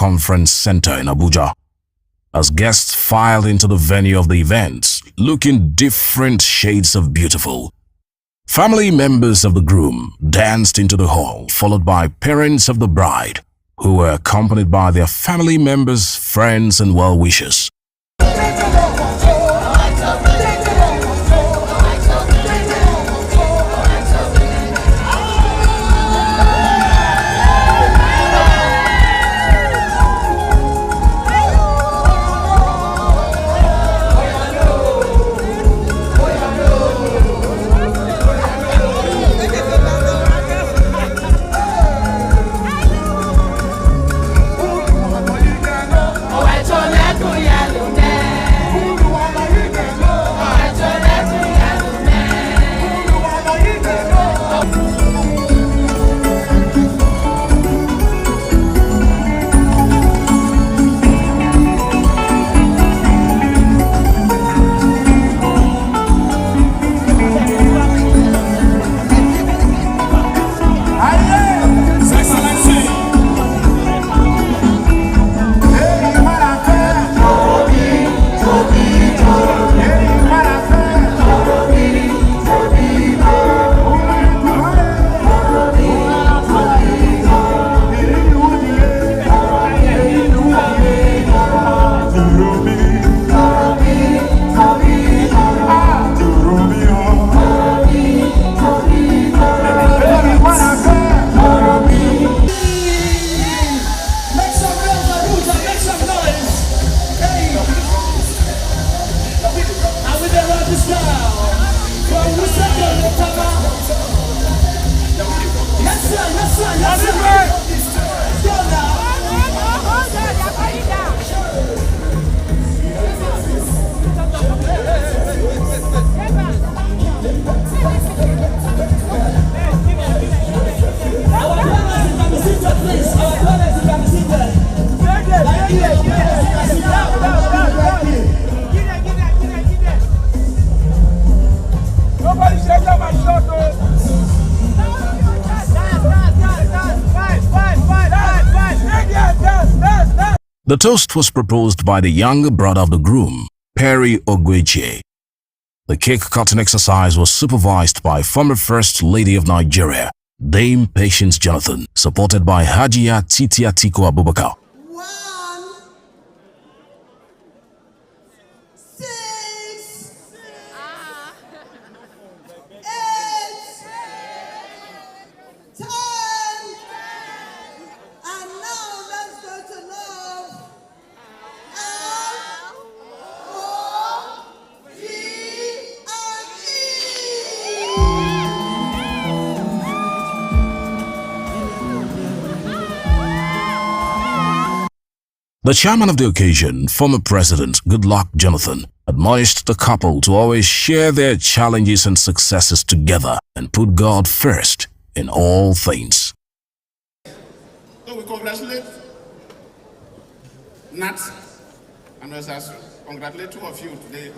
Conference Center in Abuja. As guests filed into the venue of the event, looking different shades of beautiful, family members of the groom danced into the hall, followed by parents of the bride, who were accompanied by their family members, friends, and well-wishers. The toast was proposed by the younger brother of the groom, Perry Ogweche. The cake cutting exercise was supervised by former First Lady of Nigeria, Dame Patience Jonathan, supported by Hajia Titi Atiko Abubakar. 1, 6, 8, 10, and now let's go to love. The chairman of the occasion, former President Goodluck Jonathan, admonished the couple to always share their challenges and successes together and put God first in all things. So we congratulate Nat and us, congratulate two of you today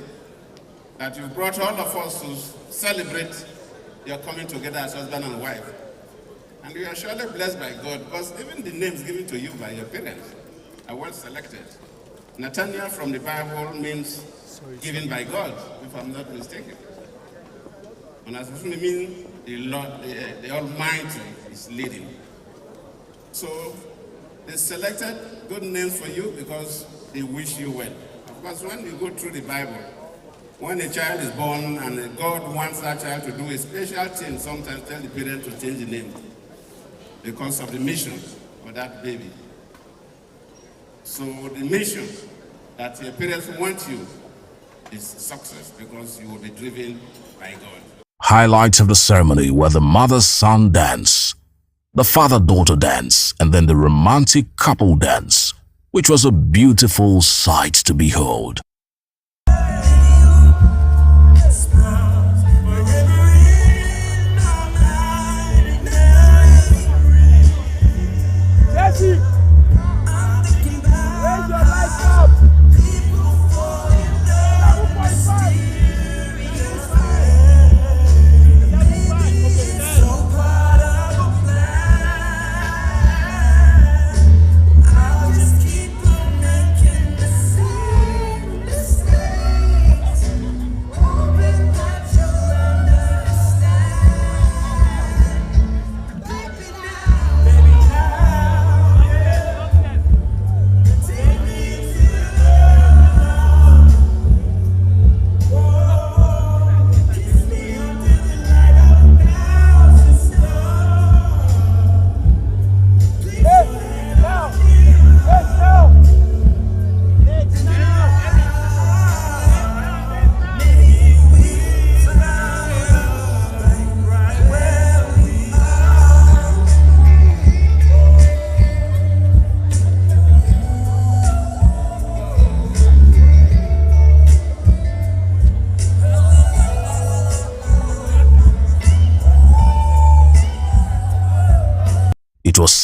that you brought all of us to celebrate your coming together as husband and wife. And you are surely blessed by God, because even the names given to you by your parents are well selected. Nathaniel from the Bible means given by God, if I'm not mistaken. And as it means the Lord, the Almighty is leading. So they selected good names for you because they wish you well. Of course, when you go through the Bible, when a child is born and God wants that child to do a special thing, sometimes tell the parent to change the name because of the mission for that baby. So the mission that your parents want you is success, because you will be driven by God. Highlights of the ceremony were the mother-son dance, the father-daughter dance, and then the romantic couple dance, which was a beautiful sight to behold. Just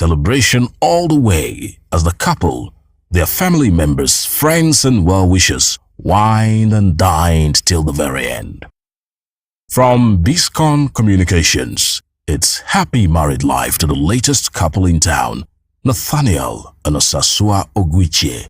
celebration all the way as the couple, their family members, friends and well-wishers wined and dined till the very end. From Biscon Communications, it's happy married life to the latest couple in town, Nathaniel and Osasua Ogwiche.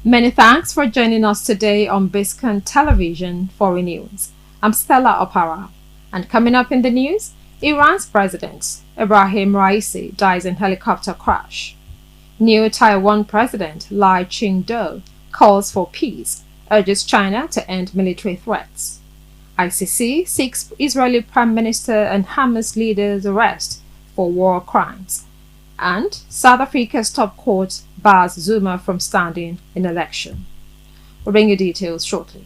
Many thanks for joining us today on Biscon Television Foreign News. I'm Stella Opara, and coming up in the news, Iran's president Ibrahim Raisi dies in helicopter crash. New Taiwan President Lai Ching-te calls for peace, urges China to end military threats. ICC seeks Israeli Prime Minister and Hamas leaders' arrest for war crimes. And South Africa's top court bars Zuma from standing in election. We'll bring you details shortly.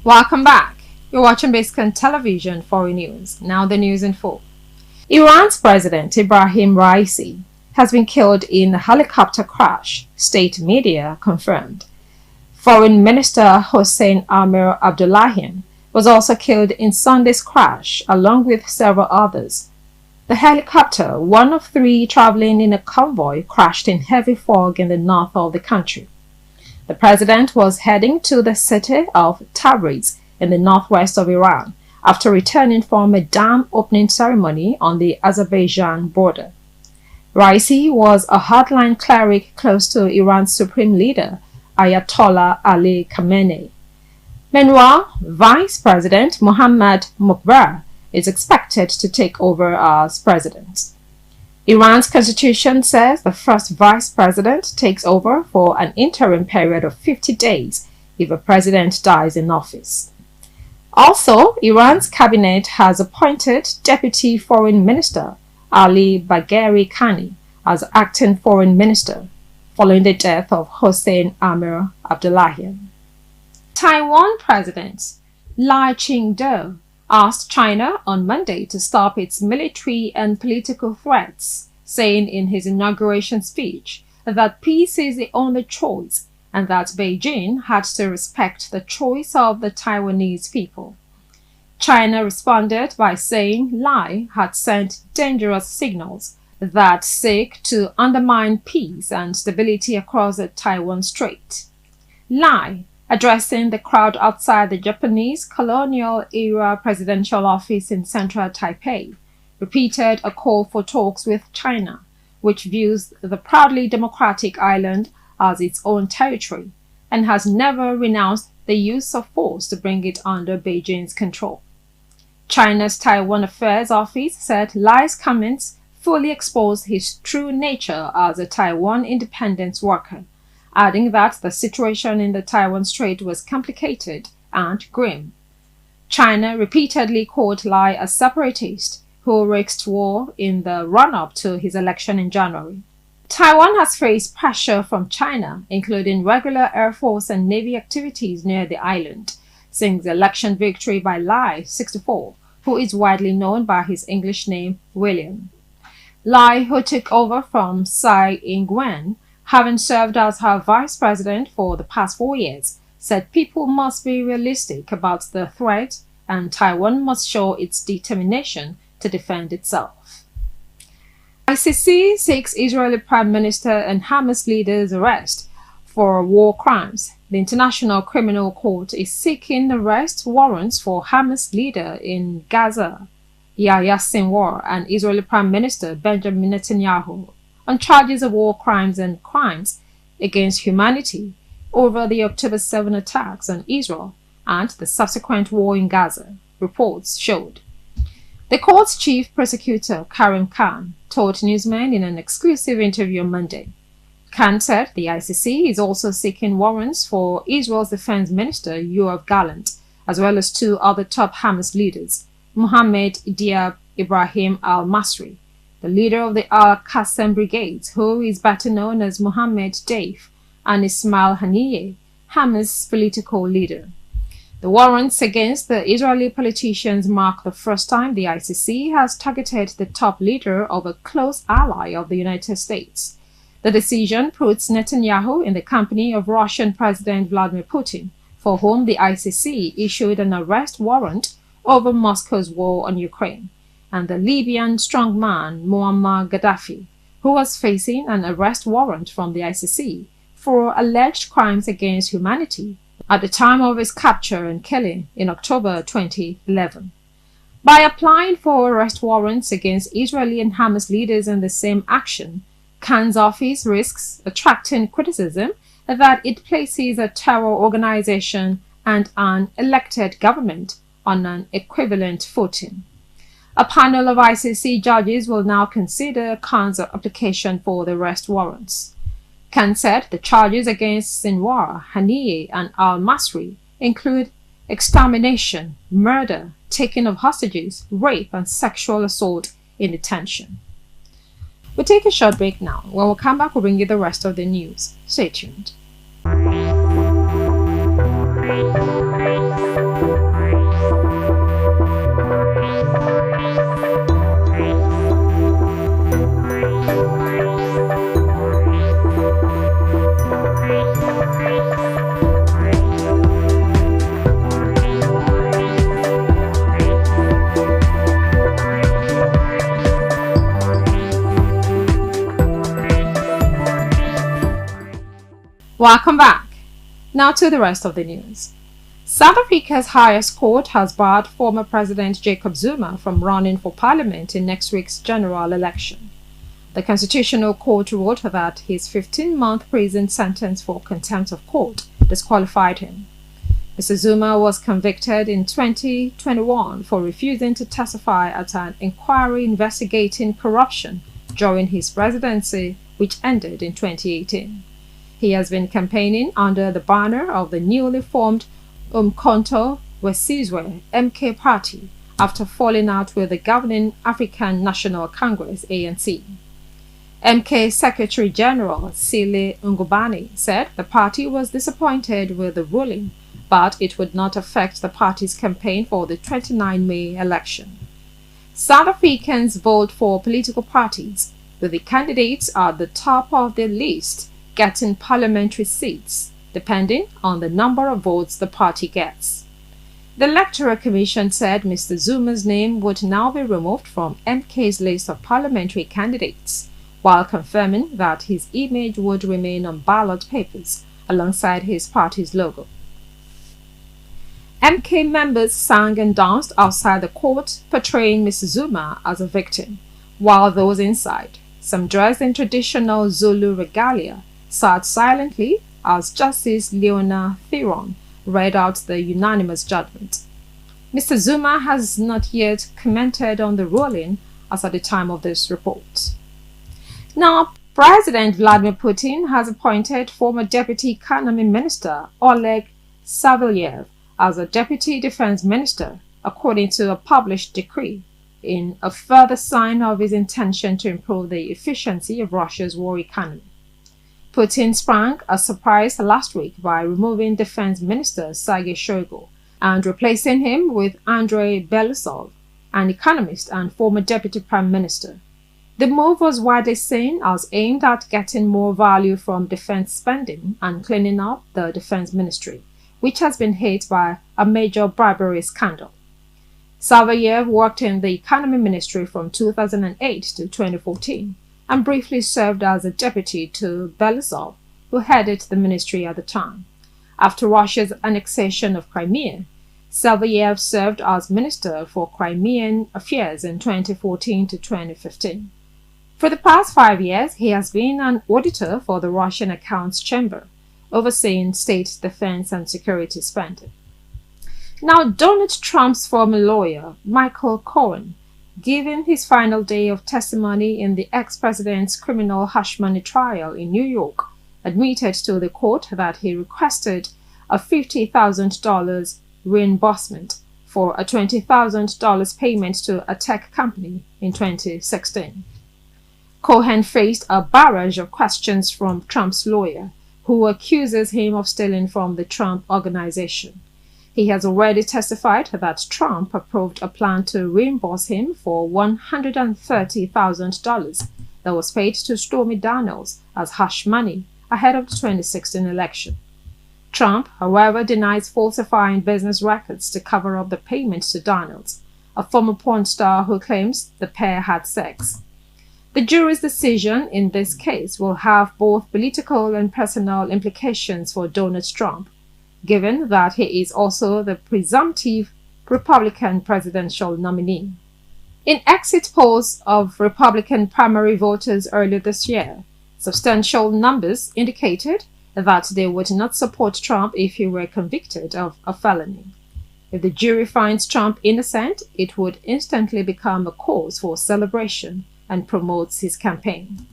Welcome back. You're watching Biscon Television Foreign News. Now the news in full. Iran's President Ibrahim Raisi has been killed in a helicopter crash, state media confirmed. Foreign Minister Hossein Amir-Abdollahian was also killed in Sunday's crash, along with several others. The helicopter, one of three traveling in a convoy, crashed in heavy fog in the north of the country. The president was heading to the city of Tabriz in the northwest of Iran after returning from a dam opening ceremony on the Azerbaijan border. Raisi was a hardline cleric close to Iran's supreme leader, Ayatollah Ali Khamenei. Meanwhile, Vice President Mohammad Mokbar is expected to take over as president. Iran's constitution says the first vice president takes over for an interim period of 50 days if a president dies in office. Also, Iran's cabinet has appointed Deputy Foreign Minister Ali Bagheri Kani as acting foreign minister following the death of Hossein Amir-Abdollahian. Taiwan President Lai Ching-te asked China on Monday to stop its military and political threats, saying in his inauguration speech that peace is the only choice and that Beijing had to respect the choice of the Taiwanese people. China responded by saying Lai had sent dangerous signals that seek to undermine peace and stability across the Taiwan Strait. Lai, addressing the crowd outside the Japanese colonial-era presidential office in central Taipei, repeated a call for talks with China, which views the proudly democratic island as its own territory and has never renounced the use of force to bring it under Beijing's control. China's Taiwan Affairs Office said Lai's comments fully exposed his true nature as a Taiwan independence worker, adding that the situation in the Taiwan Strait was complicated and grim. China repeatedly called Lai a separatist who risked war in the run-up to his election in January. Taiwan has faced pressure from China, including regular Air Force and Navy activities near the island, since the election victory by Lai, 64, who is widely known by his English name William. Lai, who took over from Tsai Ing-wen, having served as her vice president for the past 4 years, said people must be realistic about the threat and Taiwan must show its determination to defend itself. ICC seeks Israeli Prime Minister and Hamas leader's arrest for war crimes. The International Criminal Court is seeking arrest warrants for Hamas leader in Gaza, Yahya Sinwar, and Israeli Prime Minister Benjamin Netanyahu on charges of war crimes and crimes against humanity over the October 7 attacks on Israel and the subsequent war in Gaza, reports showed. The court's chief prosecutor, Karim Khan, told newsmen in an exclusive interview on Monday. Khan said the ICC is also seeking warrants for Israel's defense minister, Yoav Gallant, as well as 2 other top Hamas leaders, Mohammed Diab Ibrahim al-Masri, the leader of the Al-Qassam Brigade, who is better known as Mohammed Deif, and Ismail Haniyeh, Hamas' political leader. The warrants against the Israeli politicians mark the first time the ICC has targeted the top leader of a close ally of the United States. The decision puts Netanyahu in the company of Russian President Vladimir Putin, for whom the ICC issued an arrest warrant over Moscow's war on Ukraine, and the Libyan strongman Muammar Gaddafi, who was facing an arrest warrant from the ICC for alleged crimes against humanity at the time of his capture and killing in October 2011. By applying for arrest warrants against Israeli and Hamas leaders in the same action, Khan's office risks attracting criticism that it places a terror organization and an elected government on an equivalent footing. A panel of ICC judges will now consider Khan's application for the arrest warrants. Khan said the charges against Sinwar, Haniyeh, and al-Masri include extermination, murder, taking of hostages, rape, and sexual assault in detention. We'll take a short break now. When we come back, we'll bring you the rest of the news. Stay tuned. Welcome back. Now to the rest of the news. South Africa's highest court has barred former President Jacob Zuma from running for parliament in next week's general election. The Constitutional Court ruled that his 15-month prison sentence for contempt of court disqualified him. Mr. Zuma was convicted in 2021 for refusing to testify at an inquiry investigating corruption during his presidency, which ended in 2018. He has been campaigning under the banner of the newly formed Umkhonto weSizwe MK party after falling out with the governing African National Congress ANC. MK Secretary General Sile Ngubane said the party was disappointed with the ruling, but it would not affect the party's campaign for the 29 May election. South Africans vote for political parties, with the candidates at the top of their list getting parliamentary seats, depending on the number of votes the party gets. The Electoral Commission said Mr. Zuma's name would now be removed from MK's list of parliamentary candidates, while confirming that his image would remain on ballot papers alongside his party's logo. MK members sang and danced outside the court, portraying Mr. Zuma as a victim, while those inside, some dressed in traditional Zulu regalia, sat silently as Justice Leona Theron read out the unanimous judgment. Mr. Zuma has not yet commented on the ruling as at the time of this report. Now, President Vladimir Putin has appointed former Deputy Economy Minister Oleg Savelyev as a Deputy Defense Minister, according to a published decree. in a further sign of his intention to improve the efficiency of Russia's war economy. Putin sprang a surprise last week by removing Defense Minister Sergei Shoigu and replacing him with Andrei Belousov, an economist and former Deputy Prime Minister. The move was widely seen as aimed at getting more value from defense spending and cleaning up the Defense Ministry, which has been hit by a major bribery scandal. Savayev worked in the Economy Ministry from 2008 to 2014 and briefly served as a deputy to Belousov, who headed the ministry at the time. After Russia's annexation of Crimea, Savayev served as Minister for Crimean Affairs in 2014 to 2015. For the past 5 years, he has been an auditor for the Russian Accounts Chamber, overseeing state defense and security spending. Now, Donald Trump's former lawyer, Michael Cohen, giving his final day of testimony in the ex-president's criminal hush money trial in New York, admitted to the court that he requested a $50,000 reimbursement for a $20,000 payment to a tech company in 2016. Cohen faced a barrage of questions from Trump's lawyer, who accuses him of stealing from the Trump Organization. He has already testified that Trump approved a plan to reimburse him for $130,000 that was paid to Stormy Daniels as hush money ahead of the 2016 election. Trump, however, denies falsifying business records to cover up the payments to Daniels, a former porn star who claims the pair had sex. The jury's decision in this case will have both political and personal implications for Donald Trump, given that he is also the presumptive Republican presidential nominee. In exit polls of Republican primary voters earlier this year, substantial numbers indicated that they would not support Trump if he were convicted of a felony. If the jury finds Trump innocent, it would instantly become a cause for celebration and promotes his campaign.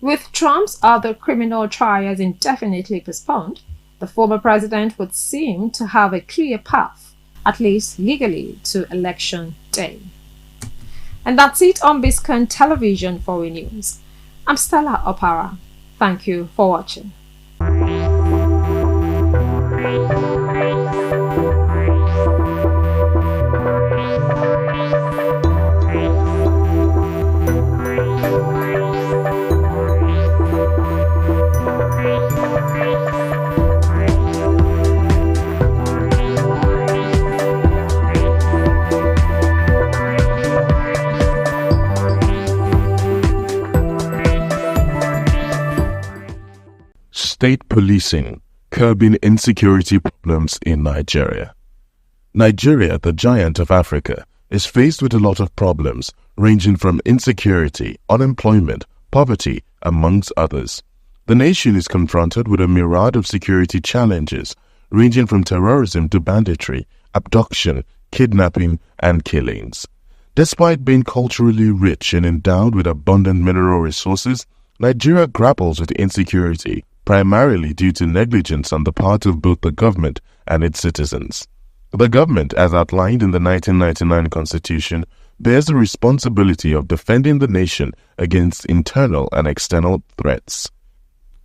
With Trump's other criminal trials indefinitely postponed, the former president would seem to have a clear path, at least legally, to Election Day. And that's it on Biscon Television Foreign News. I'm Stella Opara. Thank you for watching. State policing curbing insecurity problems in Nigeria. Nigeria, the giant of Africa, is faced with a lot of problems ranging from insecurity, unemployment, poverty, amongst others. The nation is confronted with a myriad of security challenges ranging from terrorism to banditry, abduction, kidnapping, and killings. Despite being culturally rich and endowed with abundant mineral resources, Nigeria grapples with insecurity primarily due to negligence on the part of both the government and its citizens. The government, as outlined in the 1999 Constitution, bears the responsibility of defending the nation against internal and external threats.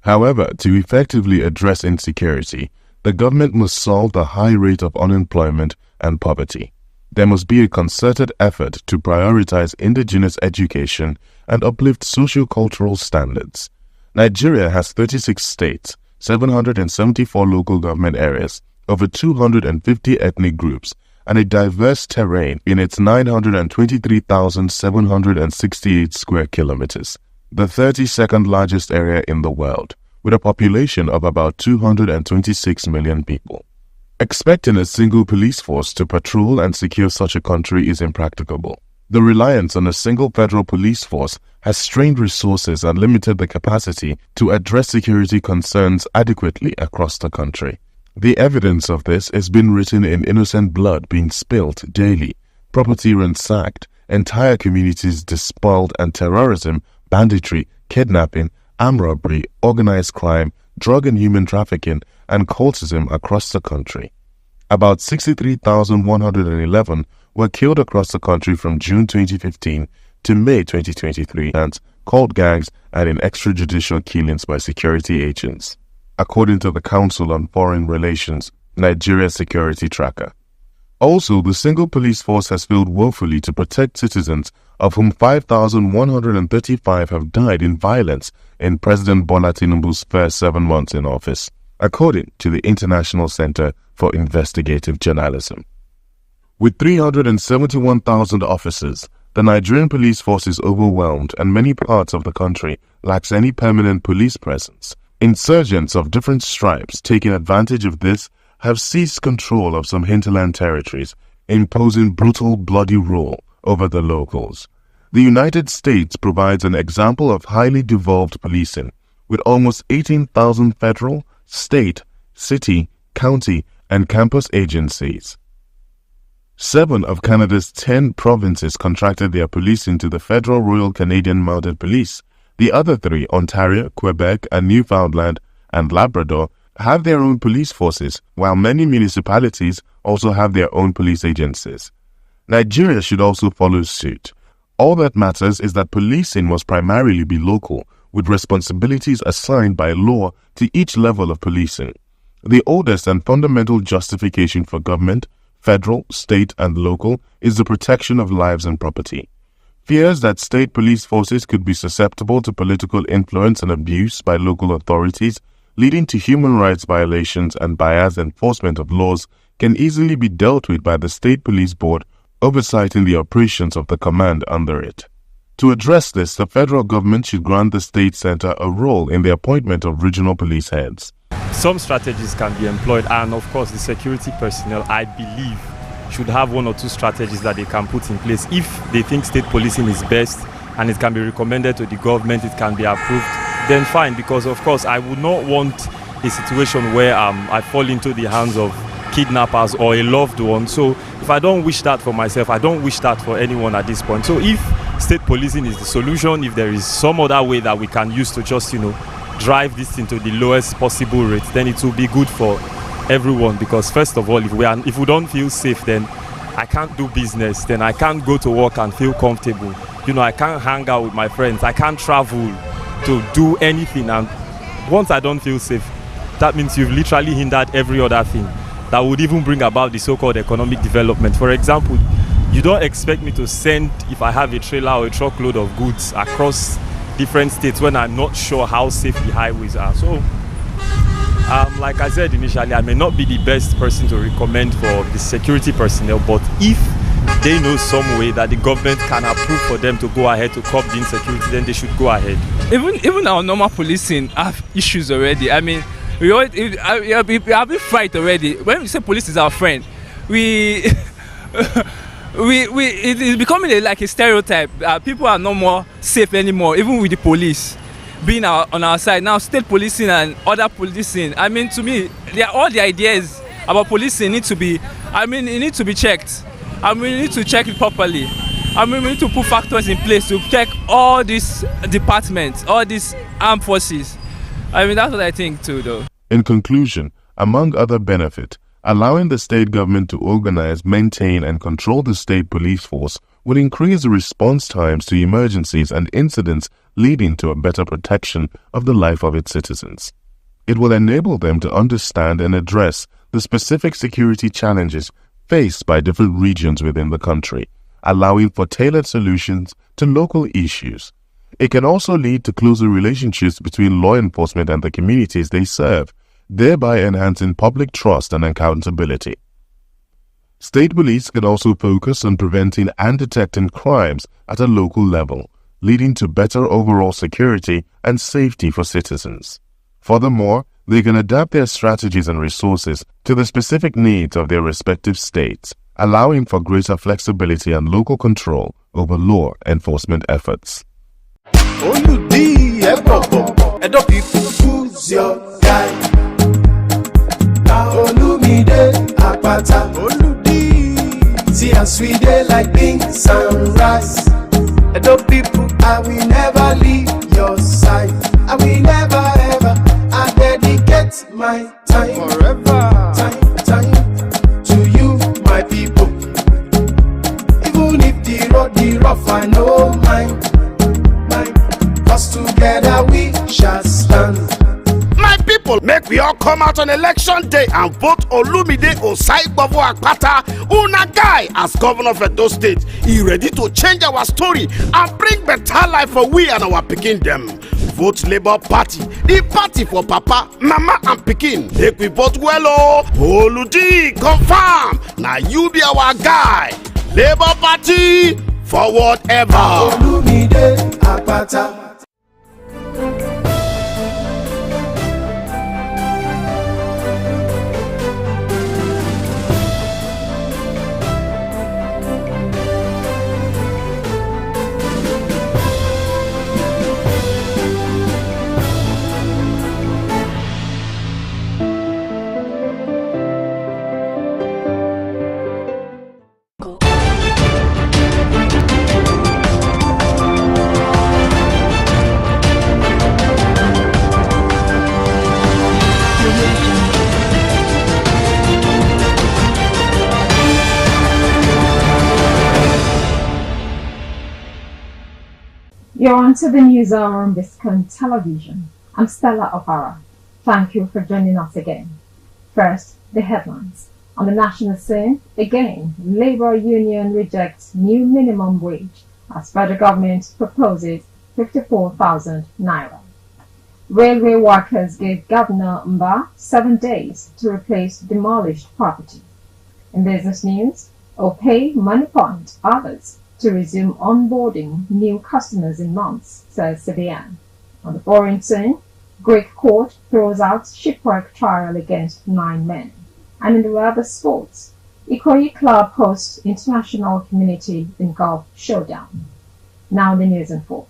However, to effectively address insecurity, the government must solve the high rate of unemployment and poverty. There must be a concerted effort to prioritize indigenous education and uplift socio-cultural standards. Nigeria has 36 states, 774 local government areas, over 250 ethnic groups, and a diverse terrain in its 923,768 square kilometers, the 32nd largest area in the world, with a population of about 226 million people. Expecting a single police force to patrol and secure such a country is impracticable. The reliance on a single federal police force has strained resources and limited the capacity to address security concerns adequately across the country. The evidence of this has been written in innocent blood being spilled daily, property ransacked, entire communities despoiled, and terrorism, banditry, kidnapping, armed robbery, organized crime, drug and human trafficking, and cultism across the country. About 63,111 were killed across the country from June 2015 to May 2023 and cult gangs and in extrajudicial killings by security agents, according to the Council on Foreign Relations, Nigeria Security Tracker. Also, the single police force has failed woefully to protect citizens, of whom 5,135 have died in violence in President Bola Tinubu's first 7 months in office, according to the International Center for Investigative Journalism. With 371,000 officers, the Nigerian police force is overwhelmed and many parts of the country lacks any permanent police presence. Insurgents of different stripes taking advantage of this have seized control of some hinterland territories, imposing brutal, bloody rule over the locals. The United States provides an example of highly devolved policing, with almost 18,000 federal, state, city, county, and campus agencies. 7 of Canada's 10 provinces contracted their policing to the Federal Royal Canadian Mounted Police. The other 3, Ontario, Quebec, and Newfoundland and Labrador, have their own police forces, while many municipalities also have their own police agencies. Nigeria should also follow suit. All that matters is that policing must primarily be local, with responsibilities assigned by law to each level of policing. The oldest and fundamental justification for government, federal, state, and local, is the protection of lives and property. Fears that state police forces could be susceptible to political influence and abuse by local authorities, leading to human rights violations and biased enforcement of laws, can easily be dealt with by the State Police Board, oversighting the operations of the command under it. To address this, the federal government should grant the state center a role in the appointment of regional police heads. Some strategies can be employed, and of course the security personnel, I believe, should have 1 or 2 strategies that they can put in place. If they think state policing is best and it can be recommended to the government, it can be approved, then fine, because of course I would not want a situation where I fall into the hands of kidnappers or a loved one. So if I don't wish that for myself, I don't wish that for anyone at this point. So if state policing is the solution, if there is some other way that we can use to just, drive this into the lowest possible rate, then it will be good for everyone. Because first of all, if we don't feel safe, then I can't do business, then I can't go to work and feel comfortable. I can't hang out with my friends, I can't travel to do anything. And once I don't feel safe, that means you've literally hindered every other thing that would even bring about the so-called economic development. For example, you don't expect me to send, if I have a trailer or a truckload of goods across different states when I'm not sure how safe the highways are. So, like I said initially, I may not be the best person to recommend for the security personnel, but if they know some way that the government can approve for them to go ahead to curb the insecurity, then they should go ahead. Even our normal policing have issues already. I mean, we have been fight already. When we say police is our friend, it is becoming like a stereotype. People are no more safe anymore, even with the police being on our side. Now, state policing and other policing, I mean, to me, all the ideas about policing need to be, it needs to be checked. We need to check it properly. We need to put factors in place to check all these departments, all these armed forces. That's what I think too, though. In conclusion, among other benefits, allowing the state government to organize, maintain, and control the state police force will increase the response times to emergencies and incidents, leading to a better protection of the life of its citizens. It will enable them to understand and address the specific security challenges faced by different regions within the country, allowing for tailored solutions to local issues. It can also lead to closer relationships between law enforcement and the communities they serve, thereby enhancing public trust and accountability. State police can also focus on preventing and detecting crimes at a local level, leading to better overall security and safety for citizens. Furthermore, they can adapt their strategies and resources to the specific needs of their respective states, allowing for greater flexibility and local control over law enforcement efforts. Who's your guy? See us we dey like beans and rice. People, I will never leave your side. I will never ever. I dedicate my time forever. Time to you, my people. Make we all come out on election day and vote Olumide Osaigbavo Akpata, una guy as governor of Edo State. He ready to change our story and bring better life for we and our pikin them. Vote Labour Party, the party for Papa, Mama and Pikin. Make we vote well oh. Oludi, confirm. Now you be our guy. Labour Party, forward ever. Olumide Akpata. You're on to the news hour on Biscon Television. I'm Stella Opara. Thank you for joining us again. First, the headlines. On the national scene, again, Labour Union rejects new minimum wage as federal government proposes 54,000 naira. Railway workers gave Governor Mba 7 days to replace demolished property. In business news, Opay, Moneypoint, others to resume onboarding new customers in months, says CBN. On the foreign scene, Greek court throws out shipwreck trial against 9 men. And in the world of sports, Ikoyi Club hosts international community in golf showdown. Now the news in full.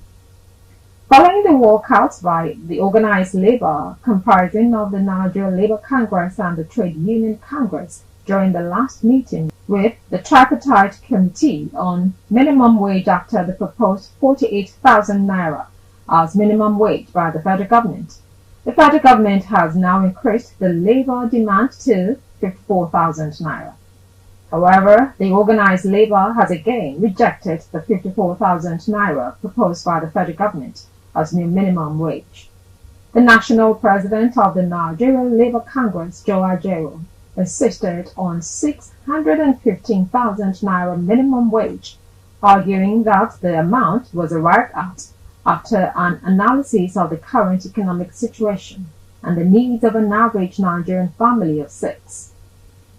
Following the walkout by the organized labor comprising of the Nigeria Labour Congress and the Trade Union Congress during the last meeting with the tripartite committee on minimum wage after the proposed 48,000 naira as minimum wage by the federal government. The federal government has now increased the labor demand to 54,000 naira. However, the organized labor has again rejected the 54,000 naira proposed by the federal government as new minimum wage. The national president of the Nigeria Labour Congress, Joe Ajero, insisted on 615,000 naira minimum wage, arguing that the amount was arrived at after an analysis of the current economic situation and the needs of an average Nigerian family of 6.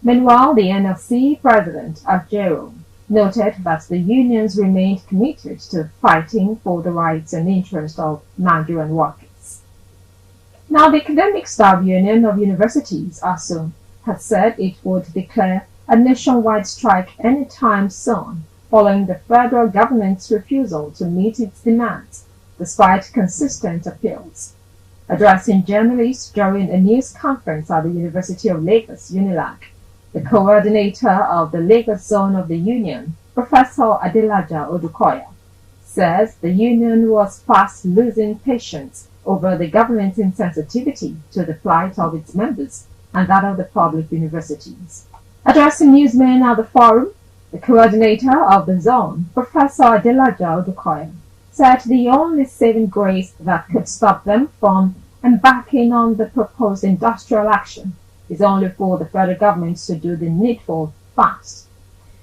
Meanwhile, the NLC president, Ajero, noted that the unions remained committed to fighting for the rights and interests of Nigerian workers. Now, the Academic Staff Union of Universities, ASU, had said it would declare a nationwide strike anytime soon, following the federal government's refusal to meet its demands, despite consistent appeals. Addressing journalists during a news conference at the University of Lagos, UNILAG, the coordinator of the Lagos zone of the union, Professor Adelaja Odukoya, says the union was fast losing patience over the government's insensitivity to the plight of its members and that of the public universities. Addressing newsmen at the forum, the coordinator of the zone, Professor Adelaja Odukoya, said the only saving grace that could stop them from embarking on the proposed industrial action is only for the federal government to do the needful fast.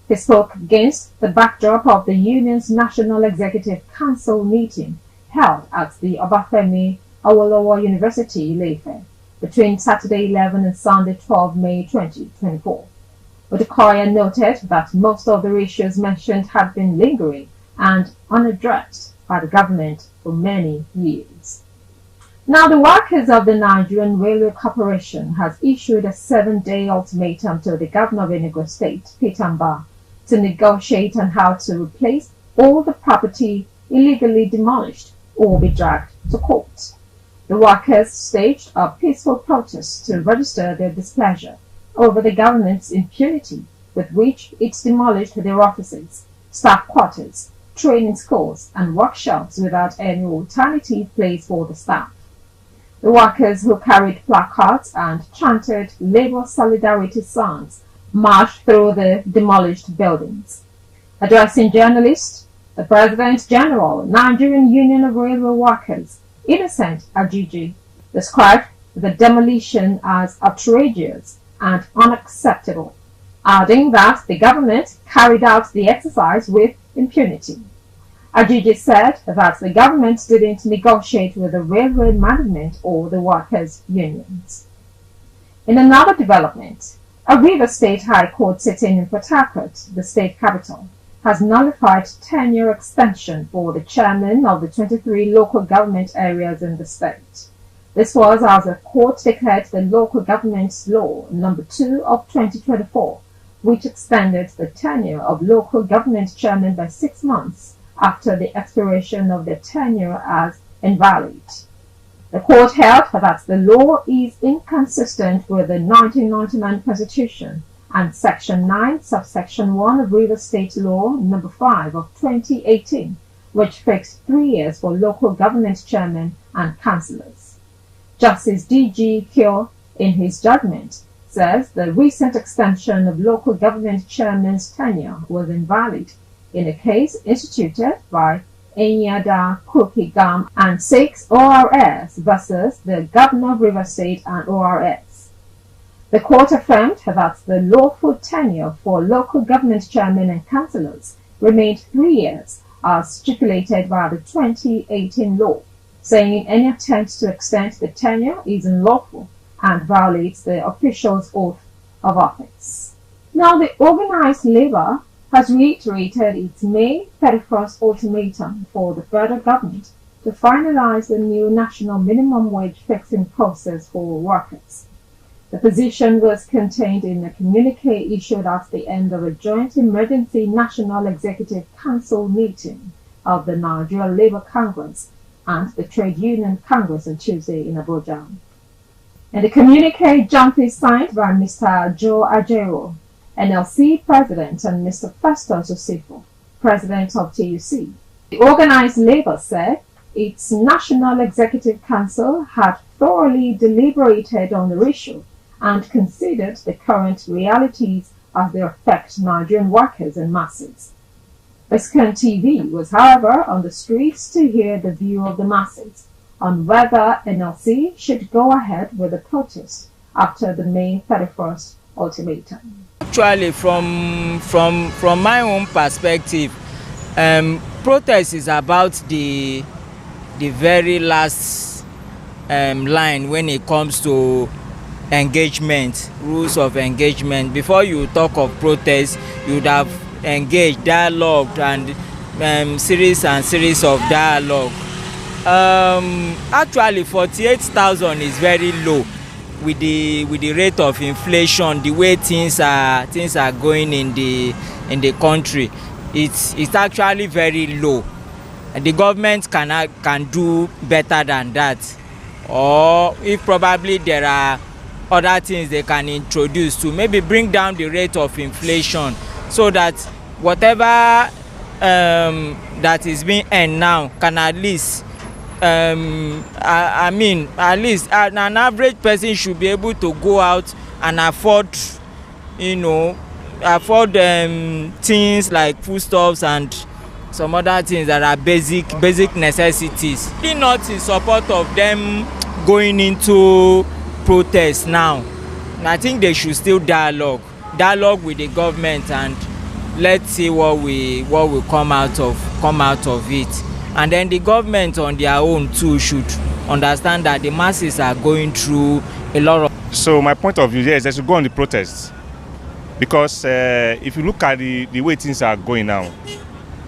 He spoke against the backdrop of the union's National Executive Council meeting held at the Obafemi Awolowo University, Ile-Ife, between Saturday 11 and Sunday 12 May 2024. Odukoya noted that most of the issues mentioned had been lingering and unaddressed by the government for many years. Now, the workers of the Nigerian Railway Corporation has issued a 7-day ultimatum to the governor of Enugu State, Peter Mba, to negotiate on how to replace all the property illegally demolished or be dragged to court. The workers staged a peaceful protest to register their displeasure over the government's impunity with which it demolished their offices, staff quarters, training schools, and workshops without any alternative place for the staff. The workers, who carried placards and chanted labor solidarity songs, marched through the demolished buildings. Addressing journalists, the President General, Nigerian Union of Railway Workers, Innocent Ajiji, described the demolition as outrageous and unacceptable, adding that the government carried out the exercise with impunity. Ajiji said that the government didn't negotiate with the railroad management or the workers' unions. In another development, a River State High Court sitting in Port Harcourt, the state capital, has nullified tenure extension for the chairman of the 23 local government areas in the state. This was as the court declared the Local Government Law No. 2 of 2024, which extended the tenure of local government chairmen by 6 months after the expiration of their tenure as invalid. The court held that the law is inconsistent with the 1999 Constitution and Section 9, Subsection 1 of River State Law No. 5 of 2018, which fixed 3 years for local government chairmen and councillors. Justice D.G. Kyo, in his judgment, says the recent extension of local government chairmen's tenure was invalid in a case instituted by Enyada Kukigam and 6 ORS versus the Governor of River State and ORS. The court affirmed that the lawful tenure for local government chairmen and councillors remained 3 years as stipulated by the 2018 law, saying any attempt to extend the tenure is unlawful and violates the official's oath of office. Now, the organized labor has reiterated its May 31st ultimatum for the federal government to finalize the new national minimum wage fixing process for workers. The position was contained in a communique issued at the end of a joint emergency National Executive Council meeting of the Nigeria Labour Congress and the Trade Union Congress on Tuesday in Abuja. In the communique jointly signed by Mr. Joe Ajero, NLC President, and Mr. Festus Osifo, President of TUC, the organized labor said its National Executive Council had thoroughly deliberated on the issue and considered the current realities as they affect Nigerian workers and masses. Biscon TV was, however, on the streets to hear the view of the masses on whether NLC should go ahead with the protest after the May 31st ultimatum. Actually, from my own perspective, protest is about the very last line when it comes to engagement, rules of engagement. Before you talk of protest, you would have engaged, dialogue, and series of dialogue. Actually, 48,000 is very low with the rate of inflation, the way things are going in the country. It's actually very low. The government can do better than that, or if probably there are other things they can introduce to maybe bring down the rate of inflation, so that whatever that is being earned now can at least at least an average person should be able to go out and afford things like foodstuffs and some other things that are basic necessities. Really not in support of them going into protest now. And I think they should still dialogue with the government, and let's see what will come out of it. And then the government on their own too should understand that the masses are going through a lot of. So my point of view is they should go on the protests, because if you look at the way things are going now,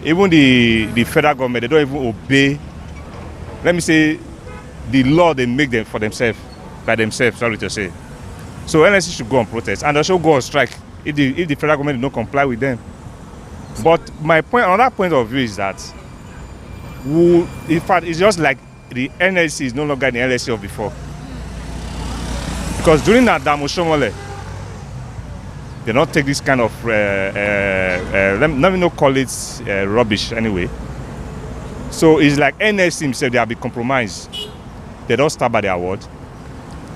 even the federal government, they don't even obey, let me say, the law they make them for themselves, by themselves, sorry to say. So NSC should go on protest and also go on strike if the federal government don't comply with them. But my point, another point of view is that in fact, it's just like the NLC is no longer the NLC of before. Because during that Damoshomole, they don't take this kind of, let me not call it rubbish anyway. So it's like NLC himself, they have been compromised. They don't start by their word.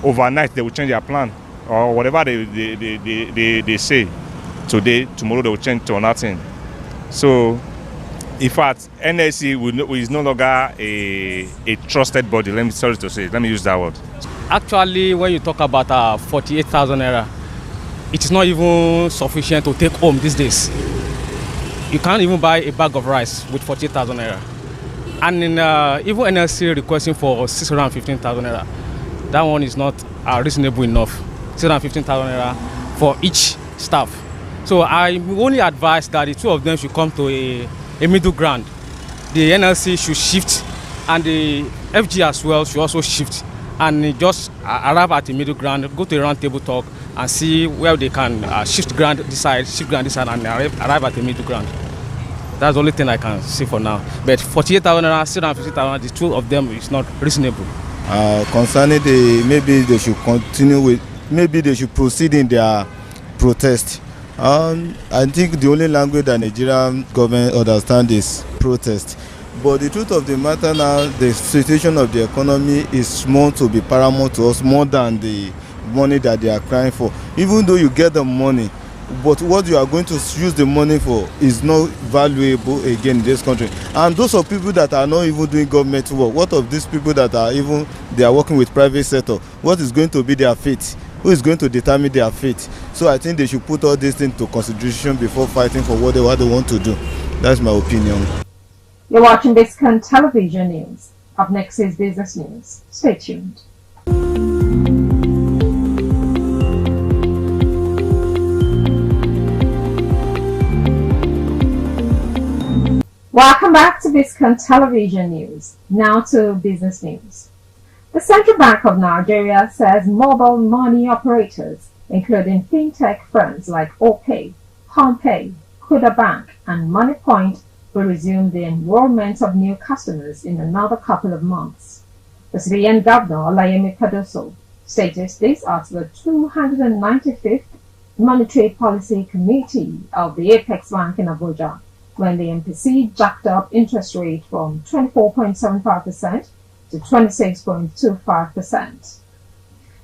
Overnight, they will change their plan. Or whatever they say today, tomorrow they will change to nothing. So, in fact, NSC is no longer a trusted body. Let me use that word. Actually, when you talk about 48,000 naira, it is not even sufficient to take home these days. You can't even buy a bag of rice with 48,000 naira. And in, even NLC requesting for 615,000 naira, that one is not reasonable enough. 615,000 naira for each staff. So I only advise that the two of them should come to a middle ground. The NLC should shift, and the FG as well should also shift, and just arrive at the middle ground, go to a round table talk, and see where they can shift ground this side, and arrive at the middle ground. That's the only thing I can say for now. But 48,000 naira, 650,000, the two of them is not reasonable. Concerning maybe they should continue with, maybe they should proceed in their protest. I think the only language that Nigerian government understands is protest. But the truth of the matter now, the situation of the economy is more to be paramount to us, more than the money that they are crying for. Even though you get the money, but what you are going to use the money for is not valuable again in this country. And those are people that are not even doing government work. What of these people that are even, they are working with private sector? What is going to be their fate? Who is going to determine their fate? So I think they should put all these things into consideration before fighting for what they want to do. That's my opinion. You're watching Biscon Television News. Up next is Business News. Stay tuned. Welcome back to Biscon Television News. Now to business news. The Central Bank of Nigeria says mobile money operators, including fintech firms like OPay, HomePay, Kuda Bank, and MoneyPoint, will resume the enrollment of new customers in another couple of months. The CBN Governor, Olayemi Cardoso, stated this at the 295th Monetary Policy Committee of the Apex Bank in Abuja, when the MPC jacked up interest rate from 24.75% to 26.25%.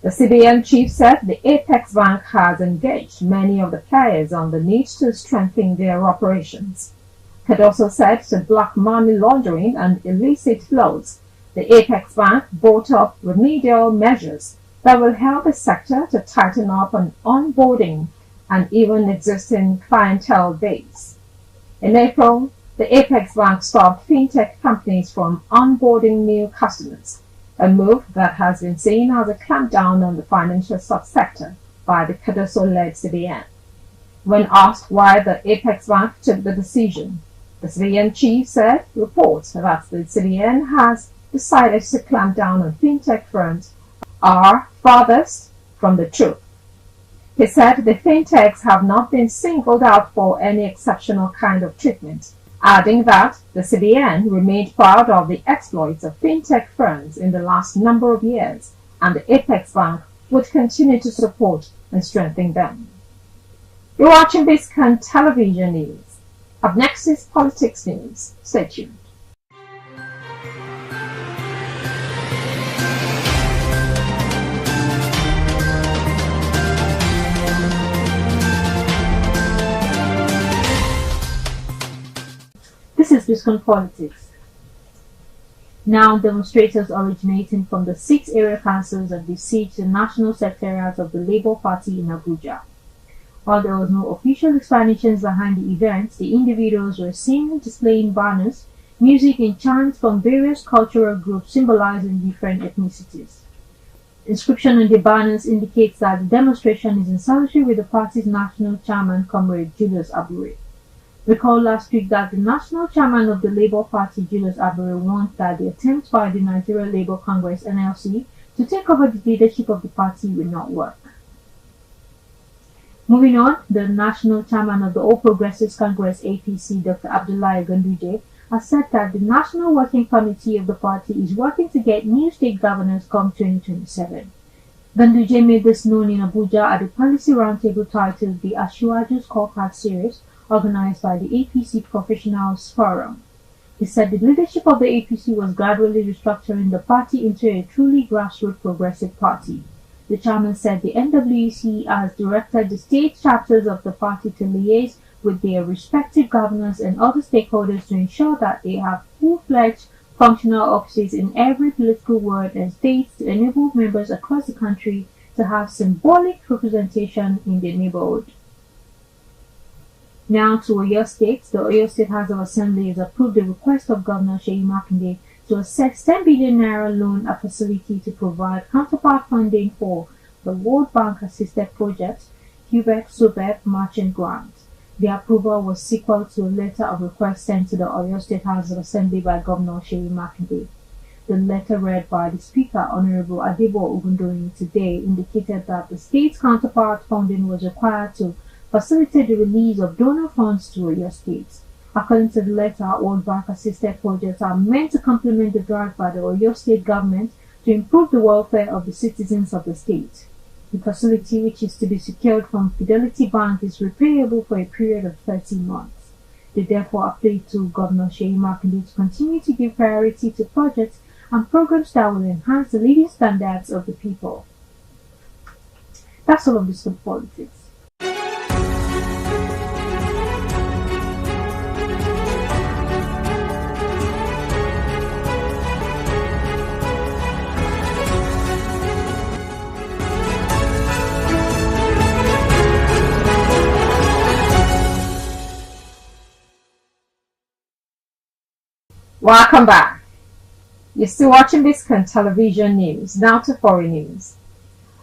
The CBN chief said the Apex Bank has engaged many of the players on the need to strengthen their operations. Cardoso said to block money laundering and illicit flows, the Apex Bank brought up remedial measures that will help the sector to tighten up on onboarding and even existing clientele base. In April, the Apex Bank stopped fintech companies from onboarding new customers, a move that has been seen as a clampdown on the financial subsector by the Cardoso-led CBN. When asked why the Apex Bank took the decision, the CBN chief said reports that the CBN has decided to clamp down on fintech firms are farthest from the truth. He said the fintechs have not been singled out for any exceptional kind of treatment, adding that the CBN remained proud of the exploits of fintech firms in the last number of years, and the Apex Bank would continue to support and strengthen them. You're watching Biscon Television News. Up next is Politics News. Stay tuned. This is Biscon Politics. Now, demonstrators originating from the 6 area councils have besieged the National Secretariat of the Labour Party in Abuja. While there was no official explanations behind the event, the individuals were seen displaying banners, music and chants from various cultural groups symbolizing different ethnicities. The inscription on the banners indicates that the demonstration is in solidarity with the party's national chairman, Comrade Julius Abure. Recall last week that the national chairman of the Labour Party, Julius Abure, warned that the attempt by the Nigeria Labour Congress (NLC) to take over the leadership of the party will not work. Moving on, the national chairman of the All Progressives Congress (APC), Dr. Abdullahi Ganduje, has said that the National Working Committee of the party is working to get new state governors come 2027. Ganduje made this known in Abuja at the policy roundtable titled the Asiwaju Scorecard Series, organized by the APC Professionals Forum. He said the leadership of the APC was gradually restructuring the party into a truly grassroots progressive party. The chairman said the NWC has directed the state chapters of the party to liaise with their respective governors and other stakeholders to ensure that they have full-fledged functional offices in every political ward and state to enable members across the country to have symbolic representation in their neighborhood. Now to Oyo State. The Oyo State House of Assembly has approved the request of Governor Seyi Makinde to assess 10 billion naira loan facility to provide counterpart funding for the World Bank assisted project Quebec Suburb Merchant Grant. The approval was sequel to a letter of request sent to the Oyo State House of Assembly by Governor Seyi Makinde. The letter read by the Speaker, Honorable Adebo Ogundoyin, today indicated that the state's counterpart funding was required to facilitate the release of donor funds to Oyo State. According to the letter, World Bank assisted projects are meant to complement the drive by the Oyo State government to improve the welfare of the citizens of the state. The facility, which is to be secured from Fidelity Bank, is repayable for a period of 30 months. They therefore appeal to Governor Seyi Makinde to continue to give priority to projects and programs that will enhance the living standards of the people. That's all of this for politics. Welcome back. You're still watching Biscon Television News. Now to foreign news.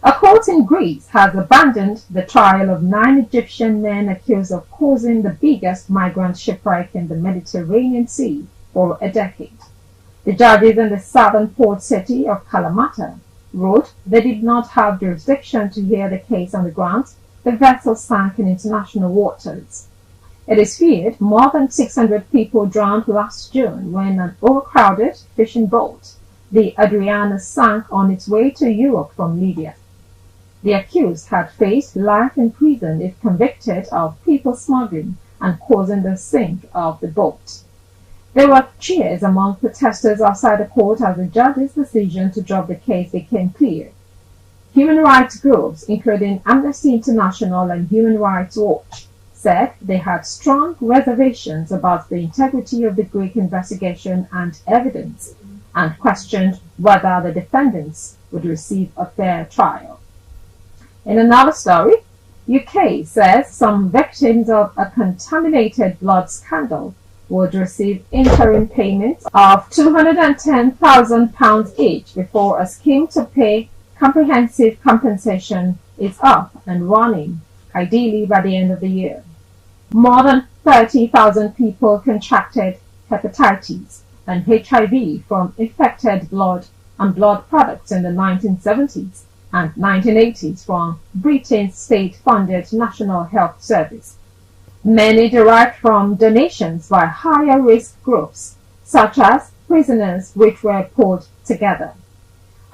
A court in Greece has abandoned the trial of 9 Egyptian men accused of causing the biggest migrant shipwreck in the Mediterranean Sea for a decade. The judges in the southern port city of Kalamata wrote they did not have jurisdiction to hear the case on the grounds the vessel sank in international waters. It is feared more than 600 people drowned last June when an overcrowded fishing boat, the Adriana, sank on its way to Europe from Libya. The accused had faced life in prison if convicted of people smuggling and causing the sink of the boat. There were cheers among protesters outside the court as the judge's decision to drop the case became clear. Human rights groups, including Amnesty International and Human Rights Watch, said they had strong reservations about the integrity of the Greek investigation and evidence, and questioned whether the defendants would receive a fair trial. In another story, UK says some victims of a contaminated blood scandal would receive interim payments of £210,000 each before a scheme to pay comprehensive compensation is up and running, ideally by the end of the year. More than 30,000 people contracted hepatitis and HIV from infected blood and blood products in the 1970s and 1980s from Britain's state-funded National Health Service. Many derived from donations by higher-risk groups, such as prisoners which were pulled together.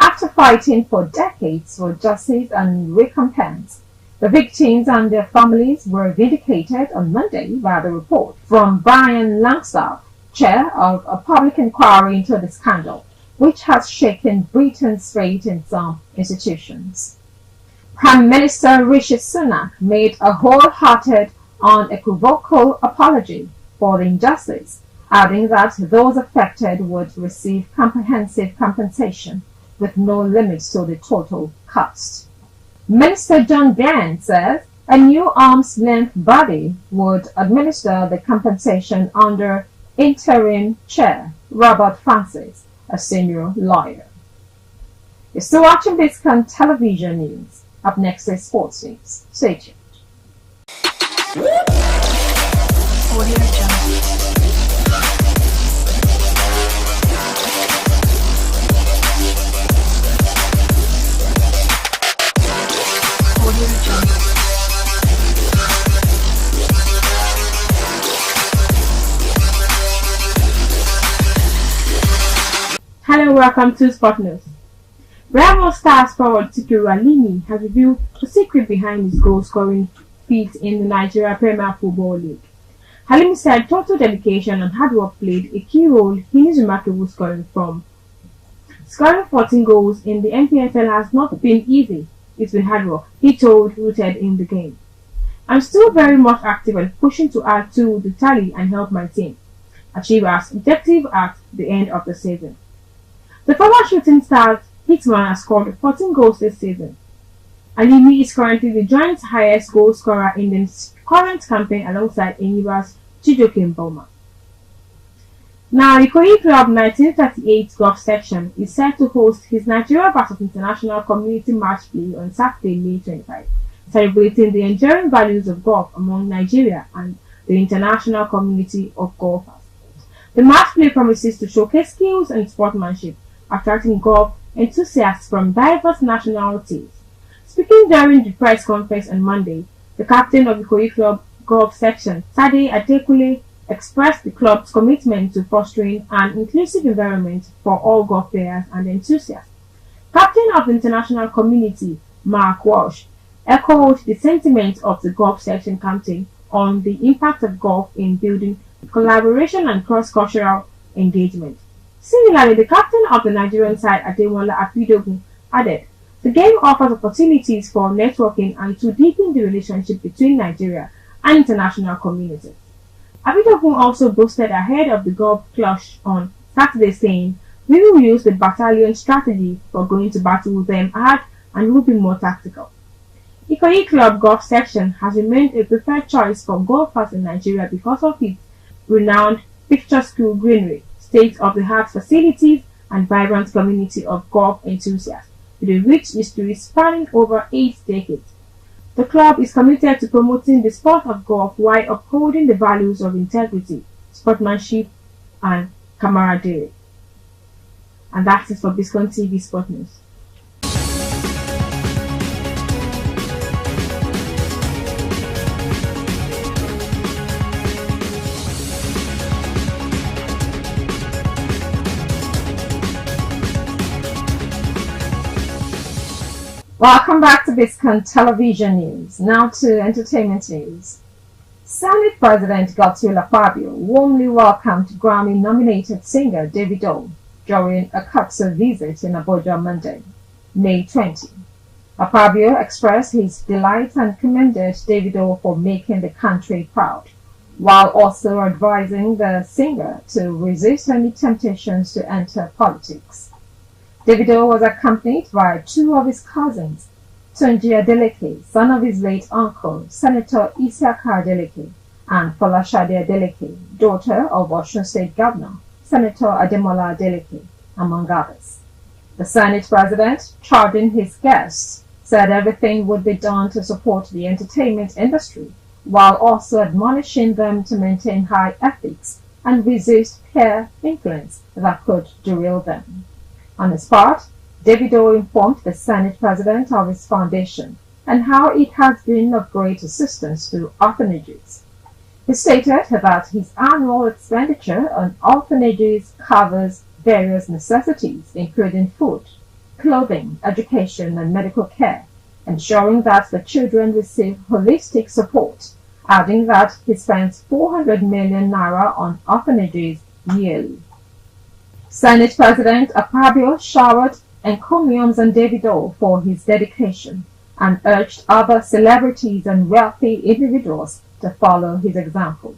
After fighting for decades for justice and recompense, the victims and their families were vindicated on Monday by the report from Brian Langstaff, chair of a public inquiry into the scandal, which has shaken Britain's faith in some institutions. Prime Minister Rishi Sunak made a wholehearted, unequivocal apology for the injustice, adding that those affected would receive comprehensive compensation with no limits to the total cost. Minister John Byrne says a new arm's length body would administer the compensation under interim chair Robert Francis, a senior lawyer. You're still watching Biscon Television News. Up next is Sports News. Stay tuned. Hello, welcome to Sport News. Bravo Stars forward Tukiru Alimi has revealed the secret behind his goal-scoring feat in the Nigeria Premier Football League. Halimi said total dedication and hard work played a key role in his remarkable scoring form. Scoring 14 goals in the NPFL has not been easy. It's been hard work, he told Rooted in the Game. I'm still very much active and pushing to add to the tally and help my team. achieve as objective at the end of the season. The former shooting star hitman has scored 14 goals this season. Alimi is currently the joint highest goal scorer in the current campaign alongside Enyimba's Chijioke Mboma. Now, Ikoyi Club 1938 Golf Section is set to host his Nigeria vs International Community Match Play on Saturday, May 25, celebrating the enduring values of golf among Nigeria and the international community of golfers. The match play promises to showcase skills and sportsmanship, attracting golf enthusiasts from diverse nationalities. Speaking during the press conference on Monday, the captain of Ikoyi Club Golf Section, Sade Adekule, expressed the club's commitment to fostering an inclusive environment for all golf players and enthusiasts. Captain of the international community, Mark Walsh, echoed the sentiment of the golf section captain on the impact of golf in building collaboration and cross-cultural engagement. Similarly, the captain of the Nigerian side, Ademola Apidogun, added, "The game offers opportunities for networking and to deepen the relationship between Nigeria and international communities." Abidogun also boasted ahead of the golf clash on Saturday, saying, "We will use the battalion strategy for going to battle with them hard and will be more tactical." Ikoyi Club Golf Section has remained a preferred choice for golfers in Nigeria because of its renowned picturesque greenery, state-of-the-art facilities, and vibrant community of golf enthusiasts, with a rich history spanning over 8 decades. The club is committed to promoting the sport of golf while upholding the values of integrity, sportsmanship, and camaraderie. And that's it for Biscon TV Sport News. Welcome back to Biscon Television News. Now to entertainment news. Senate President Godswill Akpabio warmly welcomed Grammy-nominated singer Davido during a courtesy visit in Abuja Monday, May 20. Akpabio expressed his delight and commended Davido for making the country proud, while also advising the singer to resist any temptations to enter politics. Davido was accompanied by 2 of his cousins, Tunji Adeleke, son of his late uncle, Senator Isiaka Adeleke, and Folashade Adeleke, daughter of Osun State Governor, Senator Ademola Adeleke, among others. The Senate President, charging his guests, said everything would be done to support the entertainment industry, while also admonishing them to maintain high ethics and resist peer influence that could derail them. On his part, Davido informed the Senate President of his foundation and how it has been of great assistance to orphanages. He stated that his annual expenditure on orphanages covers various necessities, including food, clothing, education, and medical care, ensuring that the children receive holistic support, adding that he spends 400 million naira on orphanages yearly. Senate President Akpabio showered encomiums on Davido for his dedication and urged other celebrities and wealthy individuals to follow his example.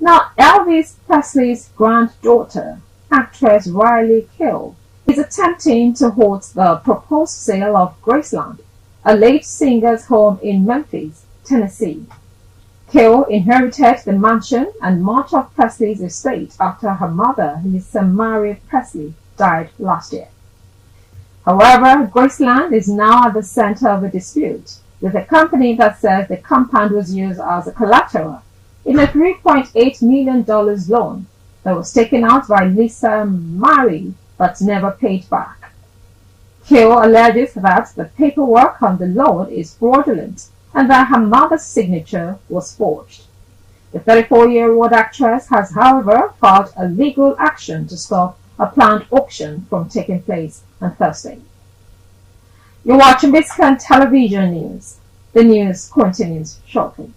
Now, Elvis Presley's granddaughter, actress Riley Keough, is attempting to halt the proposed sale of Graceland, a late singer's home in Memphis, Tennessee. Keough inherited the mansion and much of Presley's estate after her mother, Lisa Marie Presley, died last year. However, Graceland is now at the center of a dispute with a company that says the compound was used as a collateral in a $3.8 million loan that was taken out by Lisa Marie but never paid back. Keough alleges that the paperwork on the loan is fraudulent and that her mother's signature was forged. The 34-year-old actress has, however, filed a legal action to stop a planned auction from taking place on Thursday. You're watching Biscon Television News. The news continues shortly.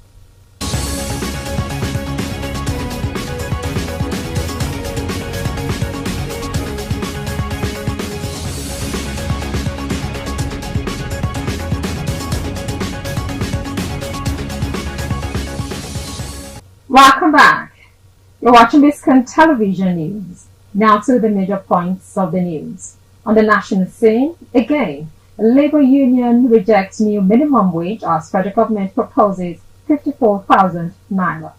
Welcome back. You're watching Biscon Television News. Now to the major points of the news. On the national scene, again, Labour Union rejects new minimum wage as federal government proposes 54,000 naira.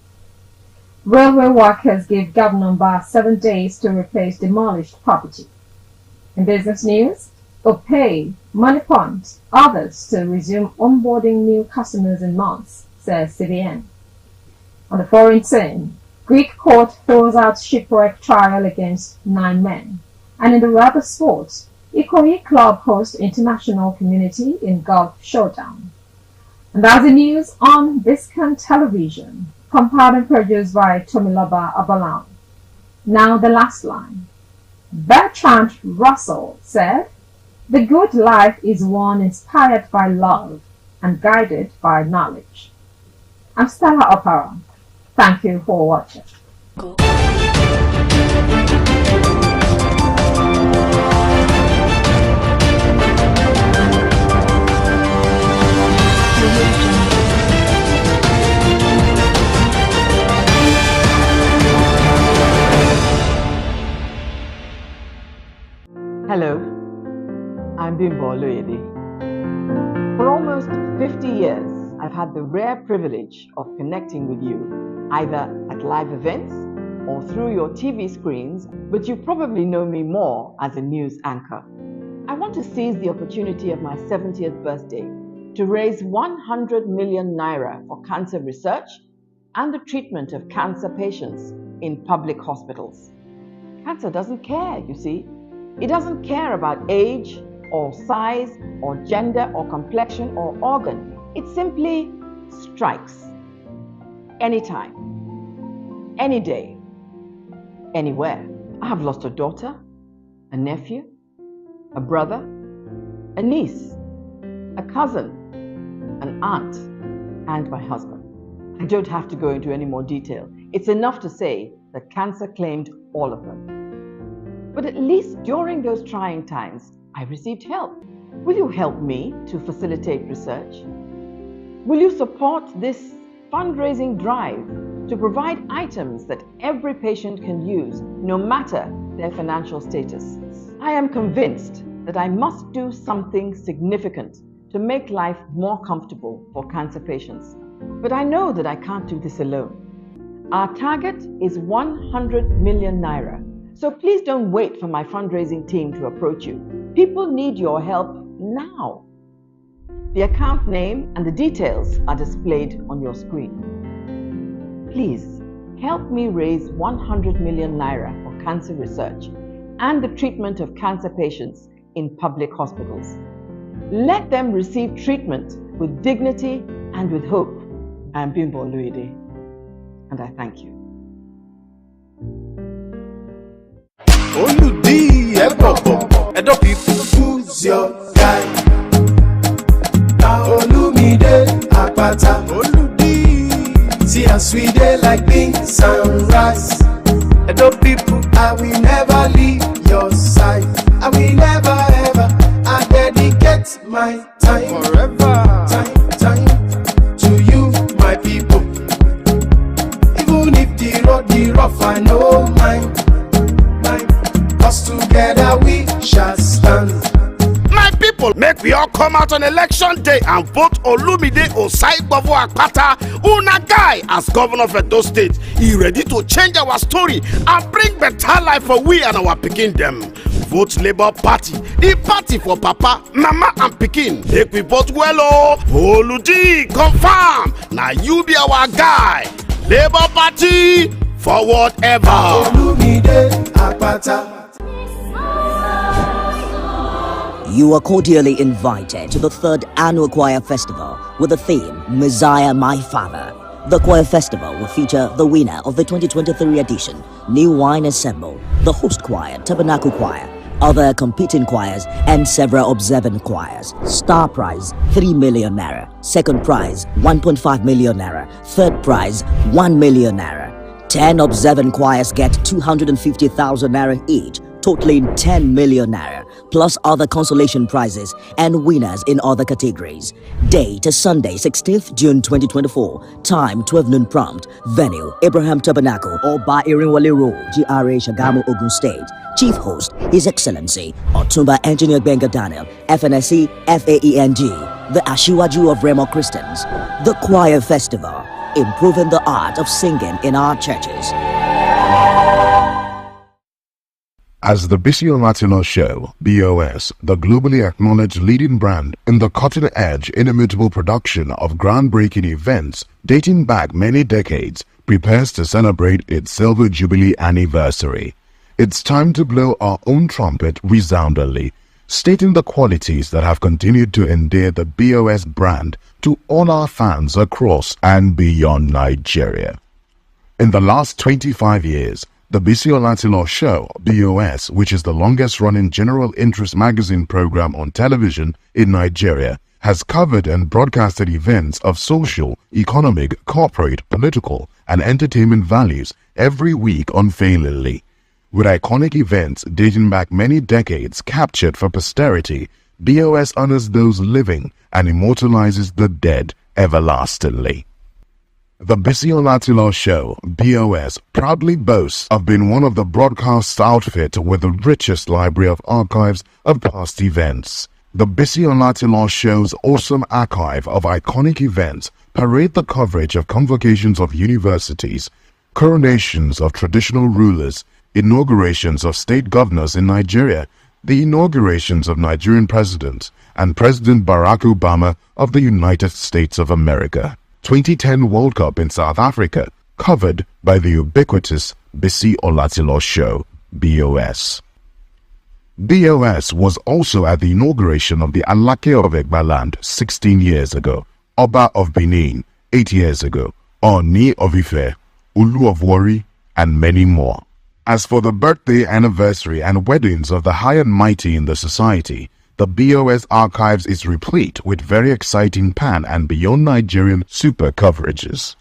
Railway workers give Governor Mbah 7 days to replace demolished property. In business news, Opay, Moneypoint, others to resume onboarding new customers in months, says CBN. On the foreign scene, Greek court throws out shipwreck trial against 9 men. And in the rubber sports, Ikoyi Club hosts international community in golf showdown. And that's the news on Biscon Television, compiled and produced by Tomiloba Abalan. Now the last line. Bertrand Russell said, "The good life is one inspired by love and guided by knowledge." I'm Stella Opera. Thank you for watching. Hello, I'm Bimbo Oloyede. For almost 50 years, I've had the rare privilege of connecting with you, either at live events or through your TV screens, but you probably know me more as a news anchor. I want to seize the opportunity of my 70th birthday to raise 100 million naira for cancer research and the treatment of cancer patients in public hospitals. Cancer doesn't care, you see. It doesn't care about age or size or gender or complexion or organ. It simply strikes anytime, any day, anywhere. I have lost a daughter, a nephew, a brother, a niece, a cousin, an aunt, and my husband. I don't have to go into any more detail. It's enough to say that cancer claimed all of them. But at least during those trying times, I received help. Will you help me to facilitate research? Will you support this fundraising drive to provide items that every patient can use, no matter their financial status? I am convinced that I must do something significant to make life more comfortable for cancer patients. But I know that I can't do this alone. Our target is 100 million naira. So please don't wait for my fundraising team to approach you. People need your help now. The account name and the details are displayed on your screen. Please help me raise 100 million naira for cancer research and the treatment of cancer patients in public hospitals. Let them receive treatment with dignity and with hope. I am Bimbo Oloyede, and I thank you. Oludi Ebobo, Edo people, who's your guy? Now Olumide Akpata, Oludi. See as we dey like beans and rice. Edo people, I will never leave your side. I will never ever. I dedicate my time forever, time to you, my people. Even if the road is rough, I know mine. Cause together we shall stand. My people, make we all come out on election day and vote Olumide Osaigbovo Akpata, una guy, as governor of Edo State. He ready to change our story and bring better life for we and our pikin them. Vote Labour Party, the party for Papa, Mama and Pikin. Make we vote well, oh. Oludi, confirm. Now you be our guy. Labour Party, forward ever. Olumide Akpata. You are cordially invited to the 3rd Annual Choir Festival with the theme, Messiah My Father. The Choir Festival will feature the winner of the 2023 edition, New Wine Ensemble, the host choir, Tabernacle Choir, other competing choirs, and several observant choirs. Star prize, 3 million naira. Second prize, 1.5 million naira. Third prize, 1 million naira. 10 observant choirs get 250,000 naira each, totaling 10 million naira, plus other consolation prizes and winners in other categories. Date is Sunday, 16th June 2024. Time 12 noon prompt. Venue Abraham Tabernacle, Oba Irinwale Road, GRA Shagamu, Ogun State. Chief host, His Excellency Otumba Engineer Benga Daniel, FNSC FAENG, the Ashiwaju of Remo Christians. The Choir Festival, improving the art of singing in our churches. As the Biscon Latino Show, BOS, the globally acknowledged leading brand in the cutting-edge, inimitable production of groundbreaking events dating back many decades, prepares to celebrate its Silver Jubilee anniversary. It's time to blow our own trumpet resoundingly, stating the qualities that have continued to endear the BOS brand to all our fans across and beyond Nigeria. In the last 25 years, the Biscon Latino Show, BOS, which is the longest-running general interest magazine program on television in Nigeria, has covered and broadcasted events of social, economic, corporate, political, and entertainment values every week unfailingly. With iconic events dating back many decades captured for posterity, BOS honors those living and immortalizes the dead everlastingly. The Biscon Latino Show, BOS, proudly boasts of being one of the broadcast outfits with the richest library of archives of past events. The Biscon Latino Show's awesome archive of iconic events parade the coverage of convocations of universities, coronations of traditional rulers, inaugurations of state governors in Nigeria, the inaugurations of Nigerian presidents, and President Barack Obama of the United States of America. 2010 World Cup in South Africa, covered by the ubiquitous Biscon Latino Show, BOS. BOS was also at the inauguration of the Alake of Egbaland 16 years ago, Oba of Benin 8 years ago, Oni of Ife, Ulu of Warri, and many more. As for the birthday, anniversary, and weddings of the high and mighty in the society, the BOS archives is replete with very exciting pan and beyond Nigerian super coverages.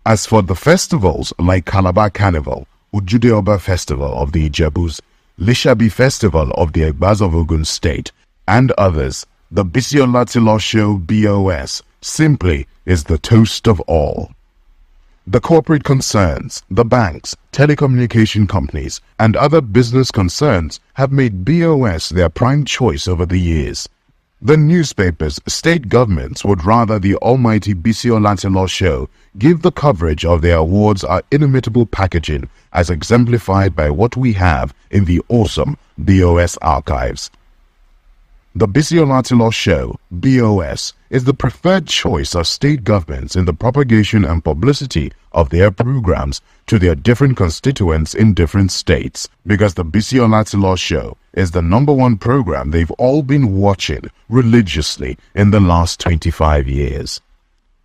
As for the festivals like Calabar Carnival, Ujude Oba Festival of the Ijebus, Lishabi Festival of the Egbas of Ogun State, and others, the Biscon Latino Show BOS simply is the toast of all. The corporate concerns, the banks, telecommunication companies, and other business concerns have made BOS their prime choice over the years. The newspapers, state governments would rather the almighty Biscon Latino Show give the coverage of their awards our inimitable packaging as exemplified by what we have in the awesome BOS archives. The Biscon Latino Show, BOS, is the preferred choice of state governments in the propagation and publicity of their programs to their different constituents in different states, because the Biscon Latino Show is the #1 program they've all been watching religiously in the last 25 years.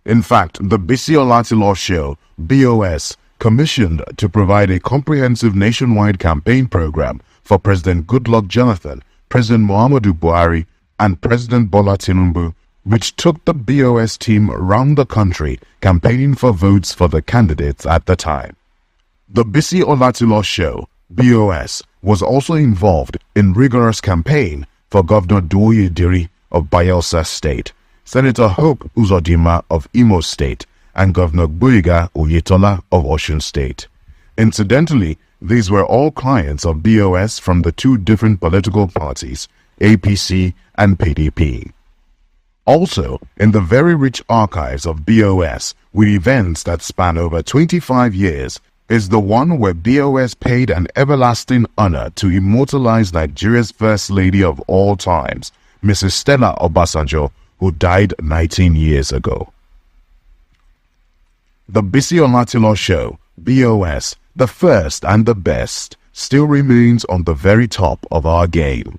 In fact, the Biscon Latino Show, BOS, commissioned to provide a comprehensive nationwide campaign program for President Goodluck Jonathan, President Muhammadu Buhari, and President Bola Tinubu, which took the BOS team around the country campaigning for votes for the candidates at the time. The Biscon Latino Show, BOS, was also involved in rigorous campaign for Governor Duoye Diri of Bayelsa State, Senator Hope Uzodinma of Imo State, and Governor Gboyega Oyetola of Osun State. Incidentally, these were all clients of BOS from the two different political parties, APC and PDP. Also, in the very rich archives of BOS, with events that span over 25 years, is the one where BOS paid an everlasting honor to immortalize Nigeria's First Lady of all times, Mrs. Stella Obasanjo, who died 19 years ago. The Biscon Latino Show, BOS, the first and the best, still remains on the very top of our game.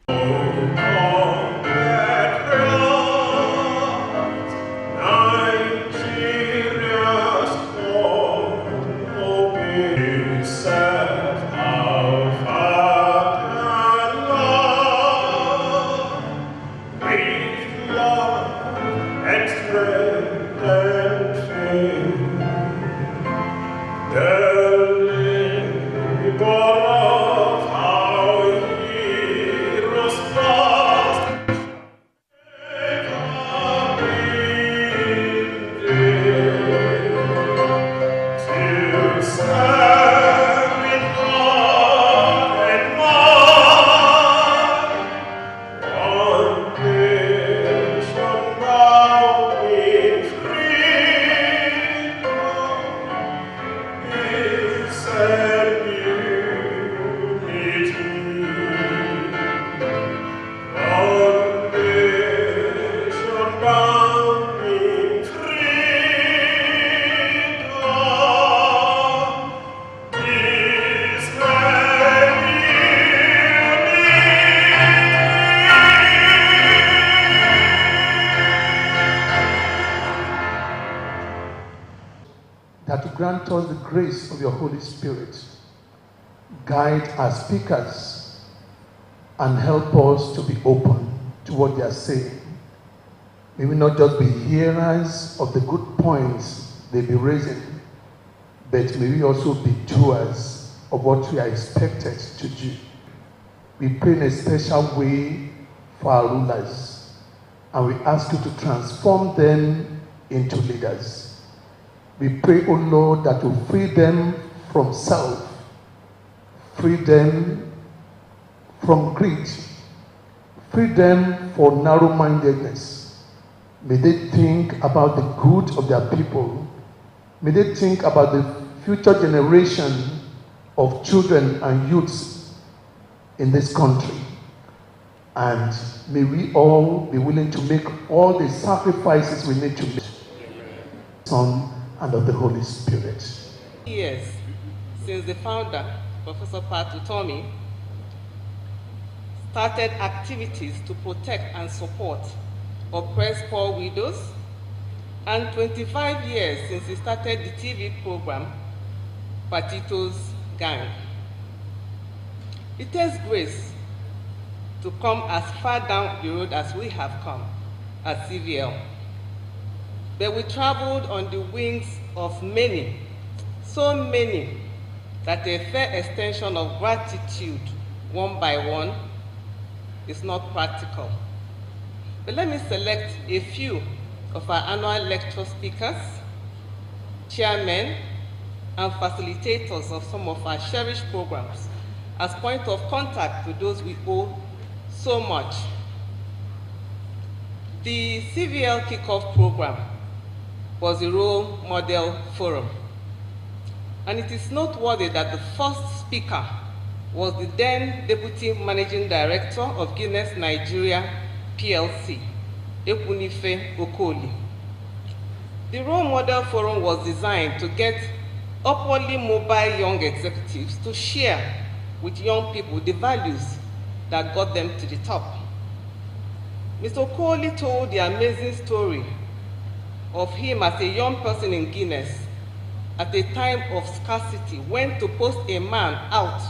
God of our that you grant us the grace of your Holy Spirit. Guide our speakers and help us to be open to what they are saying. May we not just be hearers of the good points they be raising, but may we also be doers of what we are expected to do. We pray in a special way for our rulers, and we ask you to transform them into leaders. We pray, O Lord, that you free them from self, free them from greed, free them from narrow-mindedness. May they think about the good of their people. May they think about the future generation of children and youths in this country. And may we all be willing to make all the sacrifices we need to make. Son and of the Holy Spirit. Years since the founder, Professor Pat Utomi, started activities to protect and support oppressed poor widows, and 25 years since he started the TV program, Patito's Gang. It takes grace to come as far down the road as we have come at CVL. But we traveled on the wings of many, so many, that a fair extension of gratitude, one by one, is not practical. But let me select a few of our annual lecture speakers, chairmen, and facilitators of some of our cherished programs as point of contact to those we owe so much. The CVL Kickoff Program was a role model forum, and it is noteworthy that the first speaker was the then Deputy Managing Director of Guinness Nigeria PLC, Ekunife Okoli. The role model forum was designed to get upwardly mobile young executives to share with young people the values that got them to the top. Mr. Okoli told the amazing story of him as a young person in Guinness at a time of scarcity, when to post a man out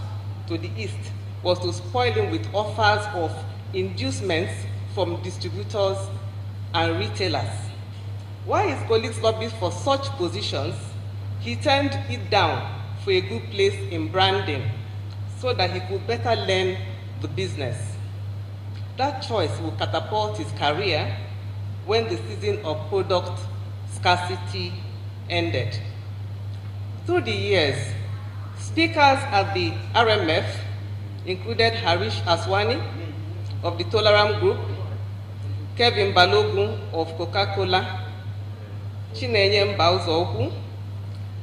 to the east was to spoil him with offers of inducements from distributors and retailers. While his colleagues lobbied for such positions, he turned it down for a good place in branding so that he could better learn the business. That choice will catapult his career when the season of product scarcity ended. Through the years, speakers at the RMF included Harish Aswani of the Toleram Group, Kevin Balogun of Coca-Cola, Chinenye Mbauzoku,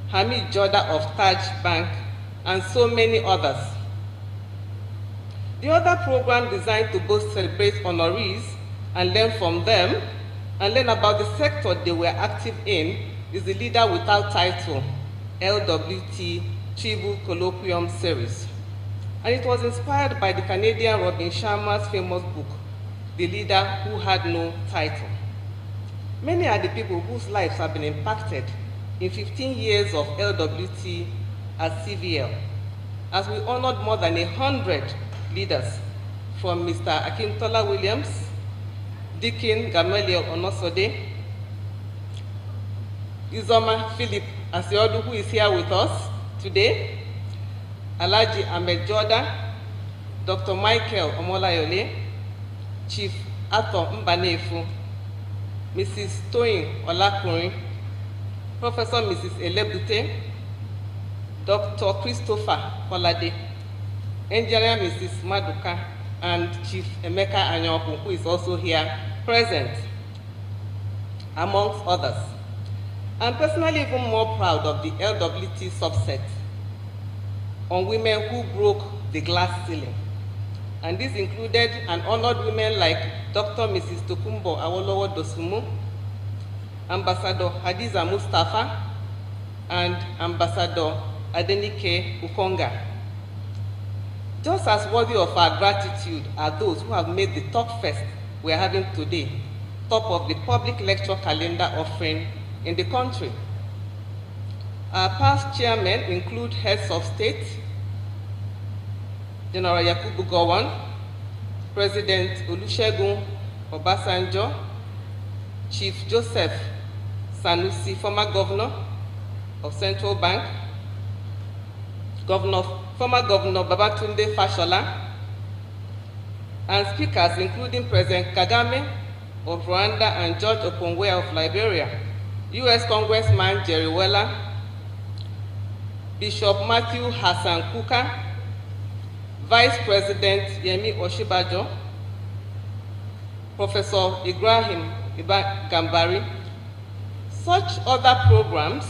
Hamid Joda of Taj Bank, and so many others. The other program designed to both celebrate honorees and learn from them and learn about the sector they were active in is the Leader Without Title, LWT Tribal Colloquium Series. And it was inspired by the Canadian Robin Sharma's famous book, The Leader Who Had No Title. Many are the people whose lives have been impacted in 15 years of LWT at CVL, as we honored more than 100 leaders, from Mr. Akintola Williams, Dikin Gamaliel Onosode, Izoma Philip Asiodu, who is here with us today, Alhaji Ahmed Jordan, Dr. Michael Omolayole, Chief Ato Mbanefu, Mrs. Toyin Olakunrin, Professor Mrs. Elebute, Dr. Christopher Kolade, Engineer Mrs. Maduka, and Chief Emeka Anyoku, who is also here present, amongst others. I'm personally even more proud of the LWT subset on women who broke the glass ceiling. And this included and honored women like Dr. Mrs. Tokumbo Awolowo Dosumu, Ambassador Hadiza Mustafa, and Ambassador Adenike Ukonga. Just as worthy of our gratitude are those who have made the talk fest we are having today top of the public lecture calendar offering in the country. Our past chairmen include heads of state, General Yakubu Gowon, President Olusegun Obasanjo, Chief Joseph Sanusi, former governor of Central Bank, former Governor Babatunde Fashola, and speakers including President Kagame of Rwanda and George Okonwe of Liberia, U.S. Congressman Jerry Weller, Bishop Matthew Hassan Kuka, Vice President Yemi Oshibajo, Professor Ibrahim Gambari. Such other programs,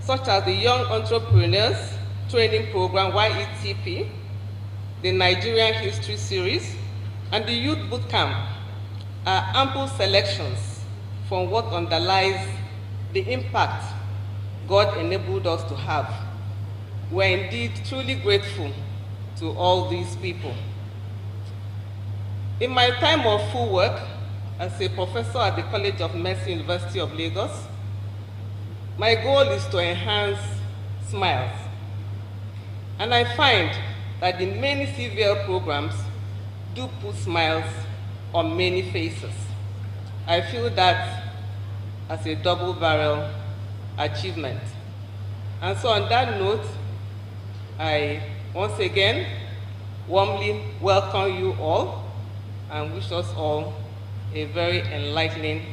such as the Young Entrepreneurs Training Program, YETP, the Nigerian History Series, and the Youth Bootcamp, are ample selections from what underlies the impact God enabled us to have. We're indeed truly grateful to all these people. In my time of full work as a professor at the College of Medicine, University of Lagos, my goal is to enhance smiles. And I find that the many CVL programs do put smiles on many faces. I feel that as a double-barrel achievement. And so on that note, I once again warmly welcome you all and wish us all a very enlightening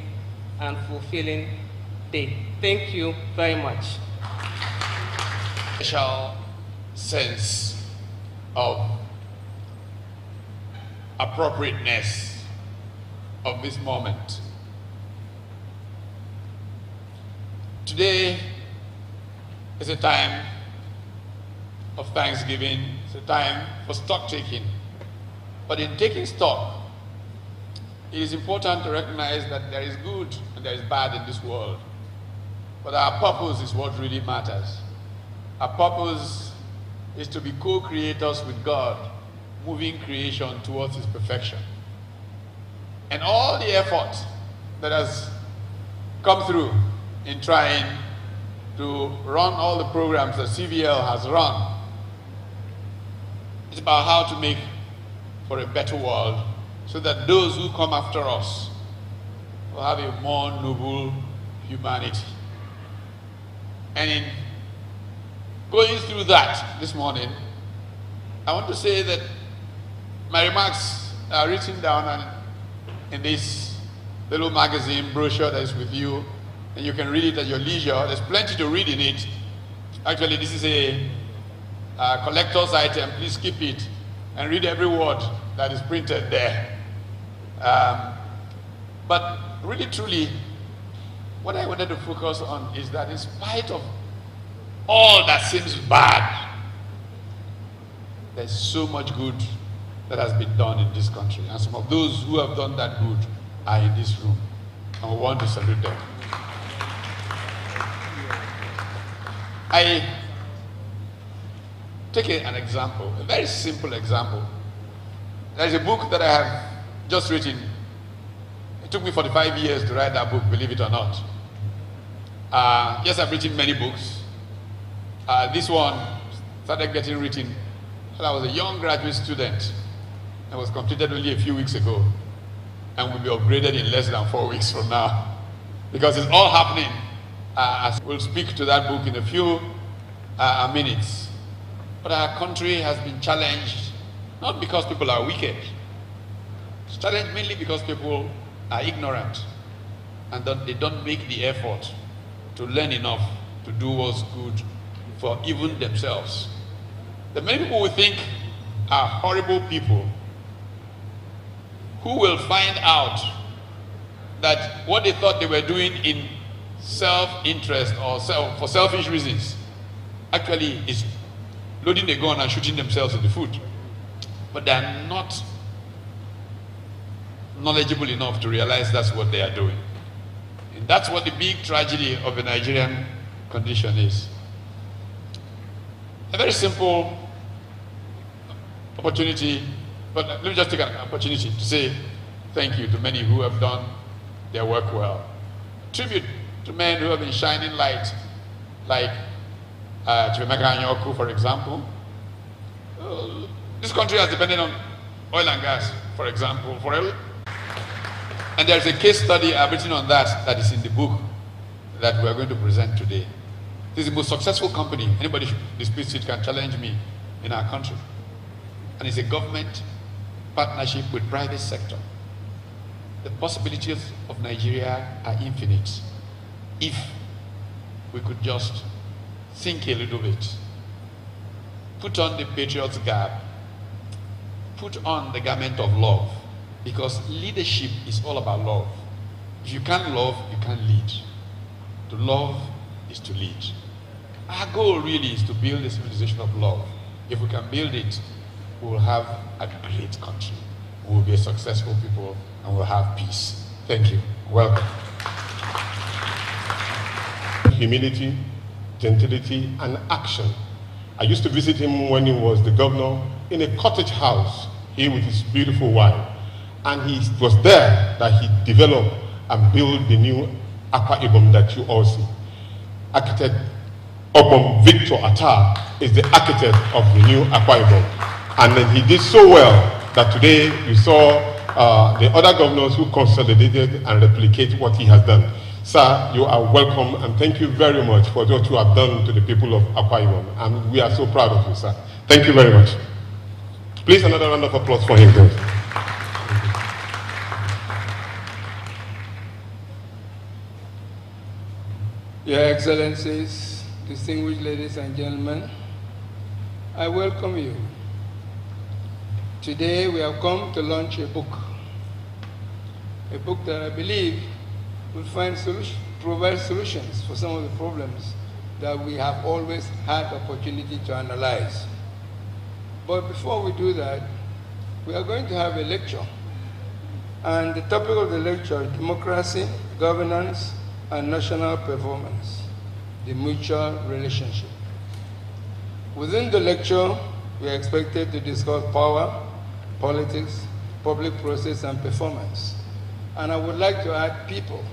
and fulfilling day. Thank you very much. Special sense of appropriateness of this moment. Today is a time of Thanksgiving, it's a time for stock taking. But in taking stock, it is important to recognize that there is good and there is bad in this world. But our purpose is what really matters. Our purpose is to be co-creators with God, moving creation towards its perfection. And all the effort that has come through in trying to run all the programs that CVL has run, it's about how to make for a better world so that those who come after us will have a more noble humanity. And in going through that this morning, I want to say that my remarks are written down in this little magazine brochure that is with you, and you can read it at your leisure. There's plenty to read in it. Actually, this is a collector's item. Please keep it and read every word that is printed there. But really, truly, what I wanted to focus on is that in spite of all that seems bad, there's so much good that has been done in this country. And some of those who have done that good are in this room. And we want to salute them. I take an example, a very simple example. There's a book that I have just written. It took me 45 years to write that book, believe it or not. Yes, I've written many books. This one started getting written when I was a young graduate student. It was completed only a few weeks ago and will be upgraded in less than 4 weeks from now, because it's all happening. As we'll speak to that book in a few minutes. But our country has been challenged, not because people are wicked. It's challenged mainly because people are ignorant and they don't make the effort to learn enough to do what's good for even themselves. The many people we think are horrible people who will find out that what they thought they were doing in self-interest or for selfish reasons actually is loading a gun and shooting themselves in the foot. But they are not knowledgeable enough to realize that's what they are doing. And that's what the big tragedy of the Nigerian condition is. A very simple opportunity, but let me just take an opportunity to say thank you to many who have done their work well. Tribute to men who have been shining light, like Chimemeka Anyaoku, for example. This country has depended on oil and gas, for example, forever. And there's a case study I've written on that is in the book that we're going to present today. This is the most successful company. Anybody who disputes it can challenge me in our country. And it's a government partnership with private sector. The possibilities of Nigeria are infinite if we could just think a little bit, put on the patriot's garb, put on the garment of love, because leadership is all about love. If you can't love, you can't lead. To love is to lead. Our goal really is to build a civilization of love. If we can build it, we will have a great country. We will be a successful people and we'll have peace. Thank you. Welcome. Humility, gentility, and action. I used to visit him when he was the governor in a cottage house, he with his beautiful wife. And he was there that he developed and built the new Akwa Ibom that you all see. Architect Obom Victor Atta is the architect of the new Akwa Ibom. And then he did so well that today you saw the other governors who consolidated and replicate what he has done. Sir, you are welcome and thank you very much for what you have done to the people of Akwa Ibom. And we are so proud of you, sir. Thank you very much. Please, another round of applause for him, please. Your Excellencies, distinguished ladies and gentlemen, I welcome you. Today we have come to launch a book that I believe will provide solutions for some of the problems that we have always had opportunity to analyze. But before we do that, we are going to have a lecture. And the topic of the lecture is democracy, governance, and national performance, the mutual relationship. Within the lecture, we are expected to discuss power, politics, public process, and performance. And I would like to add people,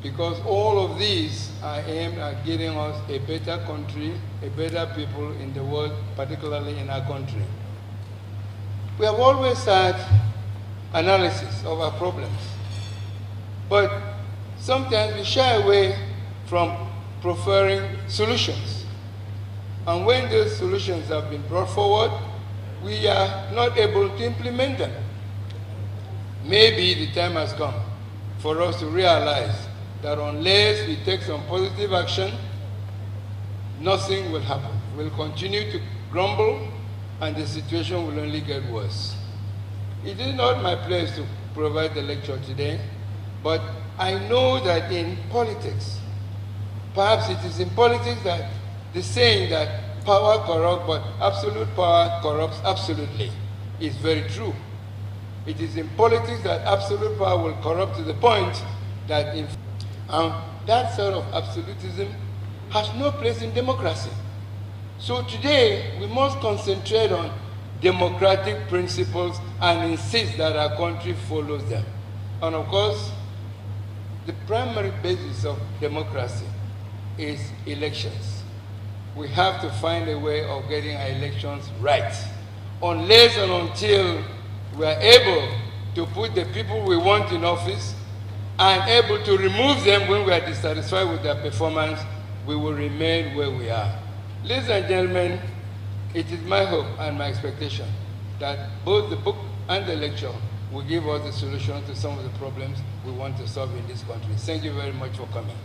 because all of these are aimed at getting us a better country, a better people in the world, particularly in our country. We have always had analysis of our problems, but sometimes we shy away from preferring solutions. And when those solutions have been brought forward, we are not able to implement them. Maybe the time has come for us to realize that unless we take some positive action, nothing will happen. We'll continue to grumble and the situation will only get worse. It is not my place to provide the lecture today, but I know that in politics, perhaps it is in politics that the saying that power corrupts, but absolute power corrupts absolutely is very true. It is in politics that absolute power will corrupt to the point that that sort of absolutism has no place in democracy. So today, we must concentrate on democratic principles and insist that our country follows them. And of course, the primary basis of democracy is elections. We have to find a way of getting our elections right. Unless and until we are able to put the people we want in office and able to remove them when we are dissatisfied with their performance, we will remain where we are. Ladies and gentlemen, it is my hope and my expectation that both the book and the lecture will give us the solution to some of the problems we want to solve in this country. Thank you very much for coming.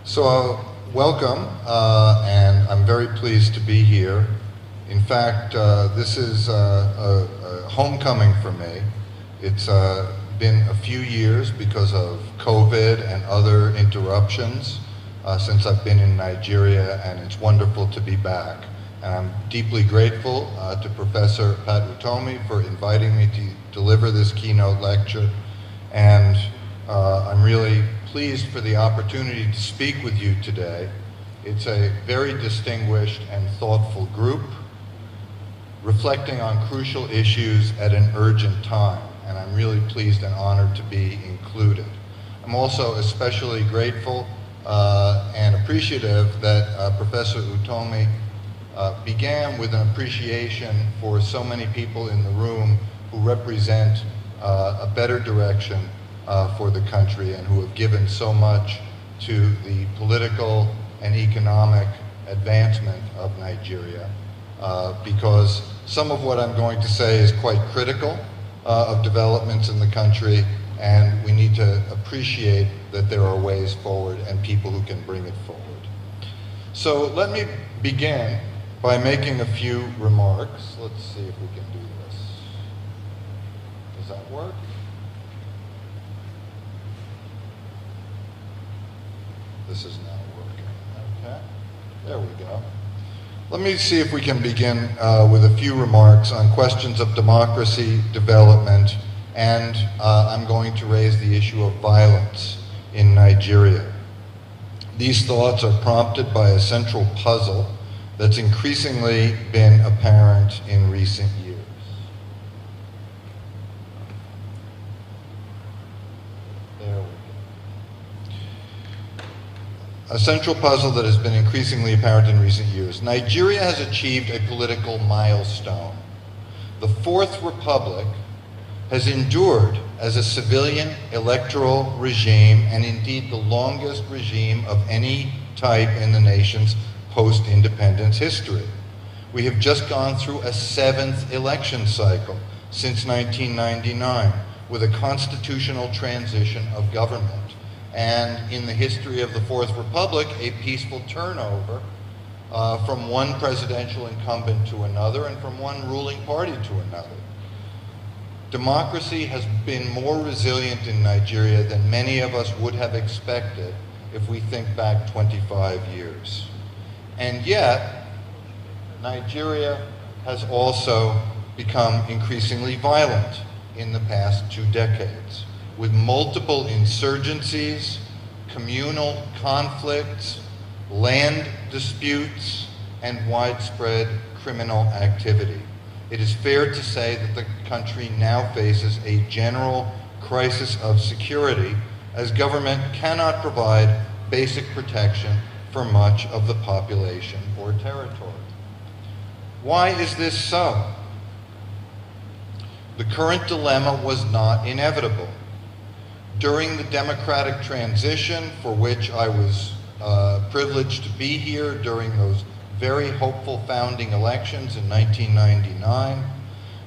So welcome, and I'm very pleased to be here. In fact, this is a homecoming for me. It's been a few years because of COVID and other interruptions since I've been in Nigeria, and it's wonderful to be back. And I'm deeply grateful to Professor Pat Utomi for inviting me to deliver this keynote lecture. And I'm really pleased for the opportunity to speak with you today. It's a very distinguished and thoughtful group, reflecting on crucial issues at an urgent time. And I'm really pleased and honored to be included. I'm also especially grateful and appreciative that Professor Utomi began with an appreciation for so many people in the room who represent a better direction for the country and who have given so much to the political and economic advancement of Nigeria, because some of what I'm going to say is quite critical of developments in the country, and we need to appreciate that there are ways forward and people who can bring it forward. So let me begin by making a few remarks. Let's see if we can do this. Does that work? This is now working. Okay, there we go. Let me see if we can begin with a few remarks on questions of democracy, development, and I'm going to raise the issue of violence in Nigeria. These thoughts are prompted by a central puzzle that's increasingly been apparent in recent years. There we go. A central puzzle that has been increasingly apparent in recent years. Nigeria has achieved a political milestone. The Fourth Republic has endured as a civilian electoral regime, and indeed the longest regime of any type in the nation's post-independence history. We have just gone through a 7th election cycle since 1999 with a constitutional transition of government. And in the history of the Fourth Republic, a peaceful turnover from one presidential incumbent to another and from one ruling party to another. Democracy has been more resilient in Nigeria than many of us would have expected if we think back 25 years. And yet, Nigeria has also become increasingly violent in the past 2 decades, with multiple insurgencies, communal conflicts, land disputes, and widespread criminal activity. It is fair to say that the country now faces a general crisis of security, as government cannot provide basic protection for much of the population or territory. Why is this so? The current dilemma was not inevitable. During the democratic transition, for which I was privileged to be here during those very hopeful founding elections in 1999,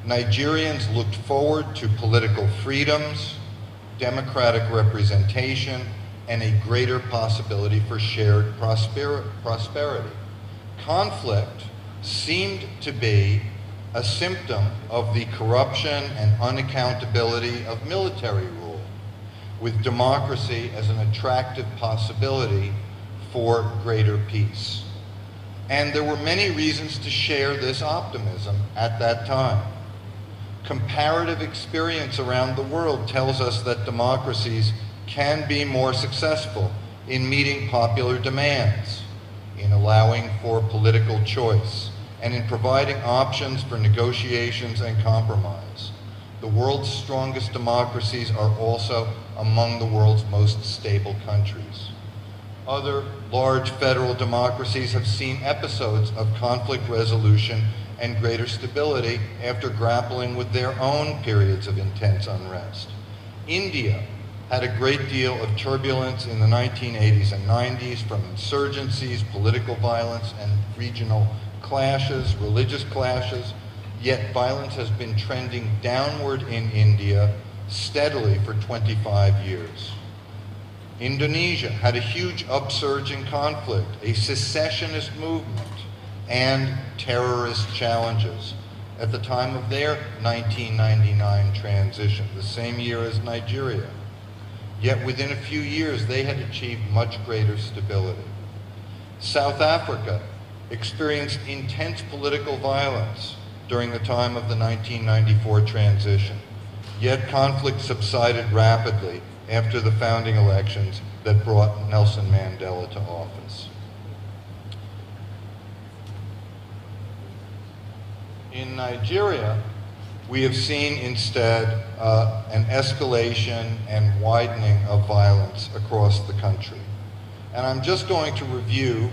Nigerians looked forward to political freedoms, democratic representation, and a greater possibility for shared prosperity. Conflict seemed to be a symptom of the corruption and unaccountability of military rule, with democracy as an attractive possibility for greater peace. And there were many reasons to share this optimism at that time. Comparative experience around the world tells us that democracies can be more successful in meeting popular demands, in allowing for political choice, and in providing options for negotiations and compromise. The world's strongest democracies are also among the world's most stable countries. Other large federal democracies have seen episodes of conflict resolution and greater stability after grappling with their own periods of intense unrest. India had a great deal of turbulence in the 1980s and 90s from insurgencies, political violence, and regional clashes, religious clashes, yet violence has been trending downward in India steadily for 25 years. Indonesia had a huge upsurge in conflict, a secessionist movement, and terrorist challenges at the time of their 1999 transition, the same year as Nigeria. Yet within a few years, they had achieved much greater stability. South Africa experienced intense political violence during the time of the 1994 transition, yet conflict subsided rapidly after the founding elections that brought Nelson Mandela to office. In Nigeria, we have seen instead an escalation and widening of violence across the country. And I'm just going to review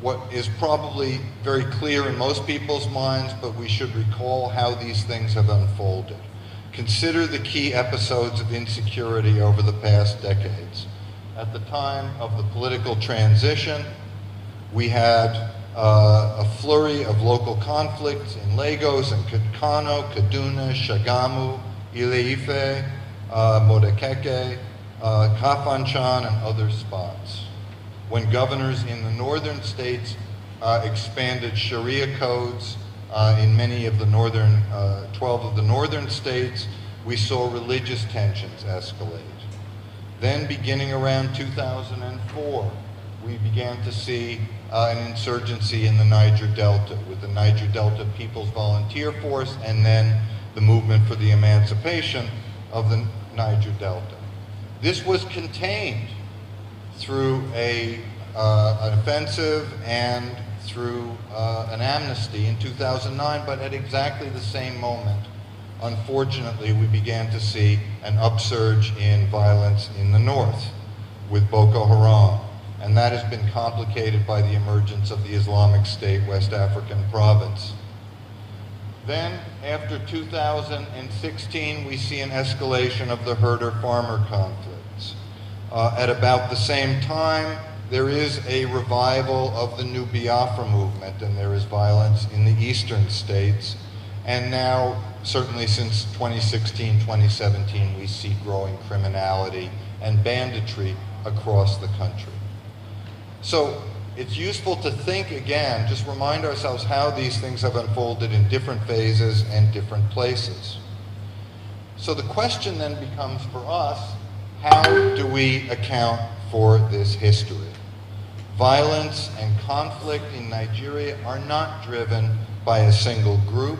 what is probably very clear in most people's minds, but we should recall how these things have unfolded. Consider the key episodes of insecurity over the past decades. At the time of the political transition, we had a flurry of local conflicts in Lagos and Kano, Kaduna, Shagamu, Ile-Ife, Modekeke, Kafanchan, and other spots. When governors in the northern states expanded Sharia codes in many of the 12 of the northern states, we saw religious tensions escalate. Then beginning around 2004, we began to see an insurgency in the Niger Delta with the Niger Delta People's Volunteer Force and then the movement for the emancipation of the Niger Delta. This was contained through an offensive and through an amnesty in 2009, but at exactly the same moment, unfortunately, we began to see an upsurge in violence in the north with Boko Haram, and that has been complicated by the emergence of the Islamic State West African province. Then, after 2016, we see an escalation of the herder-farmer conflicts. At about the same time, there is a revival of the new Biafra movement, and there is violence in the eastern states. And now, certainly since 2016, 2017, we see growing criminality and banditry across the country. So it's useful to think again, just remind ourselves how these things have unfolded in different phases and different places. So the question then becomes for us, how do we account for this history? Violence and conflict in Nigeria are not driven by a single group.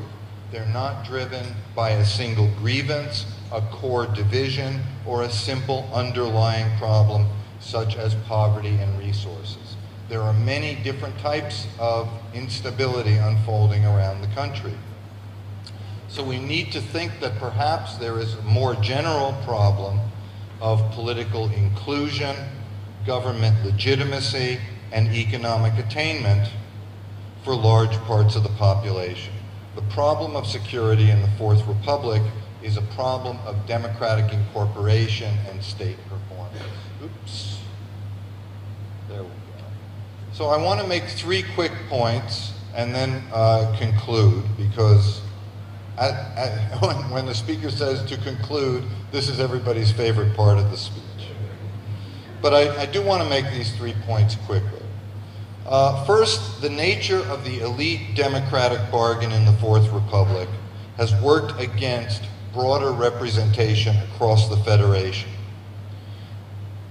They're not driven by a single grievance, a core division, or a simple underlying problem such as poverty and resources. There are many different types of instability unfolding around the country. So we need to think that perhaps there is a more general problem of political inclusion, government legitimacy, and economic attainment for large parts of the population. The problem of security in the Fourth Republic is a problem of democratic incorporation and state performance. Oops. There we go. So I want to make 3 quick points and then conclude, because when the speaker says to conclude, this is everybody's favorite part of the speech. But I do want to make these 3 points quickly. First, the nature of the elite democratic bargain in the Fourth Republic has worked against broader representation across the Federation.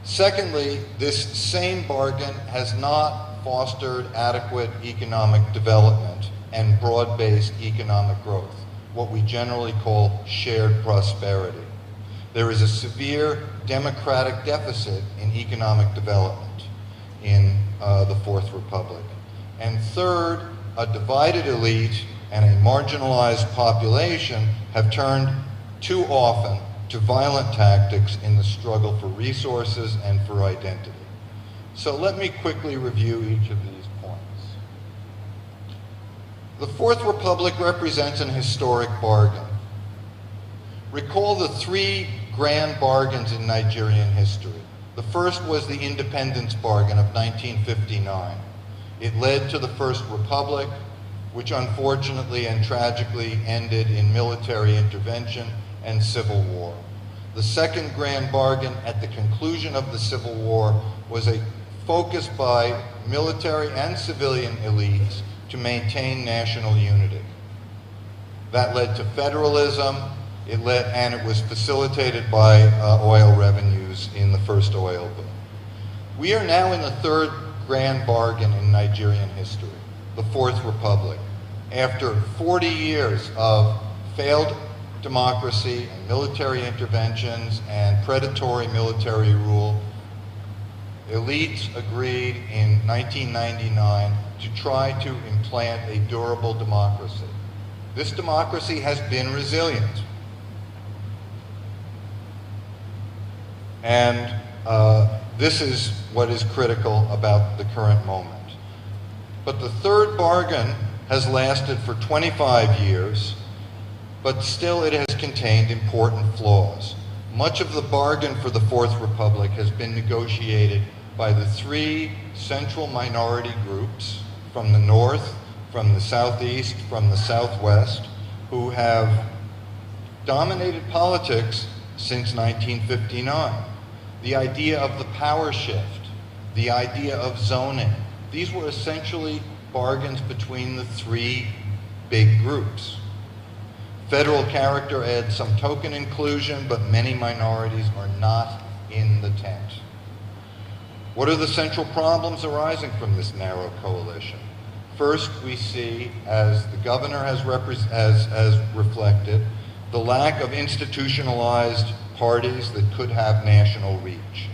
Secondly, this same bargain has not fostered adequate economic development and broad-based economic growth, what we generally call shared prosperity. There is a severe democratic deficit in economic development in the Fourth Republic. And third, a divided elite and a marginalized population have turned too often to violent tactics in the struggle for resources and for identity. So let me quickly review each of these points. The Fourth Republic represents an historic bargain. Recall the 3 grand bargains in Nigerian history. The first was the independence bargain of 1959. It led to the First Republic, which unfortunately and tragically ended in military intervention and civil war. The second grand bargain at the conclusion of the Civil War was a focus by military and civilian elites to maintain national unity. That led to federalism, and it was facilitated by oil revenues in the first oil boom. We are now in the third grand bargain in Nigerian history, the Fourth Republic. After 40 years of failed democracy and military interventions and predatory military rule, elites agreed in 1999 to try to implant a durable democracy. This democracy has been resilient. And This is what is critical about the current moment. But the third bargain has lasted for 25 years, but still it has contained important flaws. Much of the bargain for the Fourth Republic has been negotiated by the three central minority groups from the North, from the Southeast, from the Southwest, who have dominated politics since 1959. The idea of the power shift, the idea of zoning, these were essentially bargains between the three big groups. Federal character adds some token inclusion, but many minorities are not in the tent. What are the central problems arising from this narrow coalition? First, we see, as the governor has reflected, the lack of institutionalized parties that could have national reach.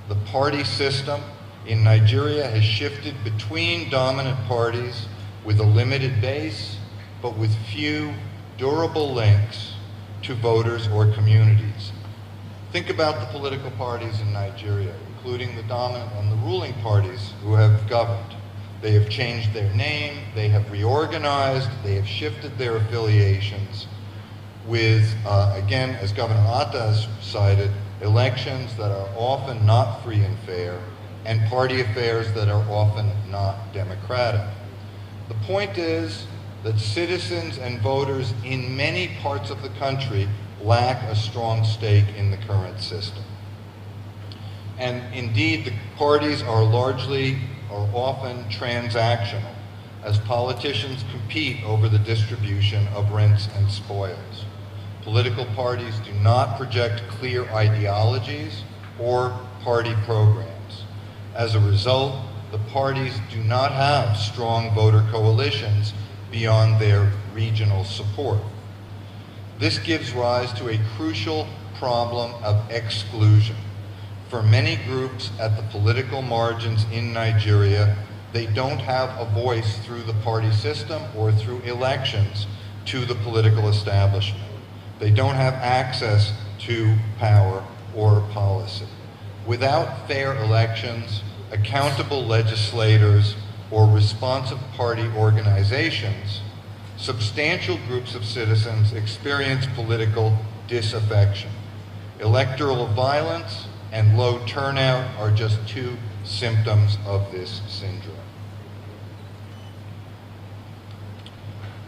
The party system in Nigeria has shifted between dominant parties with a limited base, but with few durable links to voters or communities. Think about the political parties in Nigeria, including the dominant and the ruling parties who have governed. They have changed their name, they have reorganized, they have shifted their affiliations with, again, as Governor Atta has cited, elections that are often not free and fair, and party affairs that are often not democratic. The point is that citizens and voters in many parts of the country lack a strong stake in the current system. And indeed, the parties are often transactional, as politicians compete over the distribution of rents and spoils. Political parties do not project clear ideologies or party programs. As a result, the parties do not have strong voter coalitions beyond their regional support. This gives rise to a crucial problem of exclusion. For many groups at the political margins in Nigeria, they don't have a voice through the party system or through elections to the political establishment. They don't have access to power or policy. Without fair elections, accountable legislators, or responsive party organizations, substantial groups of citizens experience political disaffection. Electoral violence and low turnout are just two symptoms of this syndrome.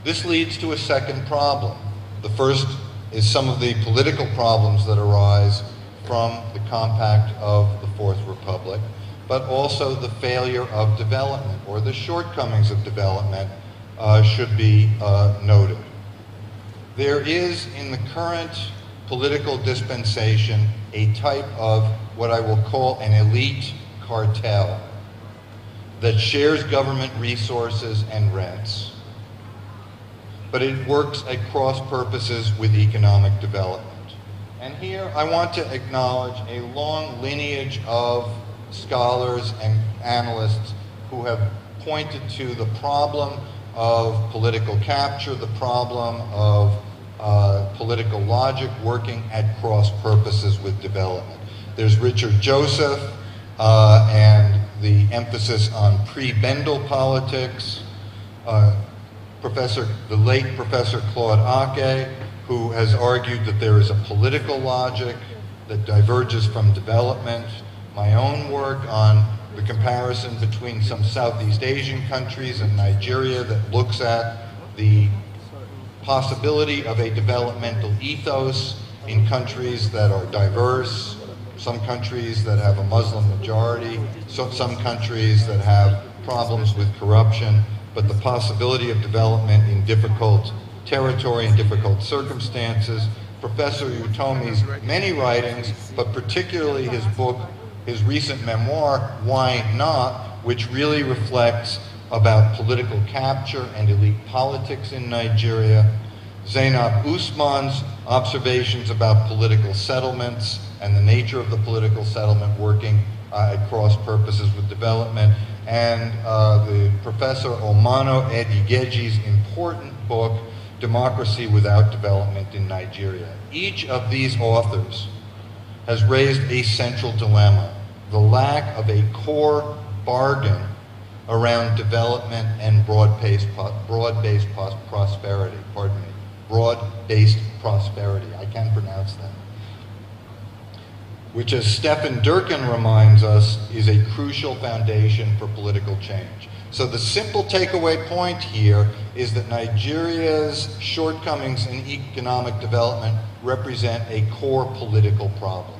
This leads to a second problem. The first is some of the political problems that arise from the compact of the Fourth Republic, but also the failure of development, or the shortcomings of development should be noted. There is in the current political dispensation a type of what I will call an elite cartel that shares government resources and rents, but it works at cross purposes with economic development. And here I want to acknowledge a long lineage of scholars and analysts who have pointed to the problem of political capture, the problem of political logic working at cross purposes with development. There's Richard Joseph and the emphasis on pre-Bendel politics, the late Professor Claude Ake, who has argued that there is a political logic that diverges from development. My own work on the comparison between some Southeast Asian countries and Nigeria that looks at the possibility of a developmental ethos in countries that are diverse, some countries that have a Muslim majority, some countries that have problems with corruption, but the possibility of development in difficult territory and difficult circumstances. Professor Utomi's many writings, but particularly his book, his recent memoir, Why Not?, which really reflects about political capture and elite politics in Nigeria. Zainab Usman's observations about political settlements and the nature of the political settlement working at cross purposes with development. And the Professor Omano Edigeji's important book, Democracy Without Development in Nigeria. Each of these authors has raised a central dilemma. the lack of a core bargain around development and broad-based prosperity. Pardon me, broad-based prosperity. I can pronounce that. Which, as Stefan Durkin reminds us, is a crucial foundation for political change. So the simple takeaway point here is that Nigeria's shortcomings in economic development represent a core political problem.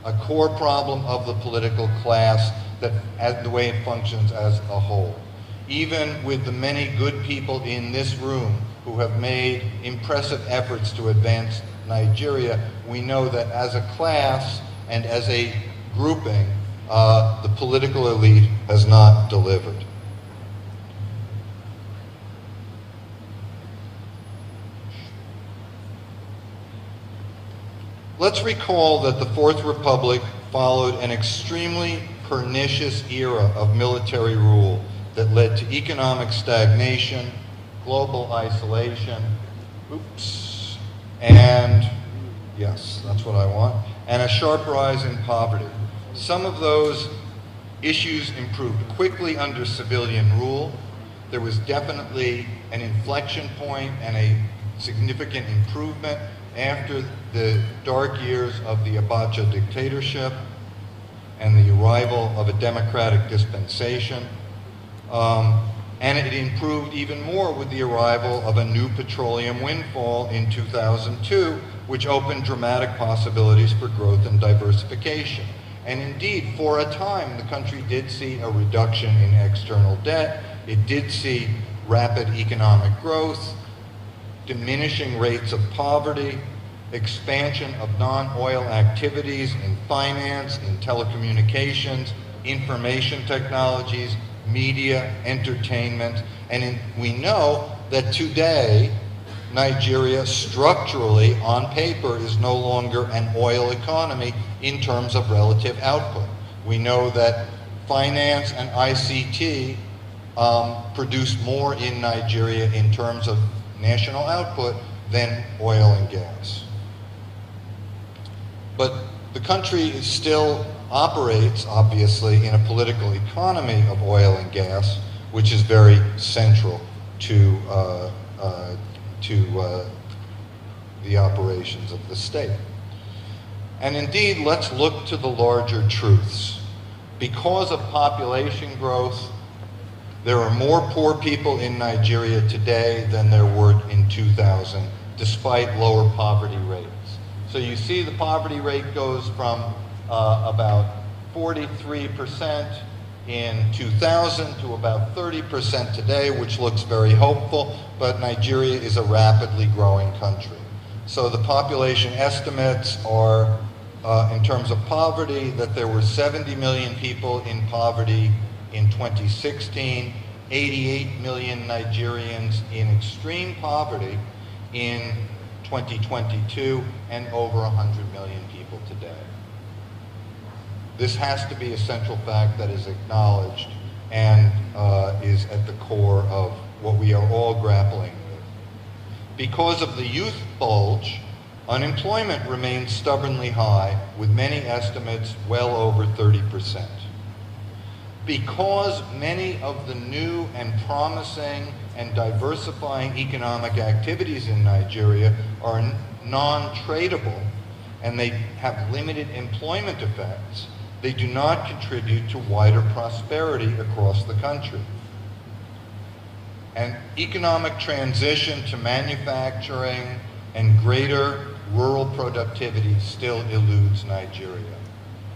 A core problem of the political class, that as the way it functions as a whole. Even with the many good people in this room who have made impressive efforts to advance Nigeria, we know that as a class and as a grouping, the political elite has not delivered. Let's recall that the Fourth Republic followed an extremely pernicious era of military rule that led to economic stagnation, global isolation, and yes, that's what I want, and a sharp rise in poverty. Some of those issues improved quickly under civilian rule. There was definitely an inflection point and a significant improvement after the dark years of the Abacha dictatorship and the arrival of a democratic dispensation. And it improved even more with the arrival of a new petroleum windfall in 2002, which opened dramatic possibilities for growth and diversification. And indeed, for a time, the country did see a reduction in external debt. It did see rapid economic growth, diminishing rates of poverty, expansion of non-oil activities in finance, in telecommunications, information technologies, media, entertainment, and we know that today Nigeria structurally, on paper, is no longer an oil economy in terms of relative output. We know that finance and ICT produce more in Nigeria in terms of national output than oil and gas. But the country still operates, obviously, in a political economy of oil and gas, which is very central to the operations of the state. And indeed, let's look to the larger truths. Because of population growth, there are more poor people in Nigeria today than there were in 2000, despite lower poverty rates. So you see the poverty rate goes from about 43% in 2000 to about 30% today, which looks very hopeful, but Nigeria is a rapidly growing country. So the population estimates are, in terms of poverty, that there were 70 million people in poverty in 2016, 88 million Nigerians in extreme poverty in 2022, and over 100 million people today. This has to be a central fact that is acknowledged and is at the core of what we are all grappling with. Because of the youth bulge, unemployment remains stubbornly high, with many estimates well over 30%. Because many of the new and promising and diversifying economic activities in Nigeria are non-tradable and they have limited employment effects, they do not contribute to wider prosperity across the country. And economic transition to manufacturing and greater rural productivity still eludes Nigeria.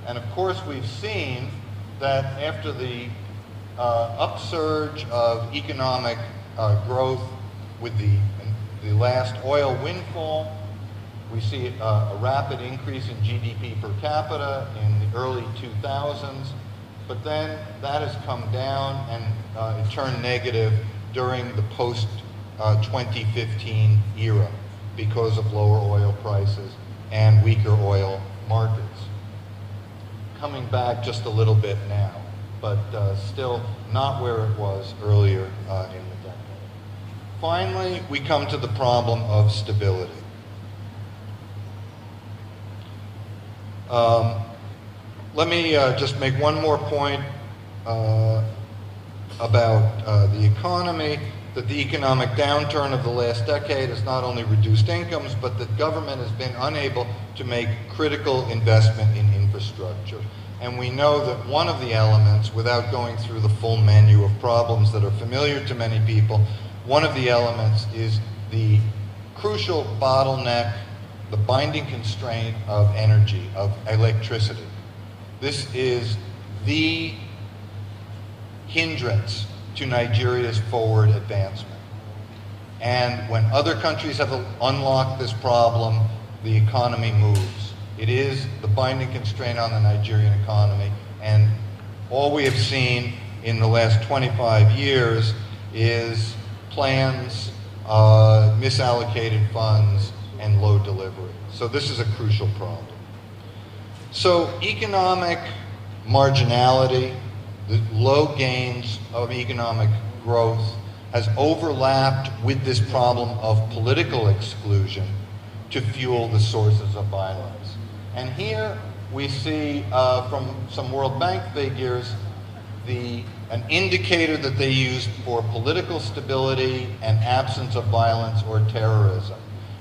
And of course, we've seen that after the upsurge of economic growth with the last oil windfall, we see a rapid increase in GDP per capita in the early 2000s, but then that has come down and it turned negative during the post-2015 era because of lower oil prices and weaker oil markets. Coming back just a little bit now, but still not where it was earlier in the decade. Finally, we come to the problem of stability. let me just make one more point about the economy, that the economic downturn of the last decade has not only reduced incomes, but that government has been unable to make critical investment in infrastructure. And we know that one of the elements, without going through the full menu of problems that are familiar to many people, one of the elements is the crucial bottleneck, the binding constraint of energy, of electricity. This is the hindrance to Nigeria's forward advancement. And when other countries have unlocked this problem, the economy moves. It is the binding constraint on the Nigerian economy, and all we have seen in the last 25 years is plans, misallocated funds, and low delivery. So this is a crucial problem. So economic marginality, the low gains of economic growth has overlapped with this problem of political exclusion to fuel the sources of violence. And here we see from some World Bank figures an indicator that they used for political stability and absence of violence or terrorism.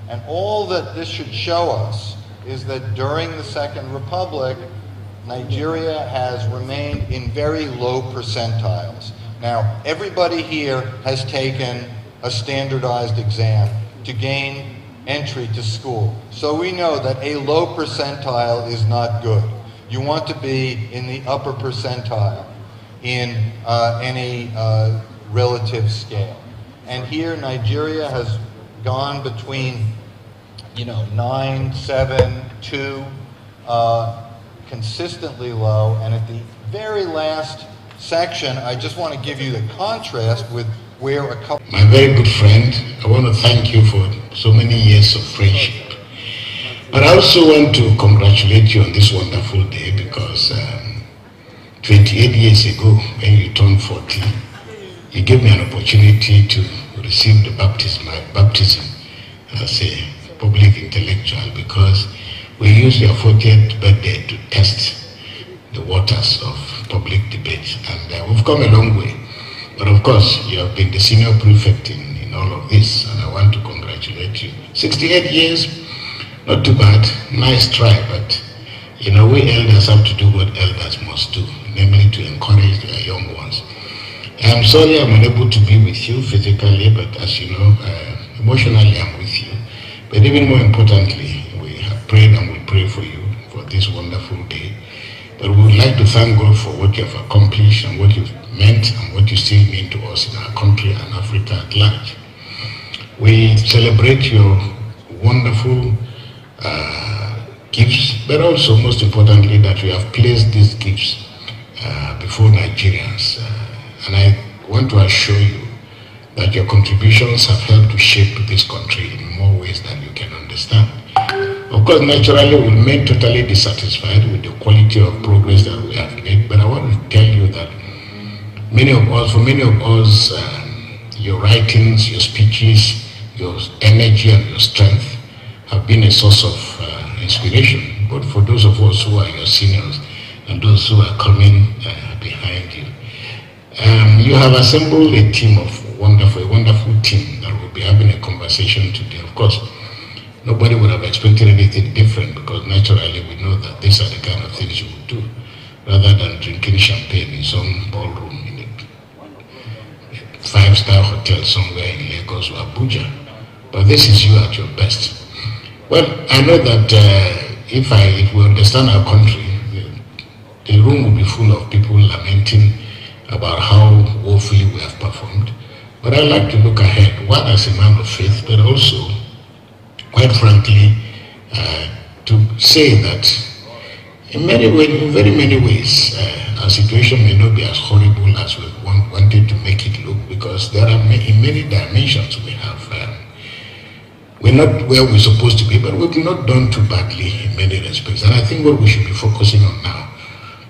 And all that this should show us is that during the Second Republic, Nigeria has remained in very low percentiles. Now, everybody here has taken a standardized exam to gain entry to school. So we know that a low percentile is not good. You want to be in the upper percentile in any relative scale. And here Nigeria has gone between 9, 7, 2, consistently low, and at the very last section, I just want to give you the contrast with where a couple... My very good friend, I want to thank you for so many years of friendship. But I also want to congratulate you on this wonderful day because 28 years ago, when you turned 40, you gave me an opportunity to receive the baptism as a public intellectual, because we use your 40th birthday to test the waters of public debate, and we've come a long way. But of course, you have been the senior prefect in all of this, and I want to congratulate you. 68 years, not too bad, nice try, but we elders have to do what elders must do, namely to encourage their young ones. I'm sorry I'm unable to be with you physically, but as you know, emotionally I'm with you. But even more importantly, we have prayed and we pray for you for this wonderful day. But we would like to thank God for what you have accomplished and what you've meant and what you still mean to us in our country and Africa at large. We celebrate your wonderful gifts, but also most importantly that we have placed these gifts before Nigerians. And I want to assure you that your contributions have helped to shape this country in more ways than you can understand. Of course, naturally, we remain totally dissatisfied with the quality of progress that we have made, but I want to tell you that for many of us, your writings, your speeches, your energy and your strength have been a source of inspiration, but for those of us who are your seniors and those who are coming behind you. You have assembled a team of a wonderful team that will be having a conversation today. Of course, nobody would have expected anything different, because naturally we know that these are the kind of things you would do, rather than drinking champagne in some ballroom in a 5-star hotel somewhere in Lagos or Abuja. But this is you at your best. Well, I know that if we understand our country, the room will be full of people lamenting about how woefully we have performed. But I like to look ahead, one as a man of faith, but also, quite frankly, to say that in very many ways, our situation may not be as horrible as we wanted to make it look, because there are in many dimensions we have. We're not where we're supposed to be, but we've not done too badly in many respects. And I think what we should be focusing on now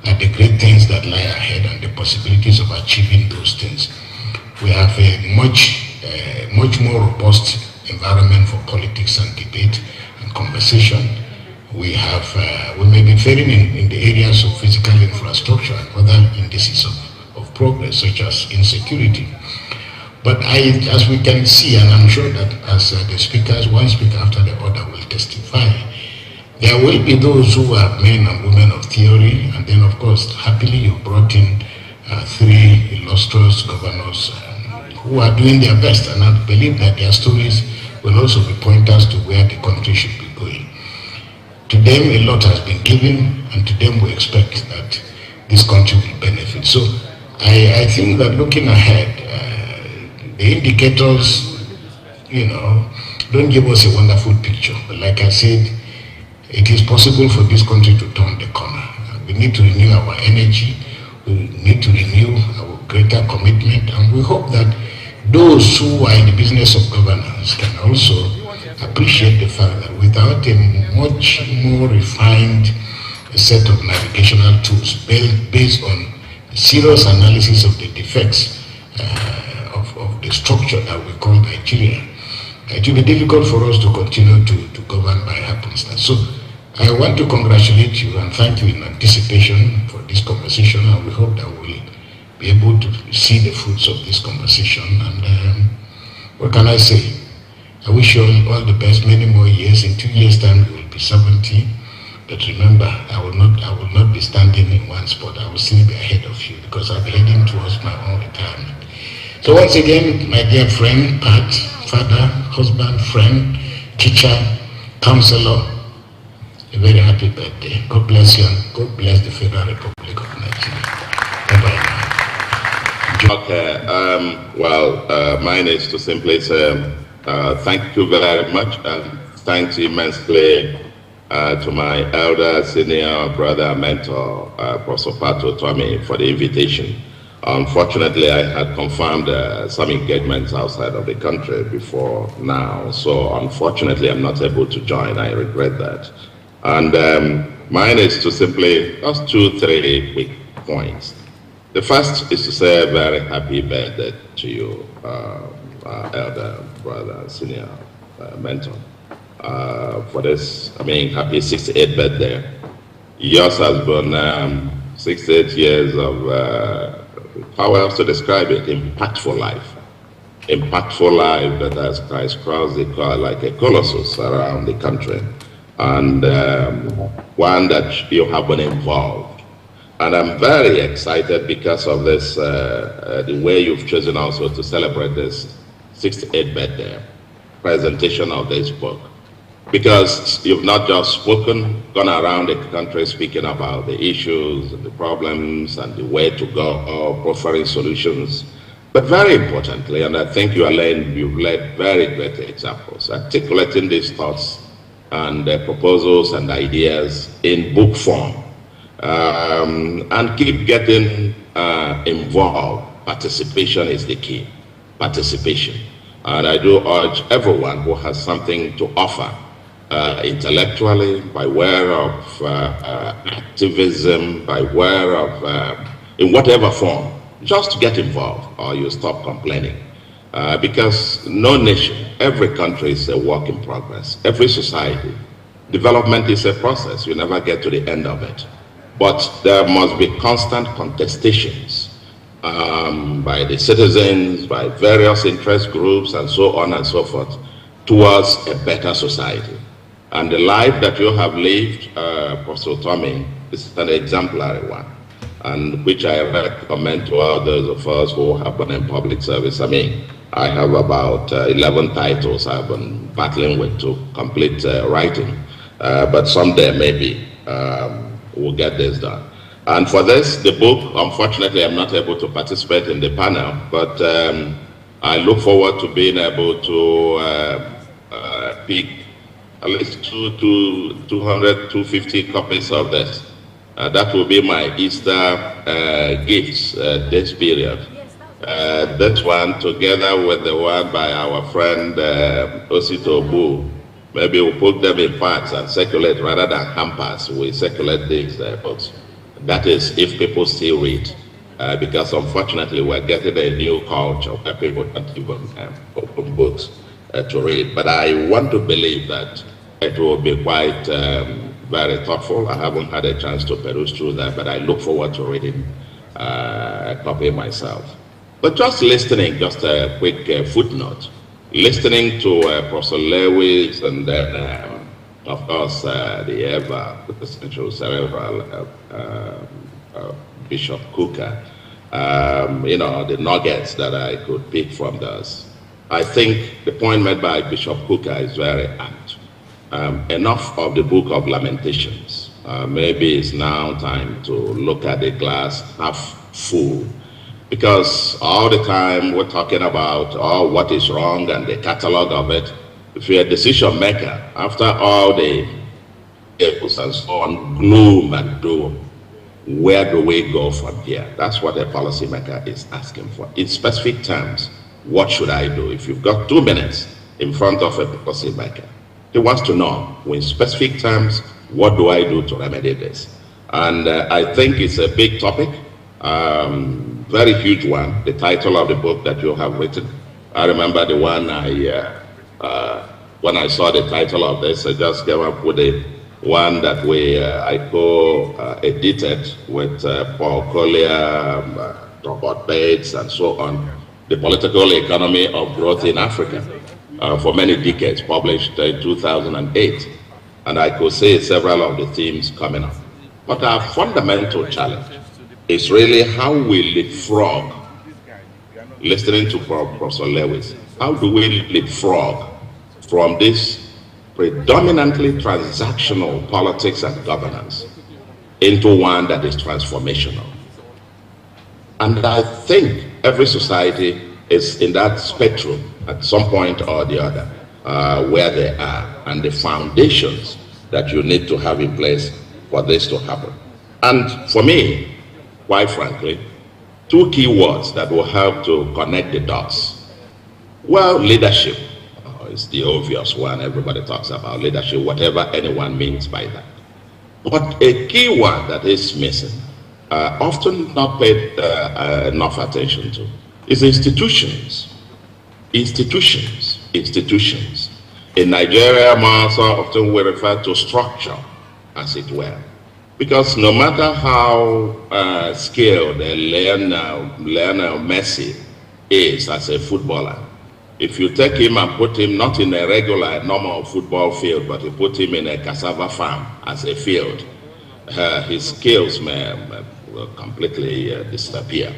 are the great things that lie ahead and the possibilities of achieving those things. We have a much more robust environment for politics and debate and conversation. We may be failing in the areas of physical infrastructure and other indices of progress, such as insecurity. But as we can see, and I'm sure that as the speakers, one speaker after the other will testify, there will be those who are men and women of theory, and then of course, happily you brought in 3 illustrious governors who are doing their best, and I believe that their stories will also be pointers to where the country should be going. To them, a lot has been given, and to them we expect that this country will benefit. So I think that looking ahead, the indicators, don't give us a wonderful picture. But like I said, it is possible for this country to turn the corner. We need to renew our energy. We need to renew our greater commitment. And we hope that those who are in the business of governance can also appreciate the fact that without a much more refined set of navigational tools based on serious analysis of the defects of the structure that we call Nigeria, it will be difficult for us to continue to govern by happenstance. So I want to congratulate you and thank you in anticipation for this conversation, and we hope that we'll be able to see the fruits of this conversation. And what can I say? I wish you all the best, many more years. In 2 years' time, you will be 70. But remember, I will not be standing in one spot. I will still be ahead of you because I'll be heading towards my own retirement. So once again, my dear friend, Pat, father, husband, friend, teacher, counselor, a very happy birthday. God bless you and God bless the Federal Republic of Nigeria. Bye-bye. Okay, mine is to simply say thank you very much, and thanks immensely to my elder, senior brother, mentor, Professor Pato Tommy, for the invitation. Unfortunately, I had confirmed some engagements outside of the country before now, so unfortunately I'm not able to join. I regret that. And mine is to simply, just 2-3 quick points. The first is to say a very happy birthday to you, elder brother, senior mentor, for this, happy 68th birthday. Yours has been 68 years of, how else to describe it, impactful life. Impactful life that has crisscrossed like a colossus around the country. And one that you have been involved. And I'm very excited because of this, the way you've chosen also to celebrate this 68th birthday presentation of this book. Because you've not just gone around the country speaking about the issues and the problems and the way to go, or offering solutions, but very importantly, and I think you've led very great examples, articulating these thoughts and proposals and ideas in book form, and keep getting involved. Participation is the key. Participation. And I do urge everyone who has something to offer, intellectually, by way of activism, by way of, in whatever form, just to get involved, or you stop complaining. Because no nation, every country is a work in progress. Every society, development is a process. You never get to the end of it. But there must be constant contestations by the citizens, by various interest groups, and so on and so forth, towards a better society. And the life that you have lived, Professor Tommy, is an exemplary one, and which I recommend to all those of us who have been in public service. I have about 11 titles I've been battling with to complete writing, but someday maybe we'll get this done. And for this, the book, unfortunately, I'm not able to participate in the panel, but I look forward to being able to pick at least 200, 250 copies of this. That will be my Easter gifts this period. That one, together with the one by our friend Osito Bu, maybe we'll put them in parts and circulate rather than hampers. We circulate these books. That is, if people still read. Because unfortunately, we're getting a new culture where people don't even open books to read. But I want to believe that it will be quite very thoughtful. I haven't had a chance to peruse through that, but I look forward to reading a copy myself. But just listening, just a quick footnote, listening to Professor Lewis and then, of course, the ever essential cerebral Bishop Cooker, the nuggets that I could pick from this. I think the point made by Bishop Cooker is very apt. Enough of the book of Lamentations. Maybe it's now time to look at the glass half full, because all the time we're talking about what is wrong and the catalog of it. If you're a decision maker, after all the evils and so on, gloom and doom, where do we go from here? That's what a policymaker is asking for. In specific terms, what should I do? If you've got 2 minutes in front of a policymaker, he wants to know, in specific terms, what do I do to remedy this? And I think it's a big topic, very huge one, the title of the book that you have written. I remember the one when I saw the title of this, I just came up with the one that I co-edited with Paul Collier, Robert Bates, and so on, The Political Economy of Growth in Africa, for many decades, published in 2008. And I could see several of the themes coming up. But our fundamental challenge is really how we leapfrog, listening to Professor Lewis, how do we leapfrog from this predominantly transactional politics and governance into one that is transformational? And I think every society is in that spectrum at some point or the other, where they are, and the foundations that you need to have in place for this to happen. And for me, quite frankly, 2 key words that will help to connect the dots. Well, leadership is the obvious one. Everybody talks about leadership, whatever anyone means by that. But a key one that is missing, often not paid enough attention to, is institutions. Institutions. In Nigeria, more so often we refer to structure, as it were. Because no matter how skilled a Lionel Messi is as a footballer, if you take him and put him not in a regular, normal football field, but you put him in a cassava farm as a field, his skills may completely disappear.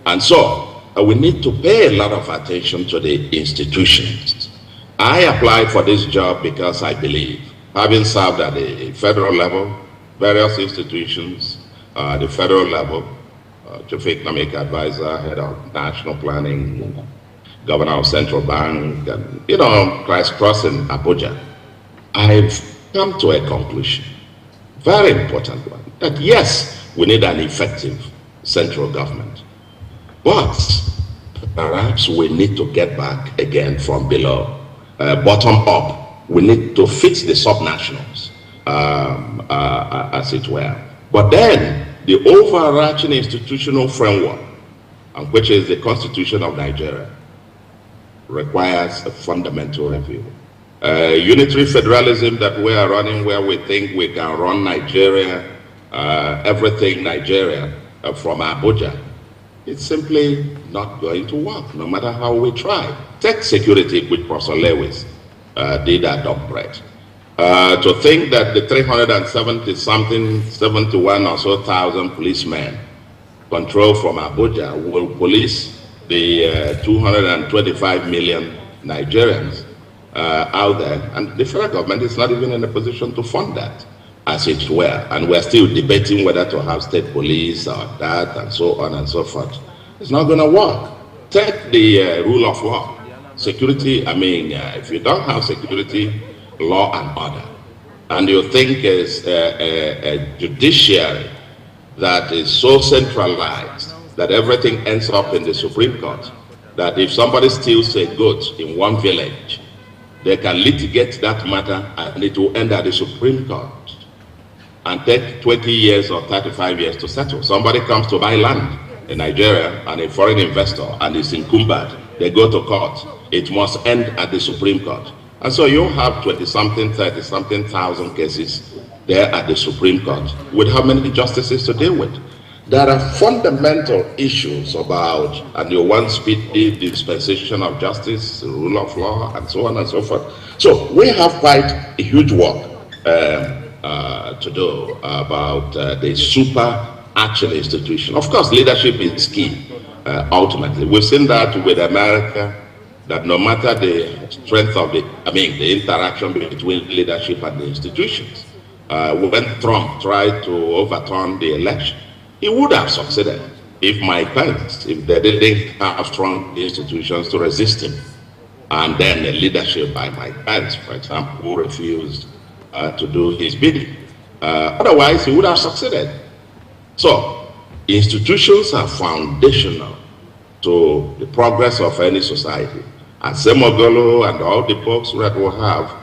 And so, we need to pay a lot of attention to the institutions. I applied for this job because I believe, having served at the federal level, various institutions, the federal level, Chief Economic Advisor, Head of National Planning, Governor of Central Bank, and, crisscrossing Abuja, I've come to a conclusion, very important one, that yes, we need an effective central government, but perhaps we need to get back again from below, bottom up. We need to fix the subnationals, as it were. But then, the overarching institutional framework, which is the Constitution of Nigeria, requires a fundamental review. Unitary federalism that we are running, where we think we can run Nigeria, everything Nigeria, from Abuja, it's simply not going to work, no matter how we try. Tech security, which Professor Lewis did at Dumbread. To think that the 71 or so thousand policemen controlled from Abuja will police the 225 million Nigerians out there, and the federal government is not even in a position to fund that, as it were, and we're still debating whether to have state police or that, and so on and so forth. It's not going to work. Take the rule of law. Security, if you don't have security, law and order, and you think is a judiciary that is so centralized that everything ends up in the Supreme Court, that if somebody steals a goat in one village, they can litigate that matter and it will end at the Supreme Court and take 20 years or 35 years to settle. Somebody comes to buy land in Nigeria and a foreign investor and is encumbered. They go to court. It must end at the Supreme Court. And so you have 20-something, 30-something thousand cases there at the Supreme Court with how many justices to deal with? There are fundamental issues about, and you want speedy dispensation of justice, rule of law, and so on and so forth. So we have quite a huge work to do about the super-action institution. Of course, leadership is key, ultimately. We've seen that with America, that no matter the strength of the interaction between leadership and the institutions, when Trump tried to overturn the election, he would have succeeded if Mike Pence, if they didn't have strong institutions to resist him. And then the leadership by Mike Pence, for example, who refused to do his bidding. Otherwise, he would have succeeded. So, institutions are foundational to the progress of any society. And Semogolo and all the folks that we have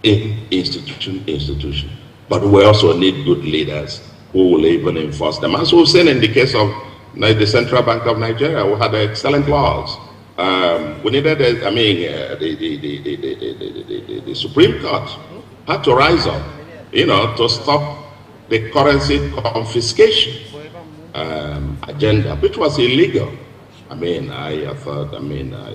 in institution. But we also need good leaders who will even enforce them. As we've seen in the case of the Central Bank of Nigeria, we had excellent laws. We needed, the Supreme Court had to rise up, to stop the currency confiscation agenda, which was illegal. I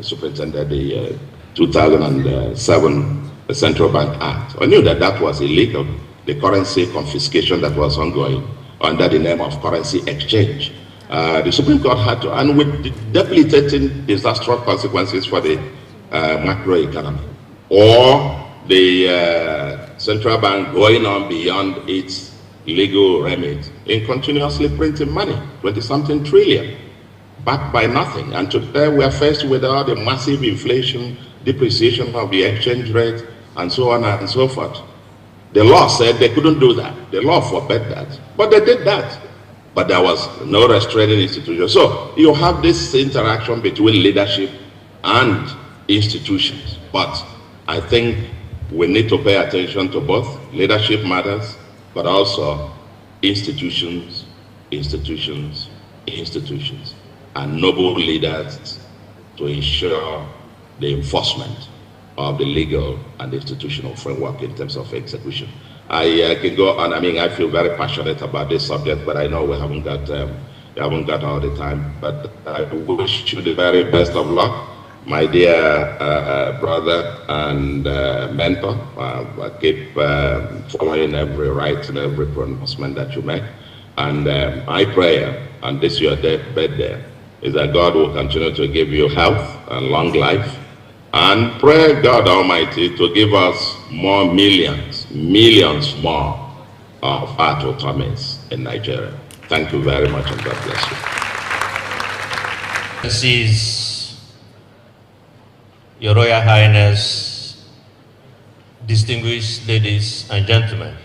superintended the 2007 Central Bank Act. I knew that that was illegal, the currency confiscation that was ongoing under the name of currency exchange. The Supreme Court had to, and with debilitating disastrous consequences for the macroeconomy, or the central bank going on beyond its legal remit in continuously printing money, 20-something trillion, backed by nothing. And today we are faced with all the massive inflation, depreciation of the exchange rate, and so on and so forth. The law said they couldn't do that. The law forbade that. But they did that. But there was no restraining institution. So you have this interaction between leadership and institutions. But I think we need to pay attention to both. Leadership matters, but also institutions, and noble leaders to ensure the enforcement of the legal and institutional framework in terms of execution. I can go on. I feel very passionate about this subject, but I know we haven't got all the time. But I wish you the very best of luck, my dear brother and mentor. I keep following every right and every pronouncement that you make. And my prayer on this your birthday is that God will continue to give you health and long life. And pray God Almighty to give us more millions more of autotomies in Nigeria. Thank you very much, and God bless you. This is Your Royal Highness, distinguished ladies and gentlemen.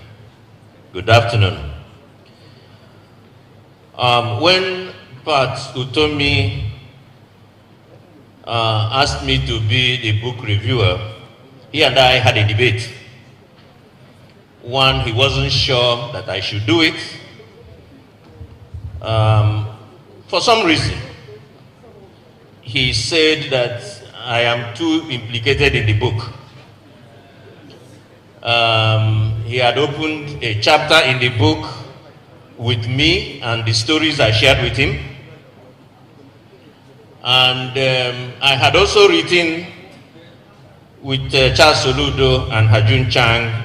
Good afternoon. When Pat Utomi asked me to be the book reviewer, he and I had a debate. One, he wasn't sure that I should do it. For some reason, he said that I am too implicated in the book. He had opened a chapter in the book with me and the stories I shared with him. And I had also written with Charles Soludo and Hajun Chang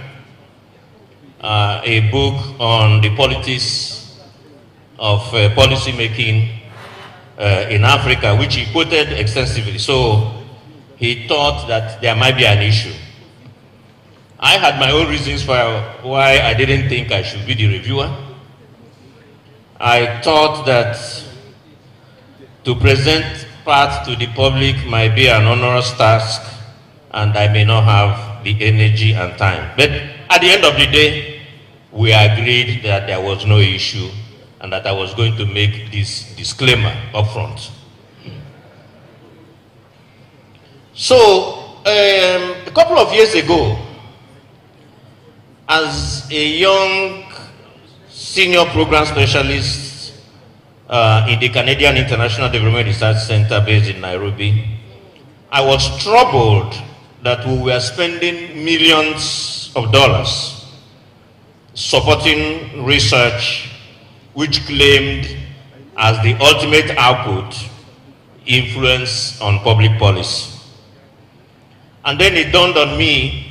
a book on the politics of policy making in Africa, which he quoted extensively. So he thought that there might be an issue. I had my own reasons for why I didn't think I should be the reviewer. I thought that to present part to the public might be an onerous task, and I may not have the energy and time. But at the end of the day, we agreed that there was no issue and that I was going to make this disclaimer up front. So, a couple of years ago, as a young senior program specialist in the Canadian International Development Research Center based in Nairobi, I was troubled that we were spending millions of dollars supporting research which claimed as the ultimate output influence on public policy. And then it dawned on me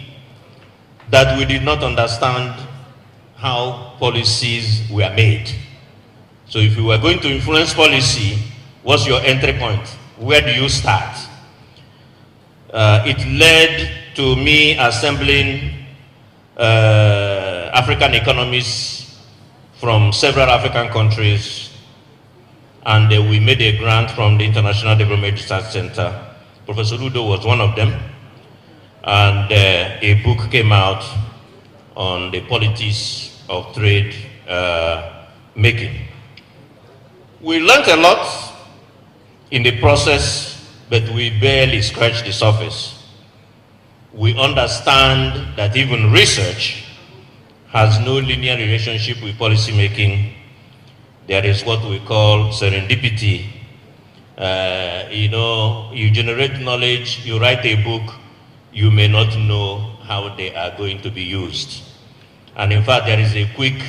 that we did not understand how policies were made. So if you were going to influence policy, what's your entry point? Where do you start? It led to me assembling African economists from several African countries, and we made a grant from the International Development Research Center. Professor Ludo was one of them, and a book came out on the politics of trade making. We learned a lot in the process, but we barely scratched the surface. We understand that even research has no linear relationship with policy making. There is what we call serendipity. You generate knowledge, you write a book, you may not know how they are going to be used. And in fact, there is a quick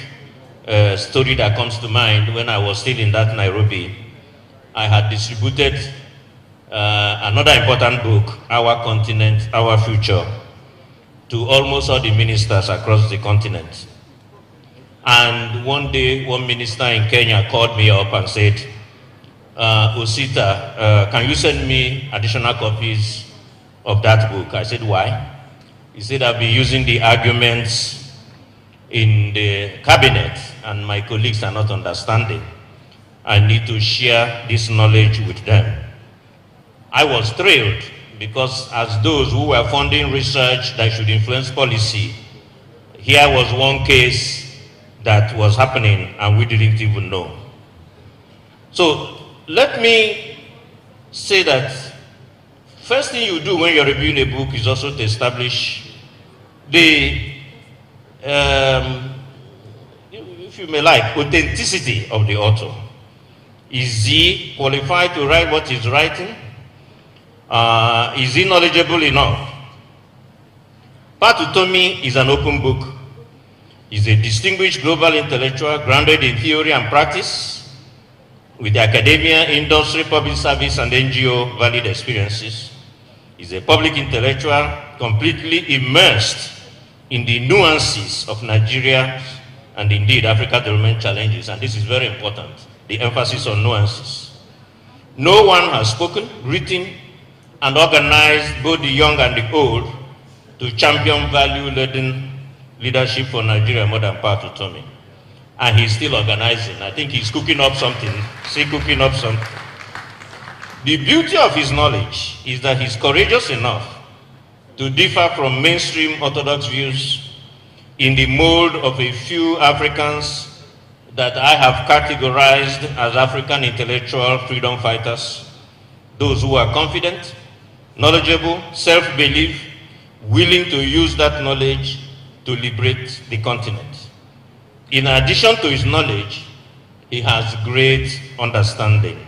story that comes to mind. When I was still in that Nairobi, I had distributed another important book, Our Continent, Our Future, to almost all the ministers across the continent. And one day, one minister in Kenya called me up and said, Osita, can you send me additional copies of that book? I said, why? He said, I've been using the arguments in the cabinet and my colleagues are not understanding. I need to share this knowledge with them. I was thrilled because as those who were funding research that should influence policy, here was one case that was happening and we didn't even know. So let me say that first thing you do when you're reviewing a book is also to establish the, if you may like, authenticity of the author. Is he qualified to write what he's writing? Is he knowledgeable enough? Patutomi is an open book. He's a distinguished global intellectual grounded in theory and practice with academia, industry, public service, and NGO valid experiences. He's a public intellectual completely immersed in the nuances of Nigeria and indeed Africa development challenges, and this is very important, the emphasis on nuances. No one has spoken, written, and organized both the young and the old to champion value-laden leadership for Nigeria more than Patutomi. And he's still organizing. I think he's cooking up something, cooking up something. The beauty of his knowledge is that he's courageous enough to differ from mainstream orthodox views in the mold of a few Africans that I have categorized as African intellectual freedom fighters, those who are confident, knowledgeable, self-belief, willing to use that knowledge to liberate the continent. In addition to his knowledge, he has great understanding.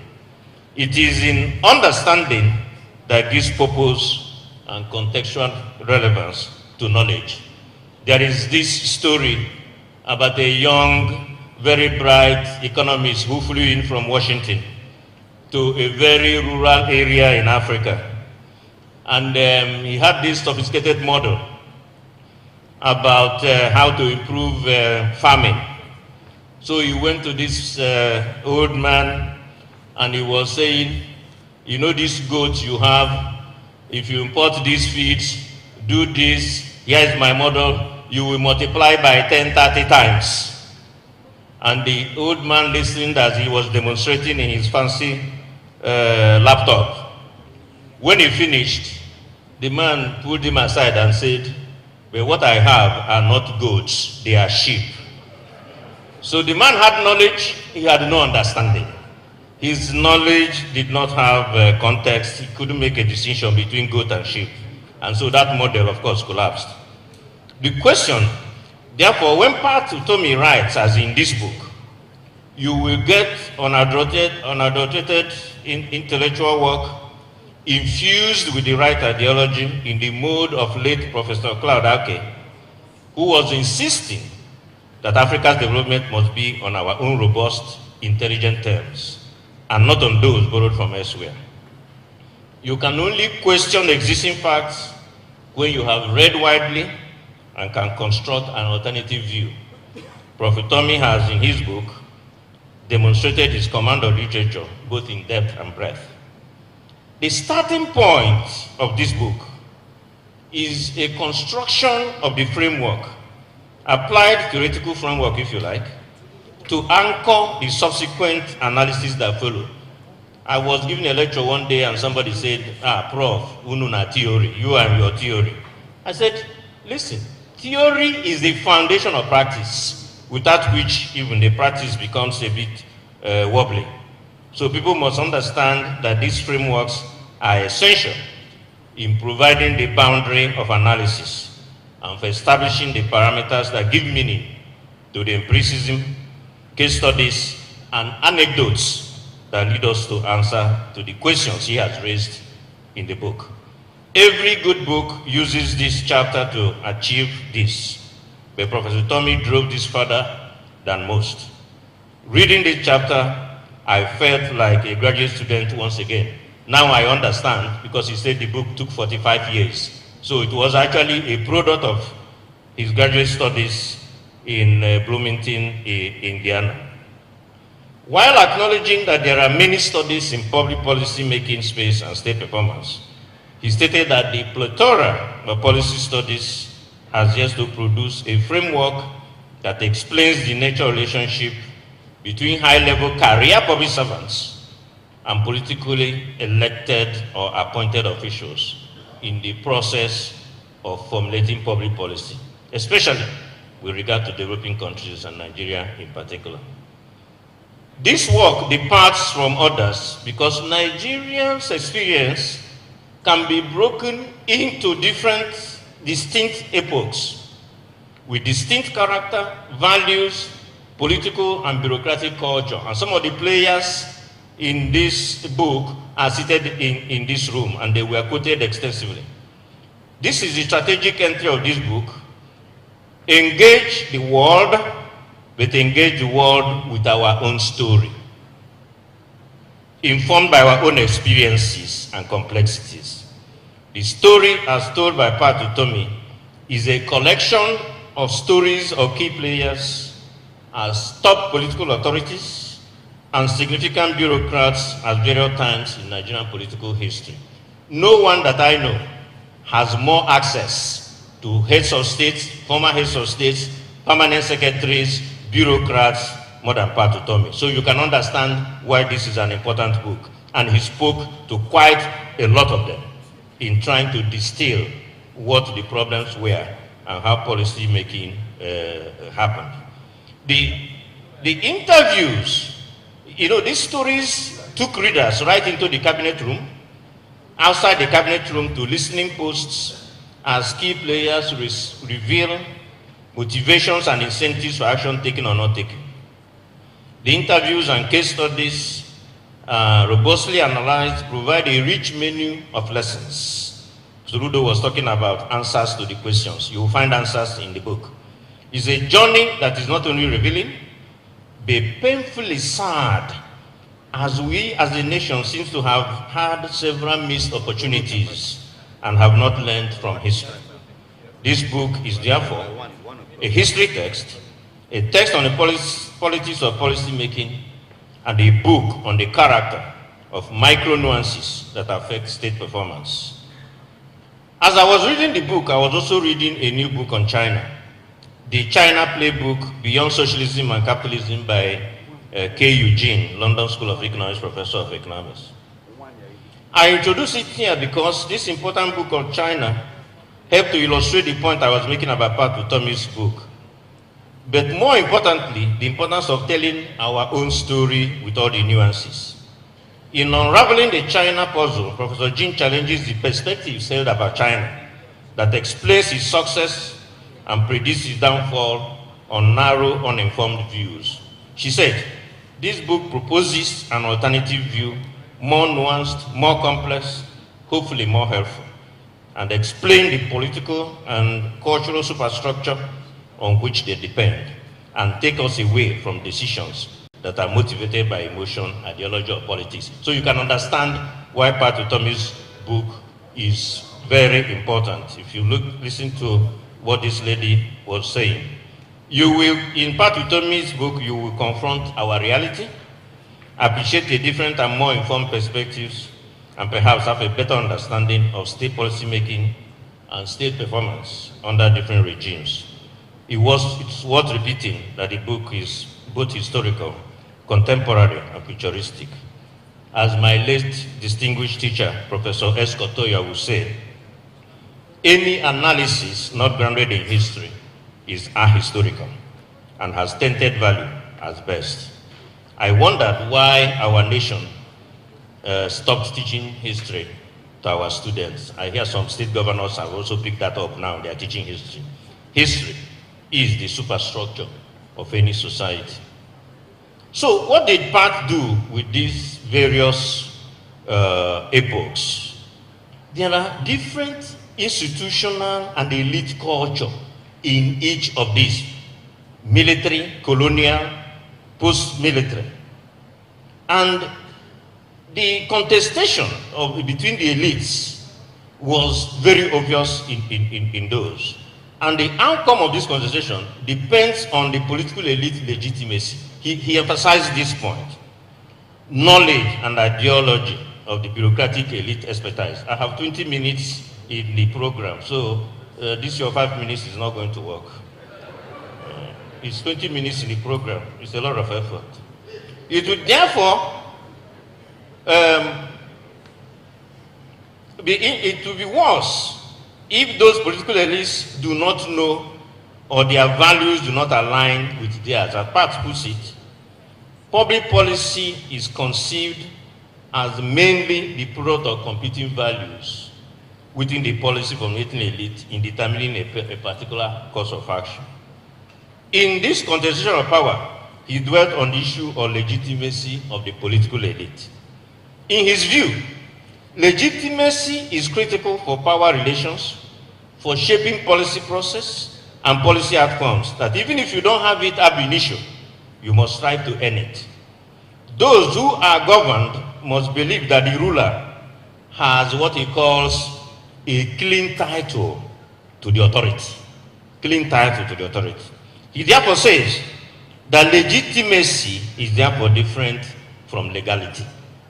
It is in understanding that gives purpose and contextual relevance to knowledge. There is this story about a young, very bright economist who flew in from Washington to a very rural area in Africa. And he had this sophisticated model about how to improve farming. So he went to this old man and he was saying, you know these goats you have, if you import these feeds, do this, here is my model, you will multiply by 10, 30 times. And the old man listened as he was demonstrating in his fancy laptop. When he finished, the man pulled him aside and said, well, what I have are not goats, they are sheep. So the man had knowledge, he had no understanding. His knowledge did not have context, he couldn't make a distinction between goat and sheep. And so that model, of course, collapsed. The question, therefore, when Patutomi writes, as in this book, you will get unadulterated intellectual work infused with the right ideology in the mode of late Professor Claude Ake, who was insisting that Africa's development must be on our own robust, intelligent terms, and not on those borrowed from elsewhere. You can only question existing facts when you have read widely and can construct an alternative view. Prophet Tommy has, in his book, demonstrated his command of literature, both in depth and breadth. The starting point of this book is a construction of the framework, applied theoretical framework, if you like, to anchor the subsequent analysis that follow. I was giving a lecture one day and somebody said, Prof, ununa theory, you and your theory. I said, listen, theory is the foundation of practice, without which even the practice becomes a bit wobbly. So people must understand that these frameworks are essential in providing the boundary of analysis and for establishing the parameters that give meaning to the empiricism, case studies, and anecdotes that lead us to answer to the questions he has raised in the book. Every good book uses this chapter to achieve this, but Professor Tommy drove this further than most. Reading this chapter, I felt like a graduate student once again. Now I understand, because he said the book took 45 years. So it was actually a product of his graduate studies in Bloomington, Indiana. While acknowledging that there are many studies in public policy making space and state performance, he stated that the plethora of policy studies has yet to produce a framework that explains the nature relationship between high-level career public servants and politically elected or appointed officials in the process of formulating public policy, especially with regard to developing countries and Nigeria in particular. This work departs from others because Nigerians' experience can be broken into different, distinct epochs with distinct character, values, political and bureaucratic culture. And some of the players in this book are seated in this room, and they were quoted extensively. This is the strategic entry of this book. Engage the world, but engage the world with our own story, informed by our own experiences and complexities. The story, as told by Pat Utomi, is a collection of stories of key players as top political authorities and significant bureaucrats at various times in Nigerian political history. No one that I know has more access to heads of states, former heads of states, permanent secretaries, bureaucrats, more than Pat Utomi. So you can understand why this is an important book. And he spoke to quite a lot of them in trying to distill what the problems were and how policy making happened. The interviews, you know, these stories took readers right into the cabinet room, outside the cabinet room to listening posts as key players reveal motivations and incentives for action taken or not taken. The interviews and case studies robustly analyzed provide a rich menu of lessons. Soludo was talking about answers to the questions. You will find answers in the book. It's a journey that is not only revealing, but painfully sad, as we as a nation seem to have had several missed opportunities and have not learned from history. This book is therefore a history text, a text on the politics of policy making, and a book on the character of micro nuances that affect state performance. As I was reading the book, I was also reading a new book on China, the China Playbook Beyond Socialism and Capitalism by K. Eugene, London School of Economics, Professor of Economics. I introduce it here because this important book on China helped to illustrate the point I was making about Pat Utomi's book. But more importantly, the importance of telling our own story with all the nuances. In unraveling the China puzzle, Professor Jin challenges the perspectives held about China that explains its success and predicts its downfall on narrow, uninformed views. She said, this book proposes an alternative view, more nuanced, more complex, hopefully more helpful, and explain the political and cultural superstructure on which they depend, and take us away from decisions that are motivated by emotion, ideology, or politics. So you can understand why Pat Utomi's book is very important. If you listen to what this lady was saying, you will, in Pat Utomi's book, you will confront our reality, appreciate the different and more informed perspectives, and perhaps have a better understanding of state policy making and state performance under different regimes. It's worth repeating that the book is both historical, contemporary, and futuristic. As my late distinguished teacher, Professor S. Kotoya, would say, any analysis not grounded in history is ahistorical and has tainted value at best. I wondered why our nation stopped teaching history to our students. I hear some state governors have also picked that up now. They are teaching history. History is the superstructure of any society. So what did Pat do with these various epochs? There are different institutional and elite culture in each of these: military, colonial, post-military. And the contestation between the elites was very obvious in those. And the outcome of this contestation depends on the political elite legitimacy. He emphasized this point: knowledge and ideology of the bureaucratic elite expertise. I have 20 minutes in the program, so this your 5 minutes is not going to work. It's 20 minutes in the program. It's a lot of effort. It would therefore it will be worse if those political elites do not know, or their values do not align with theirs. As Pat puts it, public policy is conceived as mainly the product of competing values within the policy formulating elite in determining a particular course of action. In this contestation of power, he dwelt on the issue of legitimacy of the political elite. In his view, legitimacy is critical for power relations, for shaping policy process and policy outcomes, that even if you don't have it ab initio, you must strive to earn it. Those who are governed must believe that the ruler has what he calls a clean title to the authority. Clean title to the authority. He therefore says that legitimacy is therefore different from legality.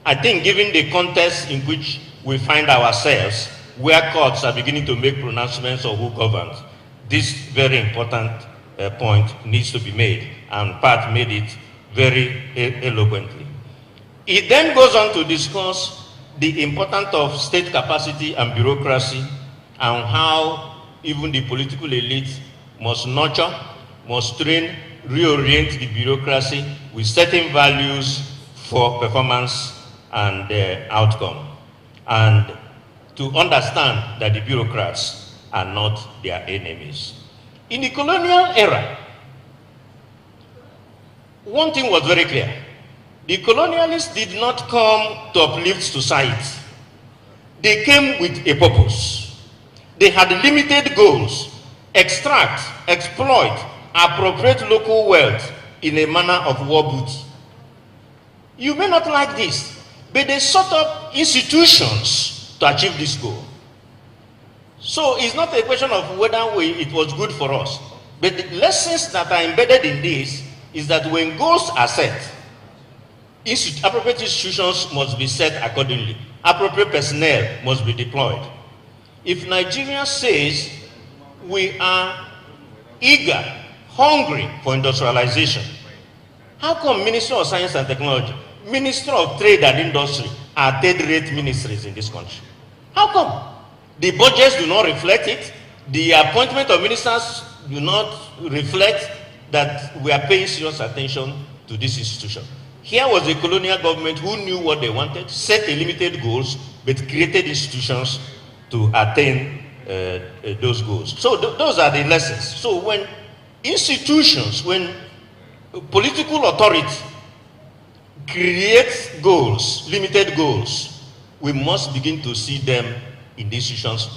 I think given the context in which we find ourselves, where courts are beginning to make pronouncements of who governs, this very important point needs to be made, and Pat made it very eloquently. It then goes on to discuss the importance of state capacity and bureaucracy, and how even the political elite must nurture, must train, reorient the bureaucracy with certain values for performance and outcome, and to understand that the bureaucrats are not their enemies. In the colonial era, one thing was very clear: the colonialists did not come to uplift society. They came with a purpose. They had limited goals: extract, exploit, appropriate local wealth in a manner of war booty. You may not like this, but they set up institutions to achieve this goal. So it's not a question of whether it was good for us, but the lessons that are embedded in this is that when goals are set, appropriate institutions must be set accordingly. Appropriate personnel must be deployed. If Nigeria says we are eager, hungry for industrialization, how come Minister of Science and Technology, Minister of Trade and Industry are third-rate ministries in this country? How come? The budgets do not reflect it. The appointment of ministers do not reflect that we are paying serious attention to this institution. Here was a colonial government who knew what they wanted, set a limited goals, but created institutions to attain those goals. So those are the lessons. So when institutions, when political authority creates goals, limited goals, we must begin to see them in the institutions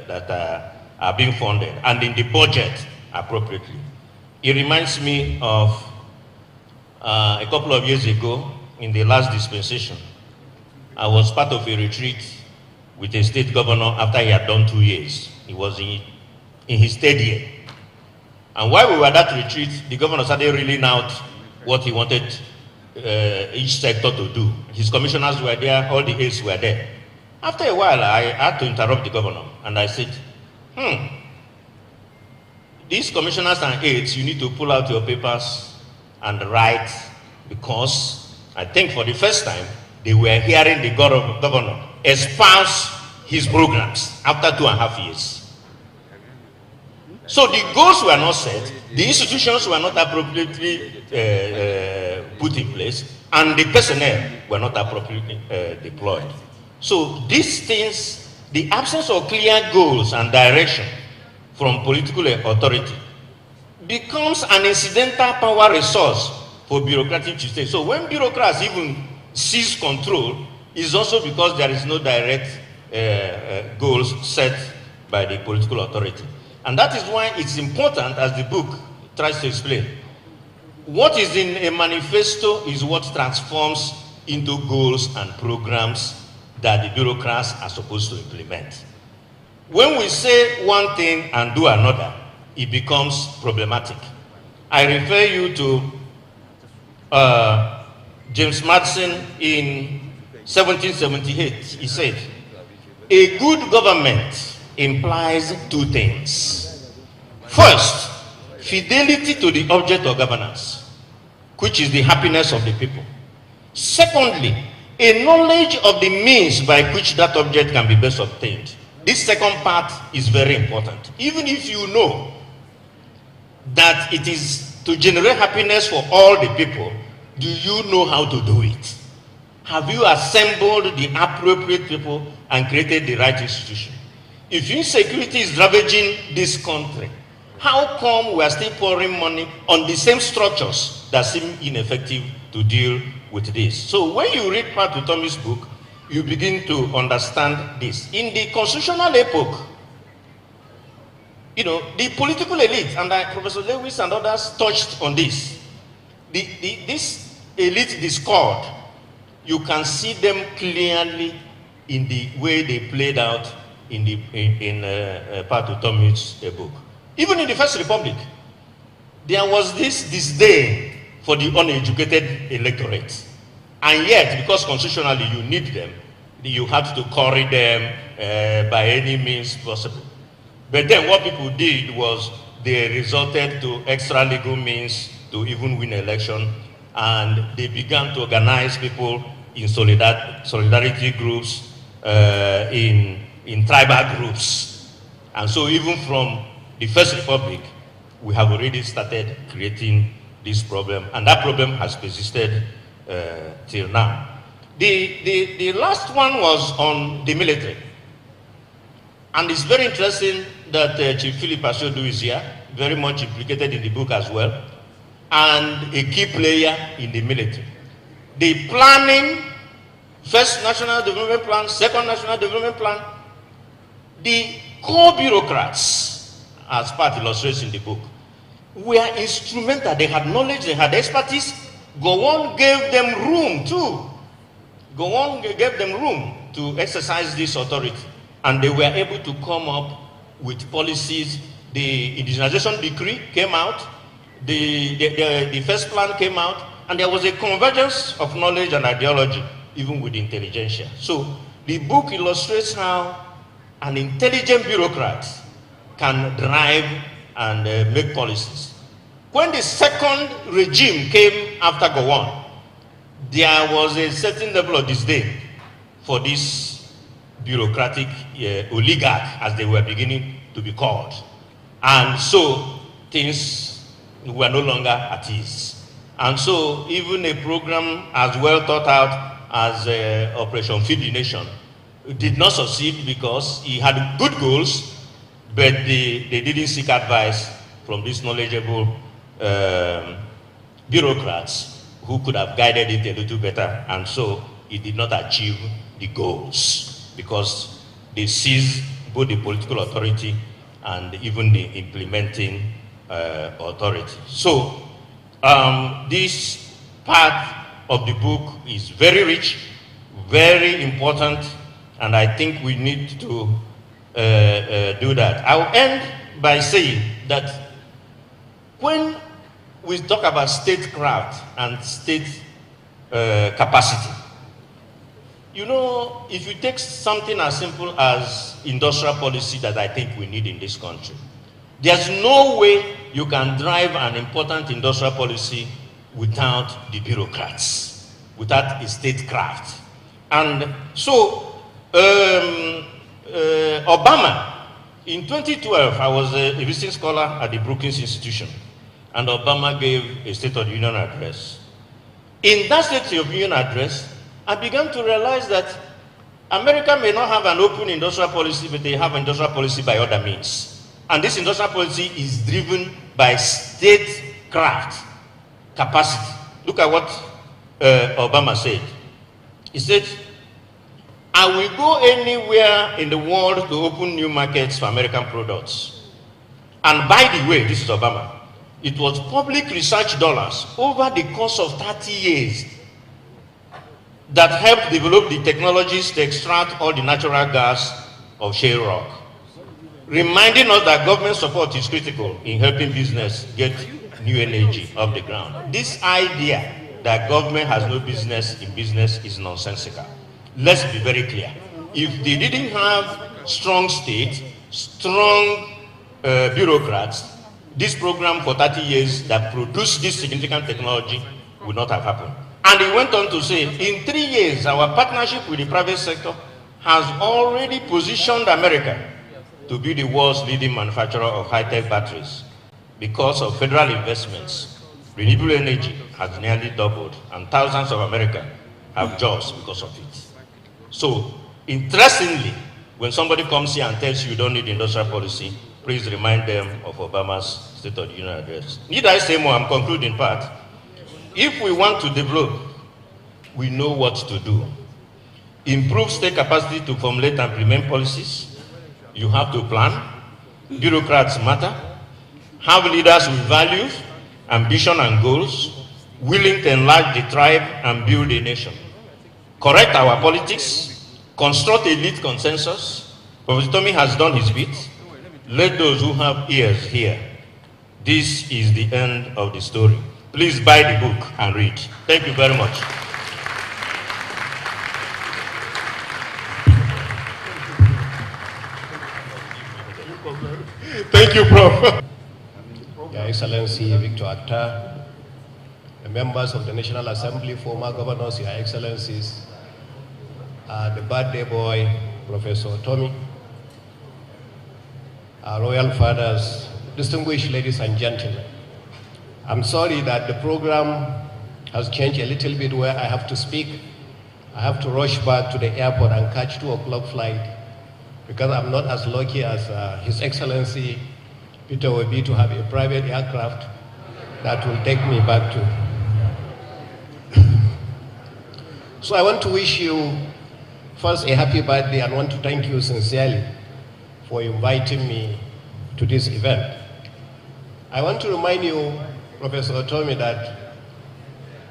that are being funded and in the budget appropriately. It reminds me of a couple of years ago in the last dispensation. I was part of a retreat with a state governor after he had done 2 years. He was in his third year. And while we were at that retreat, the governor started reeling out what he wanted each sector to do. His commissioners were there, all the aides were there. After a while, I had to interrupt the governor, and I said, these commissioners and aides, you need to pull out your papers and write, because I think for the first time, they were hearing the governor espouse his programs after 2.5 years. So the goals were not set, the institutions were not appropriately put in place, and the personnel were not appropriately deployed. So these things, the absence of clear goals and direction from political authority becomes an incidental power resource for bureaucratic to stay. So when bureaucrats even seize control, it's also because there is no direct goals set by the political authority. And that is why it's important, as the book tries to explain, what is in a manifesto is what transforms into goals and programs that the bureaucrats are supposed to implement. When we say one thing and do another, it becomes problematic. I refer you to James Madison in 1778. He said, a good government implies 2 things. First, fidelity to the object of governance, which is the happiness of the people. Secondly, a knowledge of the means by which that object can be best obtained. This second part is very important. Even if you know that it is to generate happiness for all the people, do you know how to do it? Have you assembled the appropriate people and created the right institution? If insecurity is ravaging this country, how come we are still pouring money on the same structures that seem ineffective to deal with this? So when you read Pat Utomi's book, you begin to understand this. In the constitutional epoch, you know, the political elite, and Professor Lewis and others touched on this. This elite discord, you can see them clearly in the way they played out in Pat Utomi's book. Even in the First Republic, there was this disdain for the uneducated electorate. And yet, because constitutionally you need them, you have to curry them by any means possible. But then what people did was they resorted to extra legal means to even win election, and they began to organize people in solidarity groups, in tribal groups. And so even from the First Republic, we have already started creating this problem, and that problem has persisted till now. The last one was on the military. And it's very interesting that Chief Philip Ashodu is here, very much implicated in the book as well, and a key player in the military. The planning, first National Development Plan, second National Development Plan, the core bureaucrats, as Pat illustrates in the book, were instrumental. They had knowledge, they had expertise. Gowon gave them room too. Gowon gave them room to exercise this authority. And they were able to come up with policies. The indigenization decree came out, the first plan came out, and there was a convergence of knowledge and ideology, even with intelligentsia. So the book illustrates how an intelligent bureaucrat can drive and make policies. When the second regime came after Gowon, there was a certain level of disdain for this bureaucratic oligarch, as they were beginning to be called. And so things were no longer at ease. And so even a program as well thought out as Operation Feed the Nation did not succeed because he had good goals, but they didn't seek advice from these knowledgeable bureaucrats who could have guided it a little better. And so it did not achieve the goals because they seized both the political authority and even the implementing authority. So this part of the book is very rich, very important, and I think we need to do that. I'll end by saying that when we talk about statecraft and state capacity, you know, if you take something as simple as industrial policy that I think we need in this country, there's no way you can drive an important industrial policy without the bureaucrats, without a statecraft. And so, Obama, in 2012, I was a visiting scholar at the Brookings Institution, and Obama gave a State of the Union address. In that State of the Union address, I began to realize that America may not have an open industrial policy, but they have industrial policy by other means. And this industrial policy is driven by statecraft capacity. Look at what Obama said. He said, I will go anywhere in the world to open new markets for American products. And by the way, this is Obama, it was public research dollars over the course of 30 years that helped develop the technologies to extract all the natural gas of shale rock, reminding us that government support is critical in helping business get new energy off the ground. This idea that government has no business in business is nonsensical. Let's be very clear. If they didn't have strong state, strong bureaucrats, this program for 30 years that produced this significant technology would not have happened. And he went on to say, in 3 years, our partnership with the private sector has already positioned America to be the world's leading manufacturer of high-tech batteries. Because of federal investments, renewable energy has nearly doubled, and thousands of Americans have jobs because of it. So, interestingly, when somebody comes here and tells you don't need industrial policy, please remind them of Obama's State of the Union address. Need I say more? I'm concluding part. If we want to develop, we know what to do. Improve state capacity to formulate and implement policies. You have to plan. Bureaucrats matter. Have leaders with values, ambition and goals, willing to enlarge the tribe and build a nation. Correct our politics, construct a elite consensus. Professor Tommy has done his bit. Let those who have ears hear. This is the end of the story. Please buy the book and read. Thank you very much. Thank you, Prof. Your Excellency Victor Atta, the members of the National Assembly, former governors, Your Excellencies, the birthday boy, Professor Tommy, our royal fathers, distinguished ladies and gentlemen. I'm sorry that the program has changed a little bit where I have to speak. I have to rush back to the airport and catch 2 o'clock flight because I'm not as lucky as His Excellency Peter Obi to have a private aircraft that will take me back to. So I want to wish you first a happy birthday and want to thank you sincerely for inviting me to this event. I want to remind you, Professor Tommy, that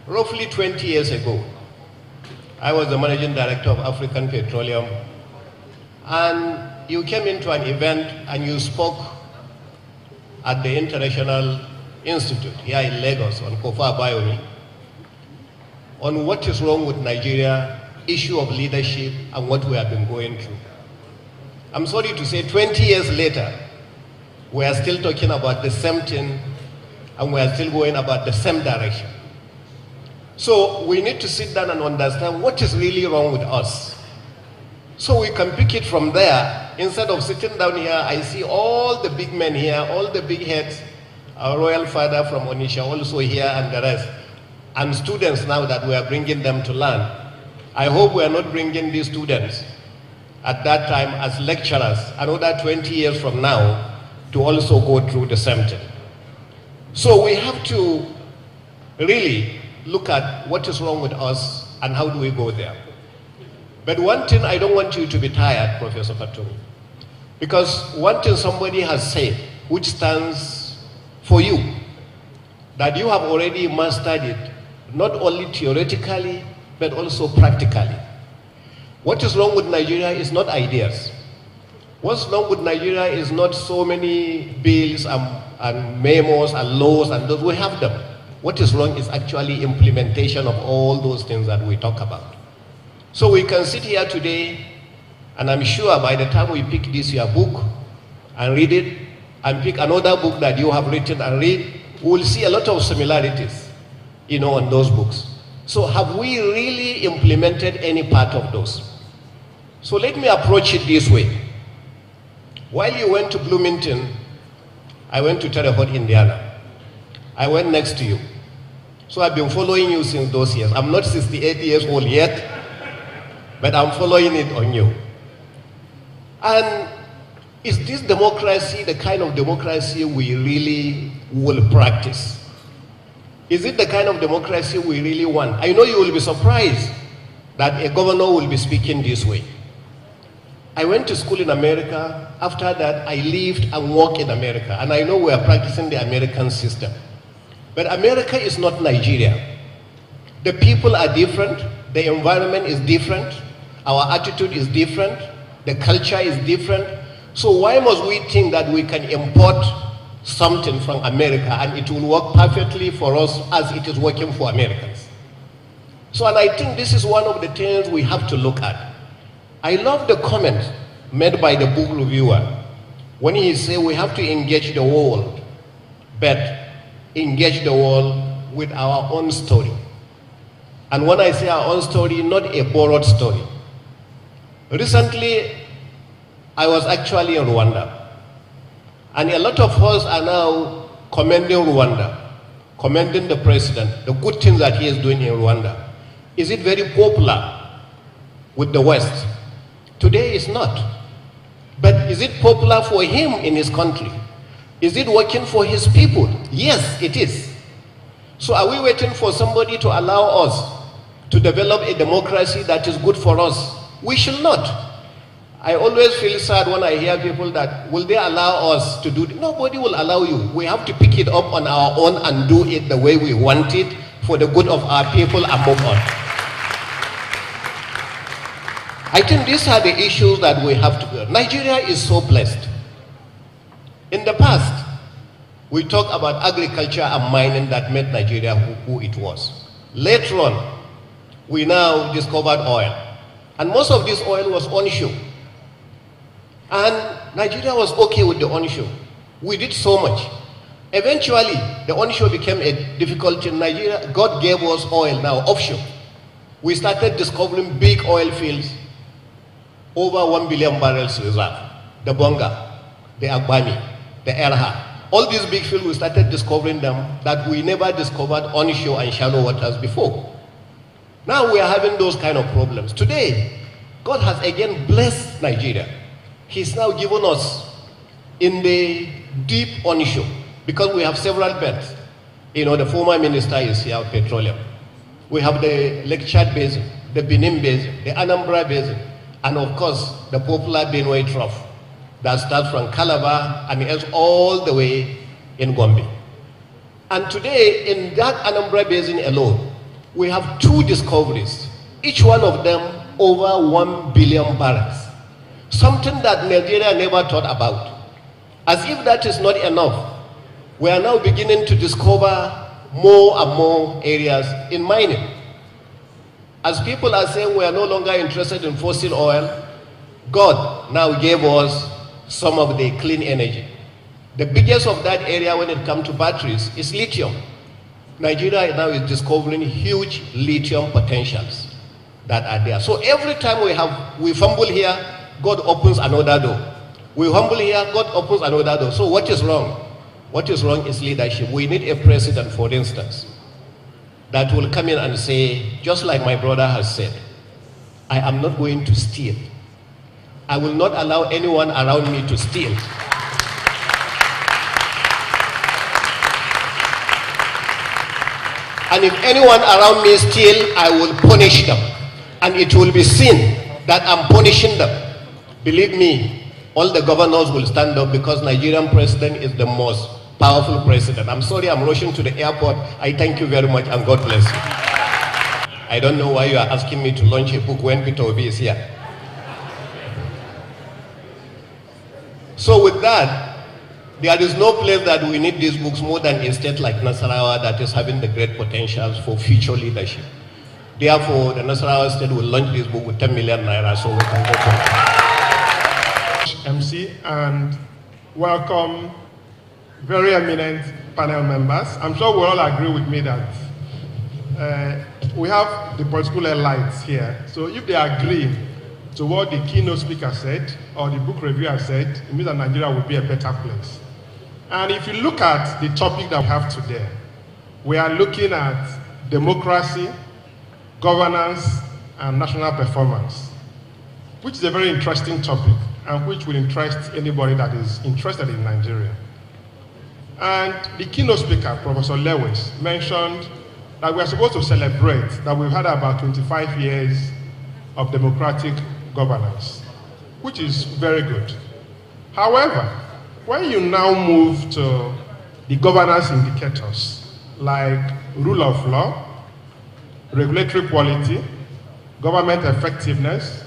roughly 20 years ago, I was the managing director of African Petroleum, and you came into an event and you spoke at the International Institute here in Lagos on Kofa Bayomi on what is wrong with Nigeria, issue of leadership, and what we have been going through. I'm sorry to say 20 years later, we are still talking about the same thing and we are still going about the same direction. So we need to sit down and understand what is really wrong with us. So we can pick it from there. Instead of sitting down here, I see all the big men here, all the big heads, our royal father from Onisha also here and the rest, and students now that we are bringing them to learn. I hope we are not bringing these students at that time as lecturers another 20 years from now to also go through the same thing. So we have to really look at what is wrong with us and how do we go there. But one thing I don't want you to be tired, Professor Fatumi, because one thing somebody has said, which stands for you, that you have already mastered it, not only theoretically, but also practically. What is wrong with Nigeria is not ideas. What's wrong with Nigeria is not so many bills and memos and laws and those. We have them. What is wrong is actually implementation of all those things that we talk about. So we can sit here today, and I'm sure by the time we pick this your book and read it, and pick another book that you have written and read, we will see a lot of similarities, on those books. So have we really implemented any part of those? So let me approach it this way. While you went to Bloomington, I went to Terre Haute, Indiana. I went next to you. So I've been following you since those years. I'm not 68 years old yet, but I'm following it on you. And is this democracy the kind of democracy we really will practice? Is it the kind of democracy we really want? I know you will be surprised that a governor will be speaking this way. I went to school in America. After that, I lived and worked in America. And I know we are practicing the American system. But America is not Nigeria. The people are different. The environment is different. Our attitude is different. The culture is different. So why must we think that we can import something from America and it will work perfectly for us as it is working for Americans? So, and I think this is one of the things we have to look at. I love the comment made by the book reviewer when he said we have to engage the world, but engage the world with our own story. And when I say our own story, not a borrowed story. Recently, I was actually in Rwanda. And a lot of us are now commending Rwanda, commending the president, the good things that he is doing in Rwanda. Is it very popular with the West? Today it's not. But is it popular for him in his country? Is it working for his people? Yes, it is. So are we waiting for somebody to allow us to develop a democracy that is good for us? We should not. I always feel sad when I hear people that, will they allow us to do it? Nobody will allow you. We have to pick it up on our own and do it the way we want it for the good of our people and move on. I think these are the issues that we have to do. Nigeria is so blessed. In the past, we talked about agriculture and mining that made Nigeria who it was. Later on, we now discovered oil. And most of this oil was onshore. And Nigeria was okay with the onshore. We did so much. Eventually, the onshore became a difficulty in Nigeria. God gave us oil now offshore. We started discovering big oil fields, over 1 billion barrels reserve. The Bonga, the Agbami, the Erha. All these big fields, we started discovering them that we never discovered onshore and shallow waters before. Now we are having those kind of problems. Today, God has again blessed Nigeria. He's now given us in the deep onshore, because we have several belts. The former minister is here, petroleum. We have the Lake Chad Basin, the Benin Basin, the Anambra Basin, and of course, the popular Benue Trough that starts from Calabar and ends all the way in Gombe. And today, in that Anambra Basin alone, we have 2 discoveries, each one of them over 1 billion barrels. Something that Nigeria never thought about. As if that is not enough, we are now beginning to discover more and more areas in mining. As people are saying we are no longer interested in fossil oil, God now gave us some of the clean energy. The biggest of that area when it comes to batteries is lithium. Nigeria now is discovering huge lithium potentials that are there. So every time we fumble here, God opens another door. We humble here, God opens another door. So what is wrong? What is wrong is leadership. We need a president, for instance, that will come in and say, just like my brother has said, I am not going to steal. I will not allow anyone around me to steal. And if anyone around me steal, I will punish them. And it will be seen that I'm punishing them, believe me, all the governors will stand up because Nigerian president is the most powerful president. I'm sorry I'm rushing to the airport. I thank you very much and God bless you. I don't know why you are asking me to launch a book when Peter Obi is here. So with that, there is no place that we need these books more than a state like Nasarawa that is having the great potentials for future leadership. Therefore, the Nasarawa state will launch this book with 10 million naira so we can go for it. MC and welcome very eminent panel members. I'm sure we all agree with me that we have the political elites here. So if they agree to what the keynote speaker said or the book reviewer said, it means that Nigeria will be a better place. And if you look at the topic that we have today, we are looking at democracy, governance, and national performance, which is a very interesting topic and which will interest anybody that is interested in Nigeria. And the keynote speaker, Professor Lewis, mentioned that we are supposed to celebrate that we've had about 25 years of democratic governance, which is very good. However, when you now move to the governance indicators like rule of law, regulatory quality, government effectiveness,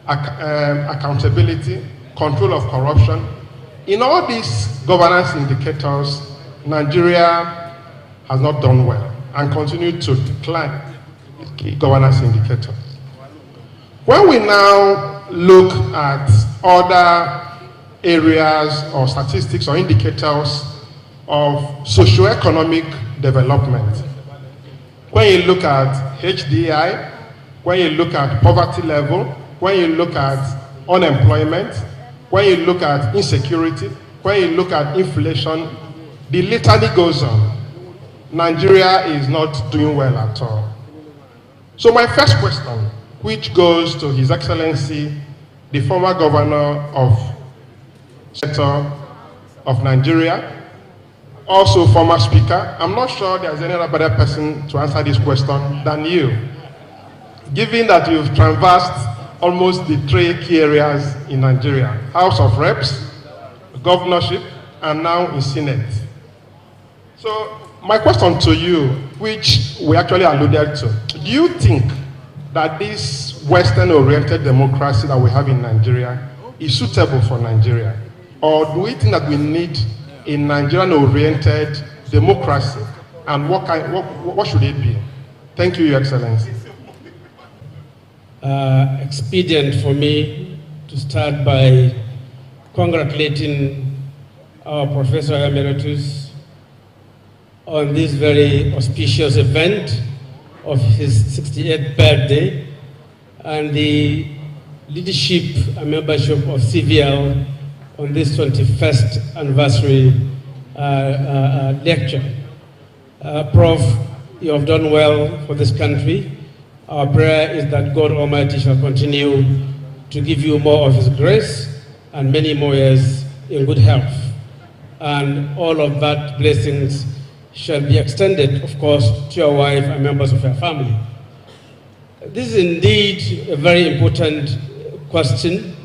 accountability, control of corruption, in all these governance indicators, Nigeria has not done well and continued to decline the governance indicator. When we now look at other areas or statistics or indicators of socioeconomic development, when you look at HDI, when you look at poverty level, when you look at unemployment, when you look at insecurity, when you look at inflation, the litany goes on. Nigeria is not doing well at all. So my first question, which goes to His Excellency, the former governor of sector of Nigeria, also former speaker. I'm not sure there's any other better person to answer this question than you, given that you've traversed almost the 3 key areas in Nigeria: House of Reps, governorship, and now in Senate. So my question to you, which we actually alluded to, do you think that this Western-oriented democracy that we have in Nigeria is suitable for Nigeria? Or do we think that we need a Nigerian-oriented democracy? And what should it be? Thank you, Your Excellency. Expedient for me to start by congratulating our Professor Emeritus on this very auspicious event of his 68th birthday and the leadership and membership of CVL on this 21st anniversary lecture. Prof, you have done well for this country. Our prayer is that God Almighty shall continue to give you more of His grace and many more years in good health. And all of that blessings shall be extended, of course, to your wife and members of your family. This is indeed a very important question.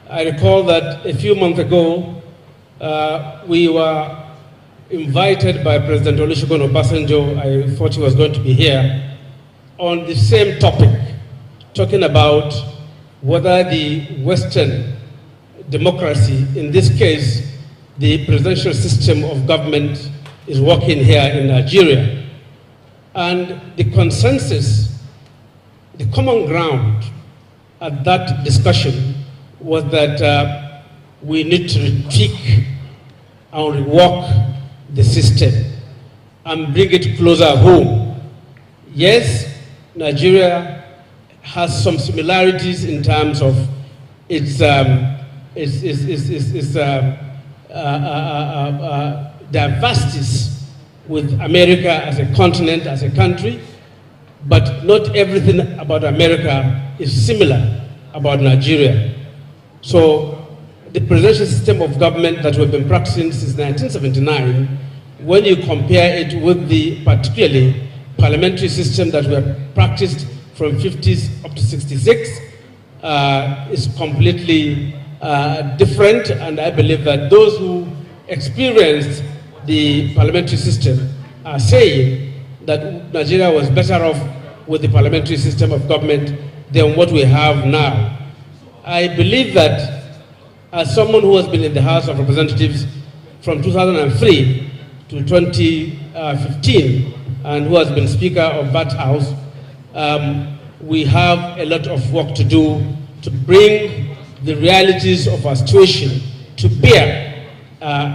I recall that a few months ago, we were invited by President Olusegun Obasanjo, I thought he was going to be here, on the same topic, talking about whether the Western democracy, in this case, the presidential system of government, is working here in Nigeria. And the consensus, the common ground at that discussion was that we need to tweak and rework the system and bring it closer home. Yes, Nigeria has some similarities in terms of its diversities with America as a continent, as a country, but not everything about America is similar about Nigeria. So the presidential system of government that we've been practicing since 1979, when you compare it with the particularly parliamentary system that we have practiced from 50s up to 66, is completely different, and I believe that those who experienced the parliamentary system are saying that Nigeria was better off with the parliamentary system of government than what we have now. I believe that as someone who has been in the House of Representatives from 2003 to 2015 and who has been Speaker of that House, we have a lot of work to do to bring the realities of our situation to bear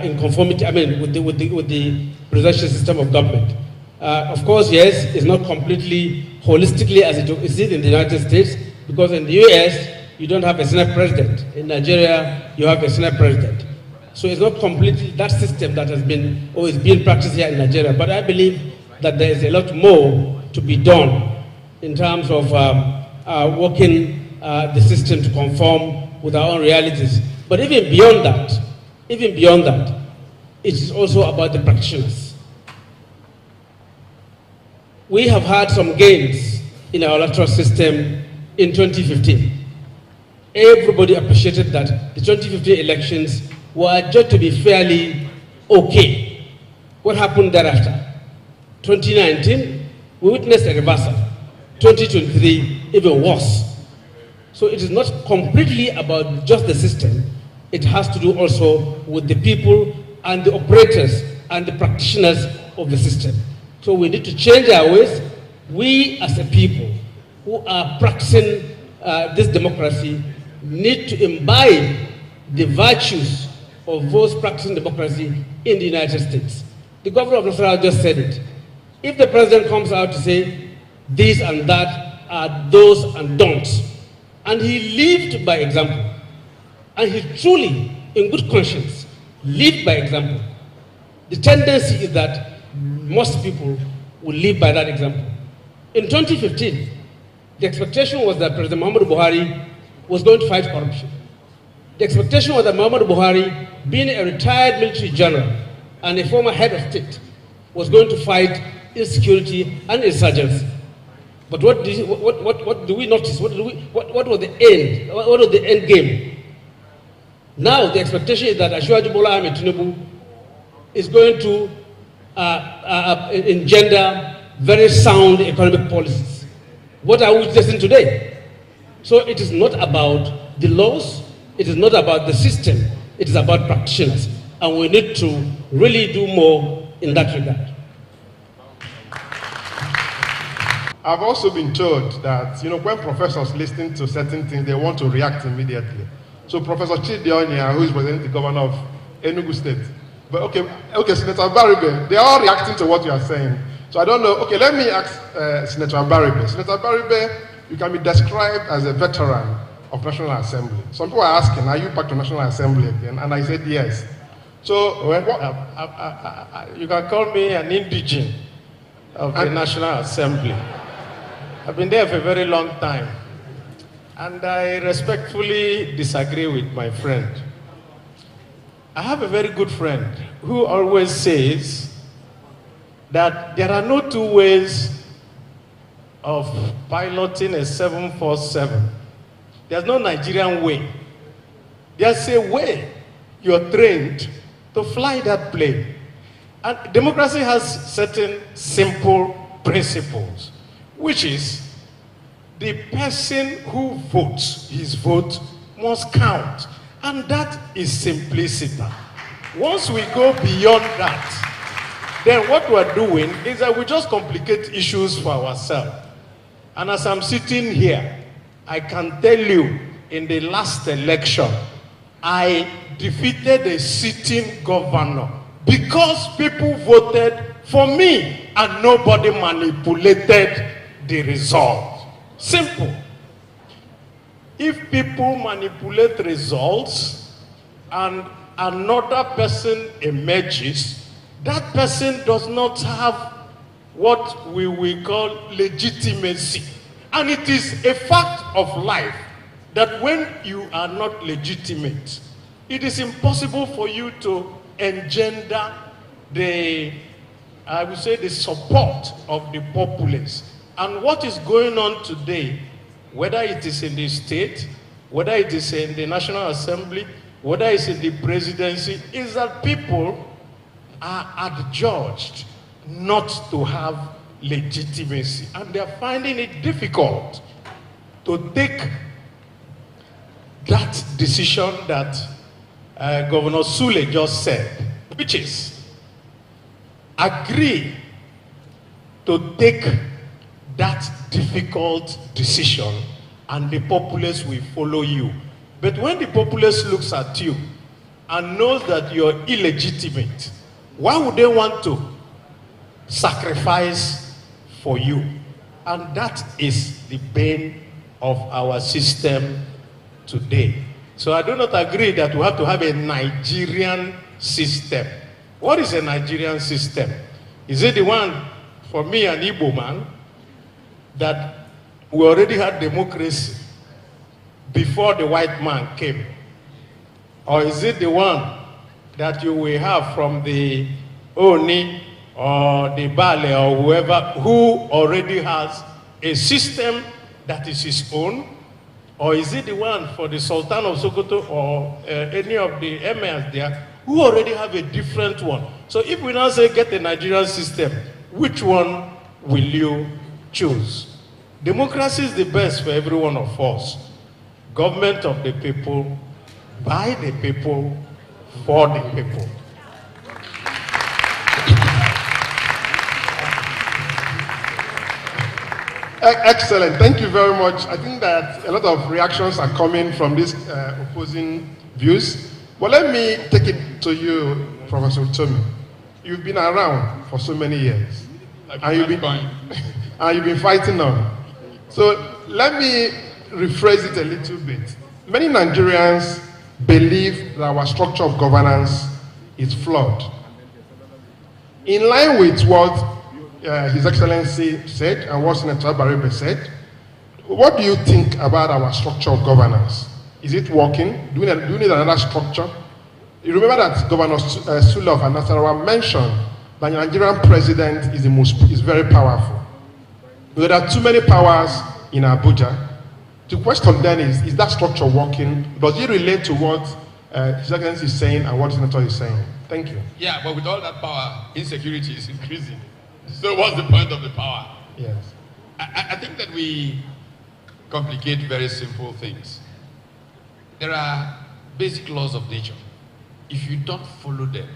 in conformity, with the presidential system of government. Of course, yes, it's not completely holistically as it is in the United States, because in the US, you don't have a Senate president. In Nigeria, you have a Senate president. So it's not completely that system that has been or is being practiced here in Nigeria. But I believe that there is a lot more to be done in terms of working the system to conform with our own realities. But even beyond that, it is also about the practitioners. We have had some gains in our electoral system in 2015. Everybody appreciated that the 2015 elections were judged to be fairly okay. What happened thereafter? 2019, we witnessed a reversal. 2023, even worse. So it is not completely about just the system. It has to do also with the people and the operators and the practitioners of the system. So we need to change our ways. We as a people who are practicing this democracy need to imbibe the virtues of those practicing democracy in the United States. The governor of Nasarawa just said it. If the president comes out to say this and that are do's and don'ts, and he lived by example, and he truly, in good conscience, lived by example, the tendency is that most people will live by that example. In 2015, the expectation was that President Muhammadu Buhari was going to fight corruption. The expectation was that Muhammadu Buhari, being a retired military general and a former head of state, was going to fight insecurity and insurgency. But what do we notice? What was the end? What was the end game? Now the expectation is that Asiwaju Bola Ahmed Tinubu is going to engender very sound economic policies. What are we witnessing today? So it is not about the laws, it is not about the system, it is about practitioners. And we need to really do more in that regard. I've also been told that, when professors listen to certain things, they want to react immediately. So Professor Chidi Onya, who is presenting the governor of Enugu State, but okay, Senator Baribe, they are all reacting to what you are saying. So I don't know. Okay, let me ask Senator Baribe. Senator Baribe, you can be described as a veteran of National Assembly. Some people are asking, are you back to National Assembly again? And I said yes. So you can call me an indigene of the National Assembly. I've been there for a very long time. And I respectfully disagree with my friend. I have a very good friend who always says that there are no two ways of piloting a 747. There's no Nigerian way. There's a way you're trained to fly that plane. And democracy has certain simple principles, which is the person who votes, his vote must count. And that is simplicity. Once we go beyond that, then what we're doing is that we just complicate issues for ourselves. And as I'm sitting here, I can tell you, in the last election, I defeated a sitting governor because people voted for me and nobody manipulated the result. Simple. If people manipulate results and another person emerges, that person does not have what we will call legitimacy. And it is a fact of life that when you are not legitimate, it is impossible for you to engender the, I would say, the support of the populace. And what is going on today, whether it is in the state whether it is in the National Assembly, whether it's in the presidency, is that people are adjudged not to have legitimacy. And they're finding it difficult to take that decision that Governor Sule just said, which is agree to take that difficult decision and the populace will follow you. But when the populace looks at you and knows that you're illegitimate, why would they want to sacrifice for you? And that is the bane of our system today. So I do not agree that we have to have a Nigerian system. What is a Nigerian system? Is it the one for me, an Igbo man, that we already had democracy before the white man came? Or is it the one that you will have from the Oni or the Bale or whoever who already has a system that is his own? Or is it the one for the Sultan of Sokoto or any of the emirs there who already have a different one? So if we now say get a Nigerian system, which one will you choose? Democracy is the best for every one of us. Government of the people, by the people, for the people. Excellent. Thank you very much. I think that a lot of reactions are coming from these opposing views. But let me take it to you, Professor Utomi. You've been around for so many years. And you've been fighting on. So let me rephrase it a little bit. Many Nigerians believe that our structure of governance is flawed. In line with what His Excellency said and what Senator Baribe said, what do you think about our structure of governance? Is it working? Do we need another structure? You remember that Governor Sule of Nasarawa mentioned that the Nigerian president is very powerful. There are too many powers in Abuja. The question then is that structure working? Does it relate to what His Excellency is saying and what Senator is saying? Thank you. Yeah, but with all that power, insecurity is increasing. So what's the point of the power? Yes. I think that we complicate very simple things. There are basic laws of nature. If you don't follow them,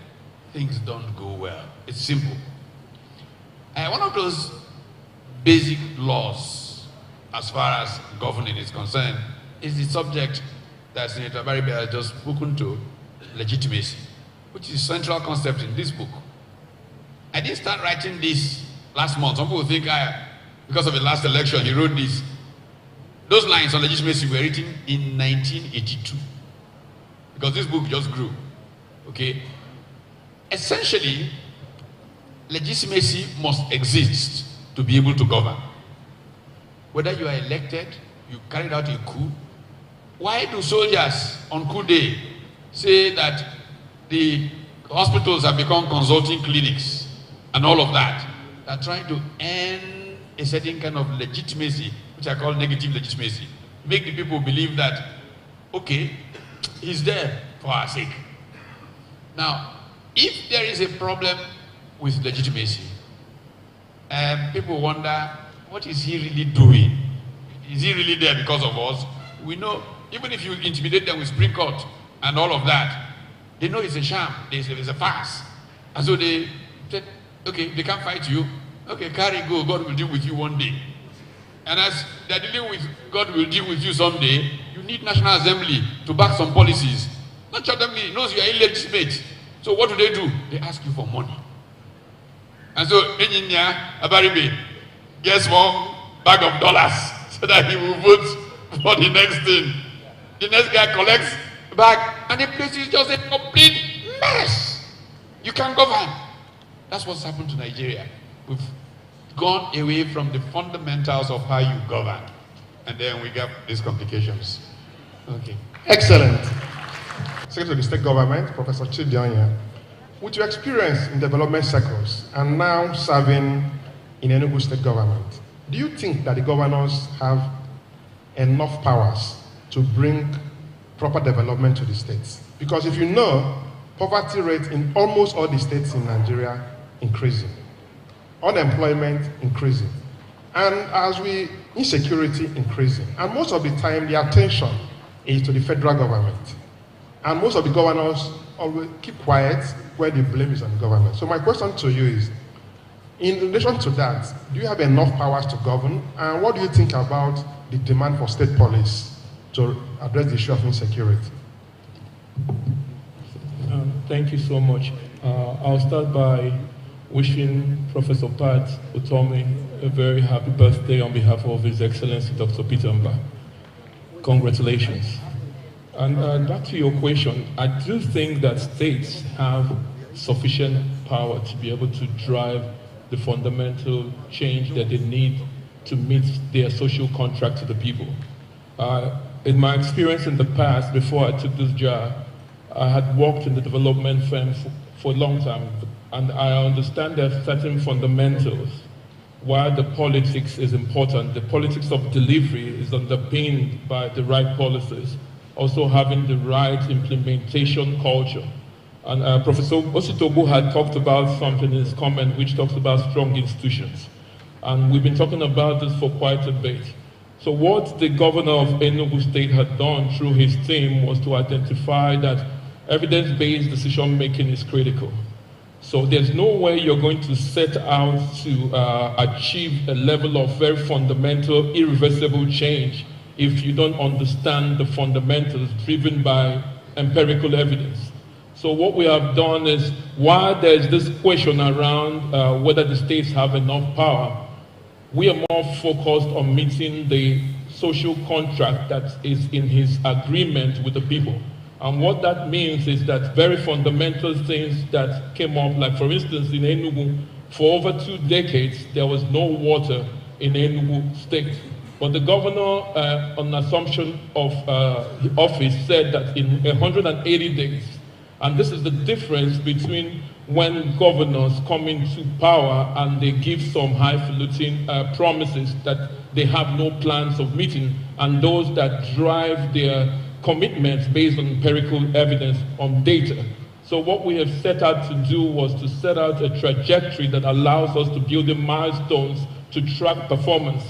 things don't go well. It's simple. One of those basic laws, as far as governing is concerned, is the subject that Senator Baribe has just spoken to, legitimacy, which is a central concept in this book. I didn't start writing this last month. Some people think because of the last election, he wrote this. Those lines on legitimacy were written in 1982. Because this book just grew. Okay? Essentially, legitimacy must exist to be able to govern. Whether you are elected, you carried out a coup. Why do soldiers on coup day say that the hospitals have become consulting clinics? And all of that, are trying to earn a certain kind of legitimacy, which I call negative legitimacy. Make the people believe that, okay, he's there for our sake. Now, if there is a problem with legitimacy, people wonder, what is he really doing? Is he really there because of us? We know, even if you intimidate them with Supreme Court and all of that, they know it's a sham, it's a farce. And so they said, okay, they can't fight you. Okay, carry go. God will deal with you one day. And as they're dealing with God will deal with you someday, you need National Assembly to back some policies. National Assembly knows you are illegitimate. So what do? They ask you for money. And so, Engineer Abaribe gets one bag of dollars so that he will vote for the next thing. The next guy collects back, and the place is just a complete mess. You can't govern. That's what's happened to Nigeria. We've gone away from the fundamentals of how you govern. And then we get these complications. Okay. Excellent. Secretary of the State Government, Professor Chidionya, with your experience in development circles and now serving in Enugu State Government, do you think that the governors have enough powers to bring proper development to the states. Because if you know, poverty rate in almost all the states in Nigeria increasing, unemployment increasing, and insecurity increasing. And most of the time, the attention is to the federal government. And most of the governors always keep quiet where the blame is on the government. So my question to you is, in relation to that, do you have enough powers to govern? And what do you think about the demand for state police to address the issue of insecurity? Thank you so much. I'll start by wishing Professor Pat Utomi a very happy birthday on behalf of His Excellency Dr. Peter Mba. Congratulations. And back to your question, I do think that states have sufficient power to be able to drive the fundamental change that they need to meet their social contract to the people. In my experience in the past, before I took this job, I had worked in the development firm for a long time, and I understand there are certain fundamentals why the politics is important. The politics of delivery is underpinned by the right policies, also having the right implementation culture. And Professor Ositobu had talked about something in his comment which talks about strong institutions. And we've been talking about this for quite a bit. So what the governor of Enugu State had done through his team was to identify that evidence-based decision-making is critical. So there's no way you're going to set out to achieve a level of very fundamental, irreversible change if you don't understand the fundamentals driven by empirical evidence. So what we have done is, while there's this question around whether the states have enough power, we are more focused on meeting the social contract that is in his agreement with the people. And what that means is that very fundamental things that came up, like for instance in Enugu, for over 2 decades, there was no water in Enugu State. But the governor, on assumption of office, said that in 180 days, and this is the difference between when governors come into power and they give some highfalutin promises that they have no plans of meeting, and those that drive their commitments based on empirical evidence on data. So what we have set out to do was to set out a trajectory that allows us to build in milestones to track performance.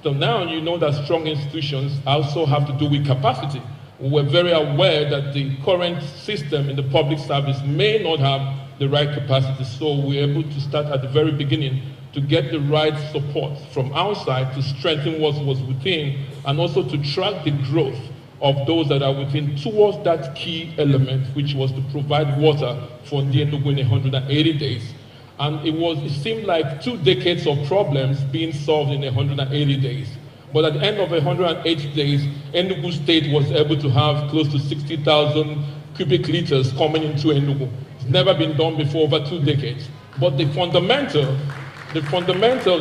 So now you know that strong institutions also have to do with capacity. We're very aware that the current system in the public service may not have the right capacity, so we're able to start at the very beginning to get the right support from outside to strengthen what was within, and also to track the growth of those that are within towards that key element, which was to provide water for Enugu in 180 days. And it seemed like 2 decades of problems being solved in 180 days. But at the end of 180 days, Enugu State was able to have close to 60,000 cubic liters coming into Enugu. It's never been done before, over 2 decades. But the fundamentals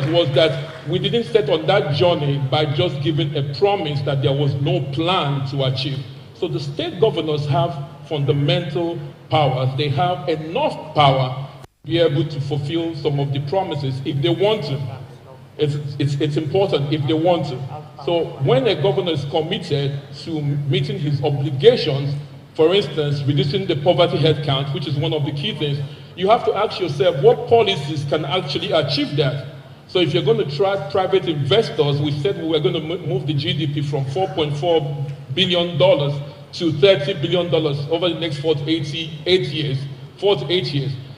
was that we didn't set on that journey by just giving a promise that there was no plan to achieve. So the state governors have fundamental powers. They have enough power to be able to fulfill some of the promises if they want to. It's important if they want to. So when a governor is committed to meeting his obligations, for instance, reducing the poverty headcount, which is one of the key things, you have to ask yourself what policies can actually achieve that. So if you're going to try private investors, we said we were going to move the GDP from $4.4 billion to $30 billion over the next 4 to 8 years.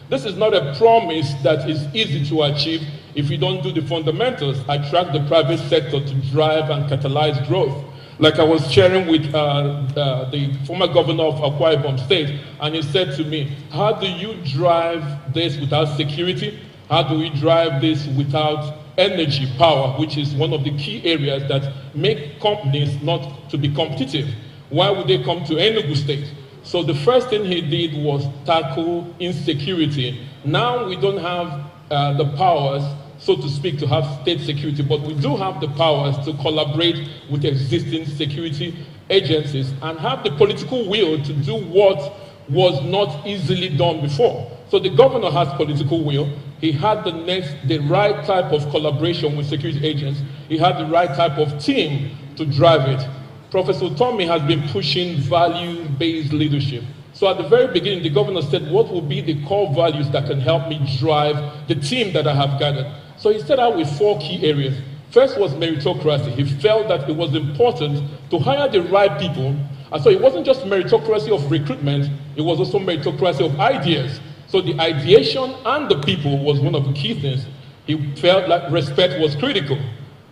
This is not a promise that is easy to achieve if you don't do the fundamentals, attract the private sector to drive and catalyze growth. Like I was sharing with the former governor of Akwa Ibom State, and he said to me, how do you drive this without security? How do we drive this without energy power, which is one of the key areas that make companies not to be competitive? Why would they come to Enugu State? So the first thing he did was tackle insecurity. Now we don't have the powers, so to speak, to have state security, but we do have the powers to collaborate with existing security agencies and have the political will to do what was not easily done before. So the governor has political will. He had the right type of collaboration with security agents. He had the right type of team to drive it. Professor Tommy has been pushing value-based leadership. So at the very beginning, the governor said, what will be the core values that can help me drive the team that I have gathered? So he set out with 4 key areas. First was meritocracy. He felt that it was important to hire the right people. And so it wasn't just meritocracy of recruitment, it was also meritocracy of ideas. So the ideation and the people was one of the key things. He felt like respect was critical.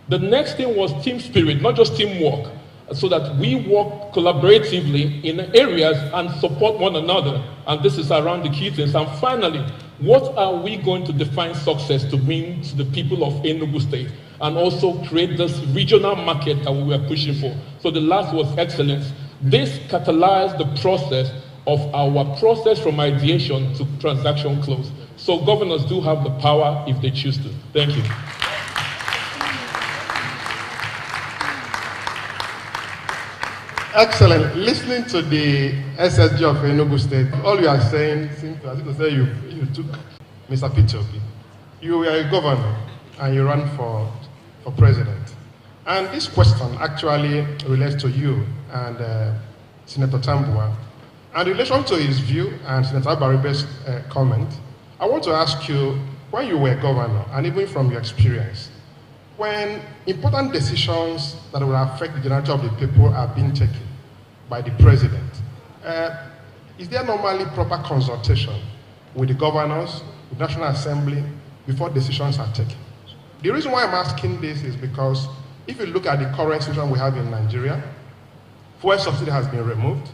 The next thing was team spirit, not just teamwork, so that we work collaboratively in areas and support one another. And this is around the key things. And finally, what are we going to define success to mean to the people of Enugu State? And also create this regional market that we were pushing for. So the last was excellence. This catalyzed the process of our process from ideation to transaction close. So governors do have the power if they choose to. Thank you. Excellent. Listening to the SSG of Enugu State, all you are saying seems to say you took Mr. Peter. You were a governor and you ran for president. And this question actually relates to you and Senator Tambua. And in relation to his view and Senator Abaribe's comment, I want to ask you, when you were governor, and even from your experience, when important decisions that will affect the generality of the people are being taken by the president, is there normally proper consultation with the governors, with the National Assembly, before decisions are taken? The reason why I'm asking this is because if you look at the current situation we have in Nigeria, fuel subsidy has been removed,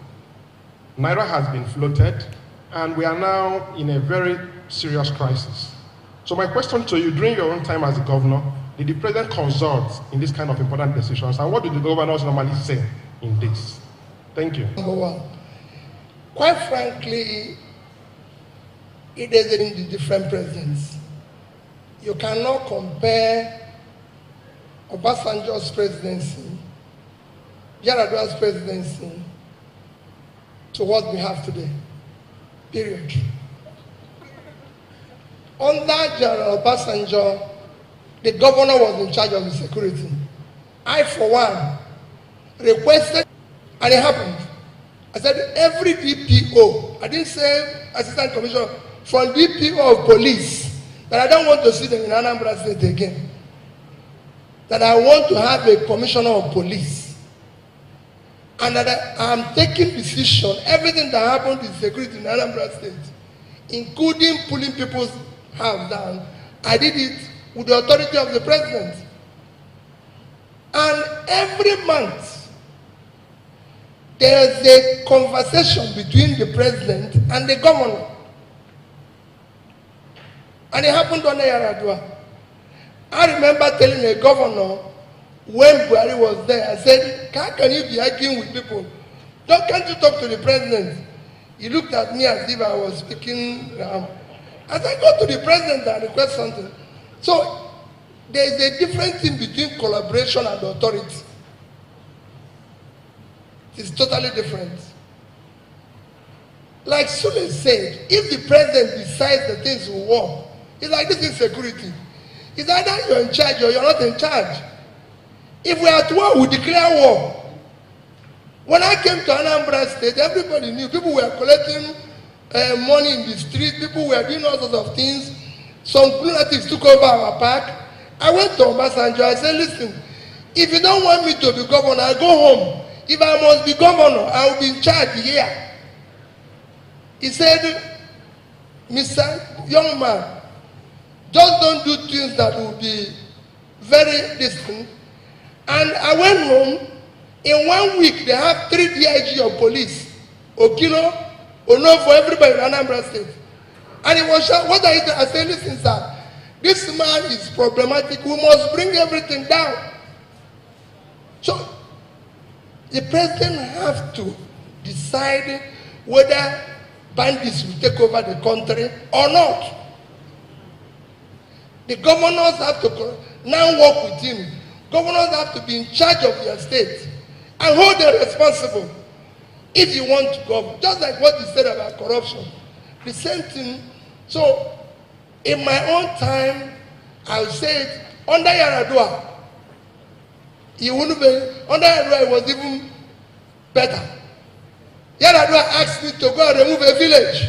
Naira has been floated, and we are now in a very serious crisis. So my question to you, during your own time as a governor, did the president consult in this kind of important decisions? And what do the governors normally say in this? Thank you. Number one, quite frankly, it is in the different presidents. You cannot compare Obasanjo's presidency, Yar'Adua's presidency, to what we have today. Period. Under General Obasanjo, the governor was in charge of the security. I, for one, requested, and it happened. I said every DPO, I didn't say assistant commissioner, from DPO of police, that I don't want to see them in Anambra State again. That I want to have a commissioner of police. And that I am taking decision, everything that happened in security in Anambra State, including pulling people's house down, I did it with the authority of the president. And every month, there is a conversation between the president and the governor. And it happened under Yar'Adua. I remember telling a governor when Buhari was there, I said, how can you be arguing with people? Can't you talk to the president? He looked at me as if I was speaking. I said, go to the president and request something. So there is a difference in between collaboration and authority. It's totally different. Like Sule said, if the president decides the things will work, it's like this insecurity. It's either you're in charge or you're not in charge. If we are at war, we declare war. When I came to Anambra State, everybody knew. People were collecting money in the street. People were doing all sorts of things. Some lunatics took over our park. I went to Obasanjo. I said, listen, if you don't want me to be governor, I'll go home. If I must be governor, I will be in charge here. He said, Mr. Young man, just don't do things that will be very distant. And I went home. In 1 week, they have 3 DIG of police. Okino, Ono for everybody in Anambra State. And it was shot. What I said, listen, sir, this man is problematic. We must bring everything down. So, the president has to decide whether bandits will take over the country or not. The governors have to now work with him. Governors have to be in charge of their state and hold them responsible if you want to govern. Just like what you said about corruption. The same thing. So, in my own time, I would say it, under Yar'Adua, under Yar'Adua, it was even better. Yaradua asked me to go and remove a village.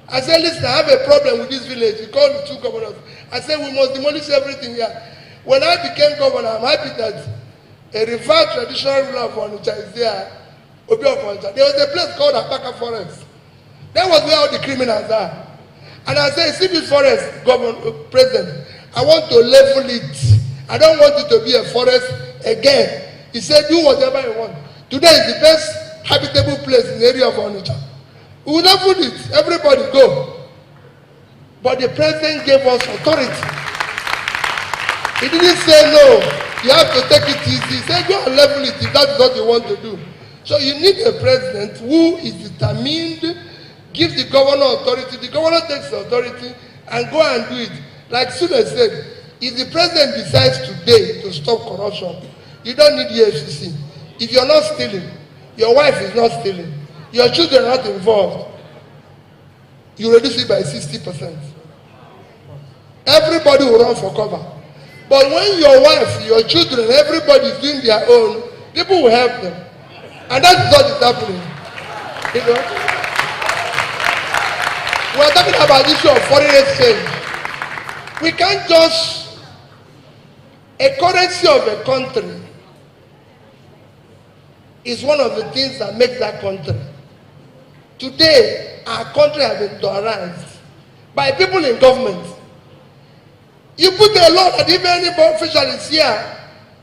I said, listen, I have a problem with this village. He called the two governors. I said, we must demolish everything here. When I became governor, I'm happy that a revered traditional ruler of Onitsha is there. There was a place called Apaka Forest. That was where all the criminals are. And I said, see this forest, President, I want to level it. I don't want it to be a forest again. He said, do whatever you want. Today is the best habitable place in the area of Onitsha. We will not put it. Everybody go. But the president gave us authority. He didn't say no. You have to take it easy. He said go and level it if that is what you want to do. So you need a president who is determined, gives the governor authority. The governor takes the authority and go and do it. Like Sule said, if the president decides today to stop corruption, you don't need the FCC. If you're not stealing, your wife is not stealing, your children are not involved, you reduce it by 60%. Everybody will run for cover. But when your wife, your children, everybody is doing their own, people will help them. And that is what is happening. You know? We are talking about the issue of foreign exchange. We can't just, a currency of a country is one of the things that make that country. Today, our country has been terrorized by people in government. You put a law that if any official is here,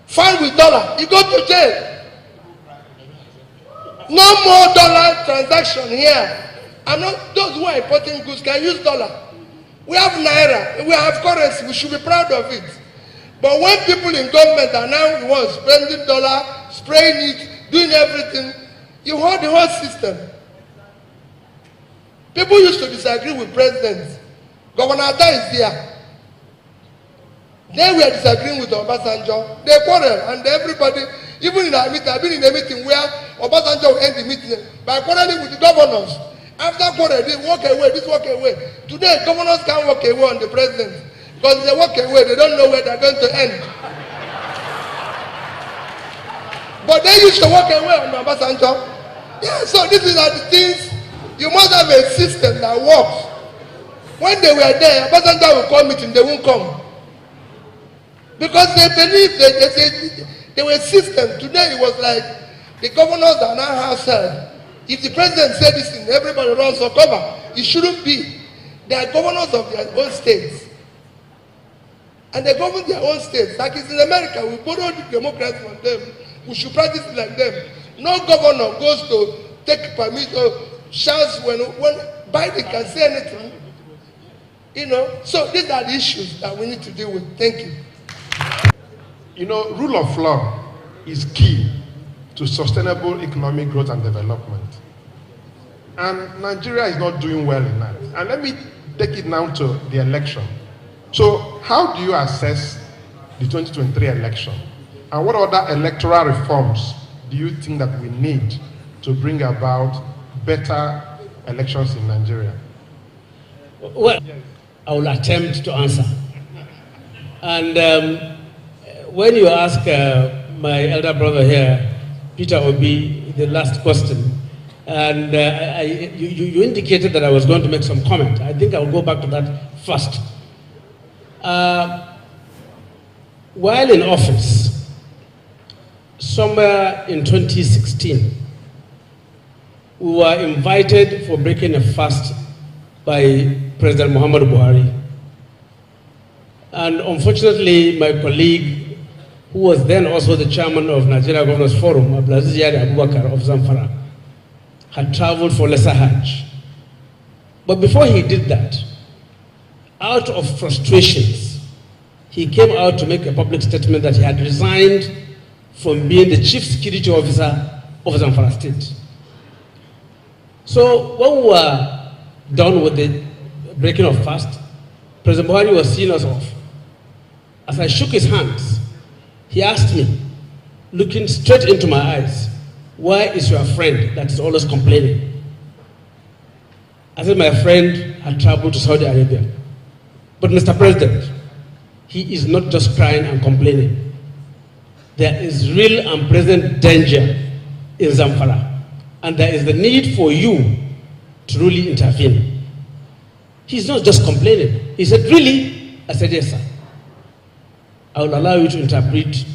fine with dollar, you go to jail. No more dollar transaction here. I'm not, those who are importing goods can use dollar. We have naira, we have currency, we should be proud of it. But when people in government are now the ones spending dollar, spraying it, doing everything, you hold the whole system. People used to disagree with presidents. Governor Atta is there. They were disagreeing with Obasanjo. They quarreled, and everybody, even in our meeting, I've been in a meeting where Obasanjo will end the meeting by quarreling with the governors. After quarrel, they walk away, this walk away. Today, governors can't walk away on the president. Because if they walk away, they don't know where they're going to end. But they used to walk away on Obasanjo. Yeah, so these are the things. You must have a system that works. When they were there, Obasanjo will call meeting, they won't come. Because they believe they were a system. Today it was like the governors are now household. If the president said this thing, everybody runs for cover. It shouldn't be. They are governors of their own states. And they govern their own states. Like it's in America, we borrow the democracy from them. We should practice it like them. No governor goes to take permit or shouts when Biden can say anything. You know, so these are the issues that we need to deal with. Thank you. You know, rule of law is key to sustainable economic growth and development. And Nigeria is not doing well in that. And let me take it now to the election. So how do you assess the 2023 election? And what other electoral reforms do you think that we need to bring about better elections in Nigeria? Well, I will attempt to answer. And when you ask my elder brother here, Peter Obi, the last question, and you indicated that I was going to make some comment. I think I will go back to that first. While in office, somewhere in 2016, we were invited for breaking a fast by President Muhammadu Buhari. And unfortunately, my colleague, who was then also the chairman of Nigeria Governors Forum, Abdulaziz Yari Abubakar of Zamfara, had traveled for Lesser Hajj. But before he did that, out of frustrations, he came out to make a public statement that he had resigned from being the chief security officer of Zamfara State. So when we were done with the breaking of fast, President Buhari was seeing us off. As I shook his hands, he asked me, looking straight into my eyes, why is your friend that is always complaining? I said, my friend had traveled to Saudi Arabia. But Mr. President, he is not just crying and complaining. There is real and present danger in Zamfara, and there is the need for you to really intervene. He's not just complaining. He said, really? I said, yes, sir. I will allow you to interpret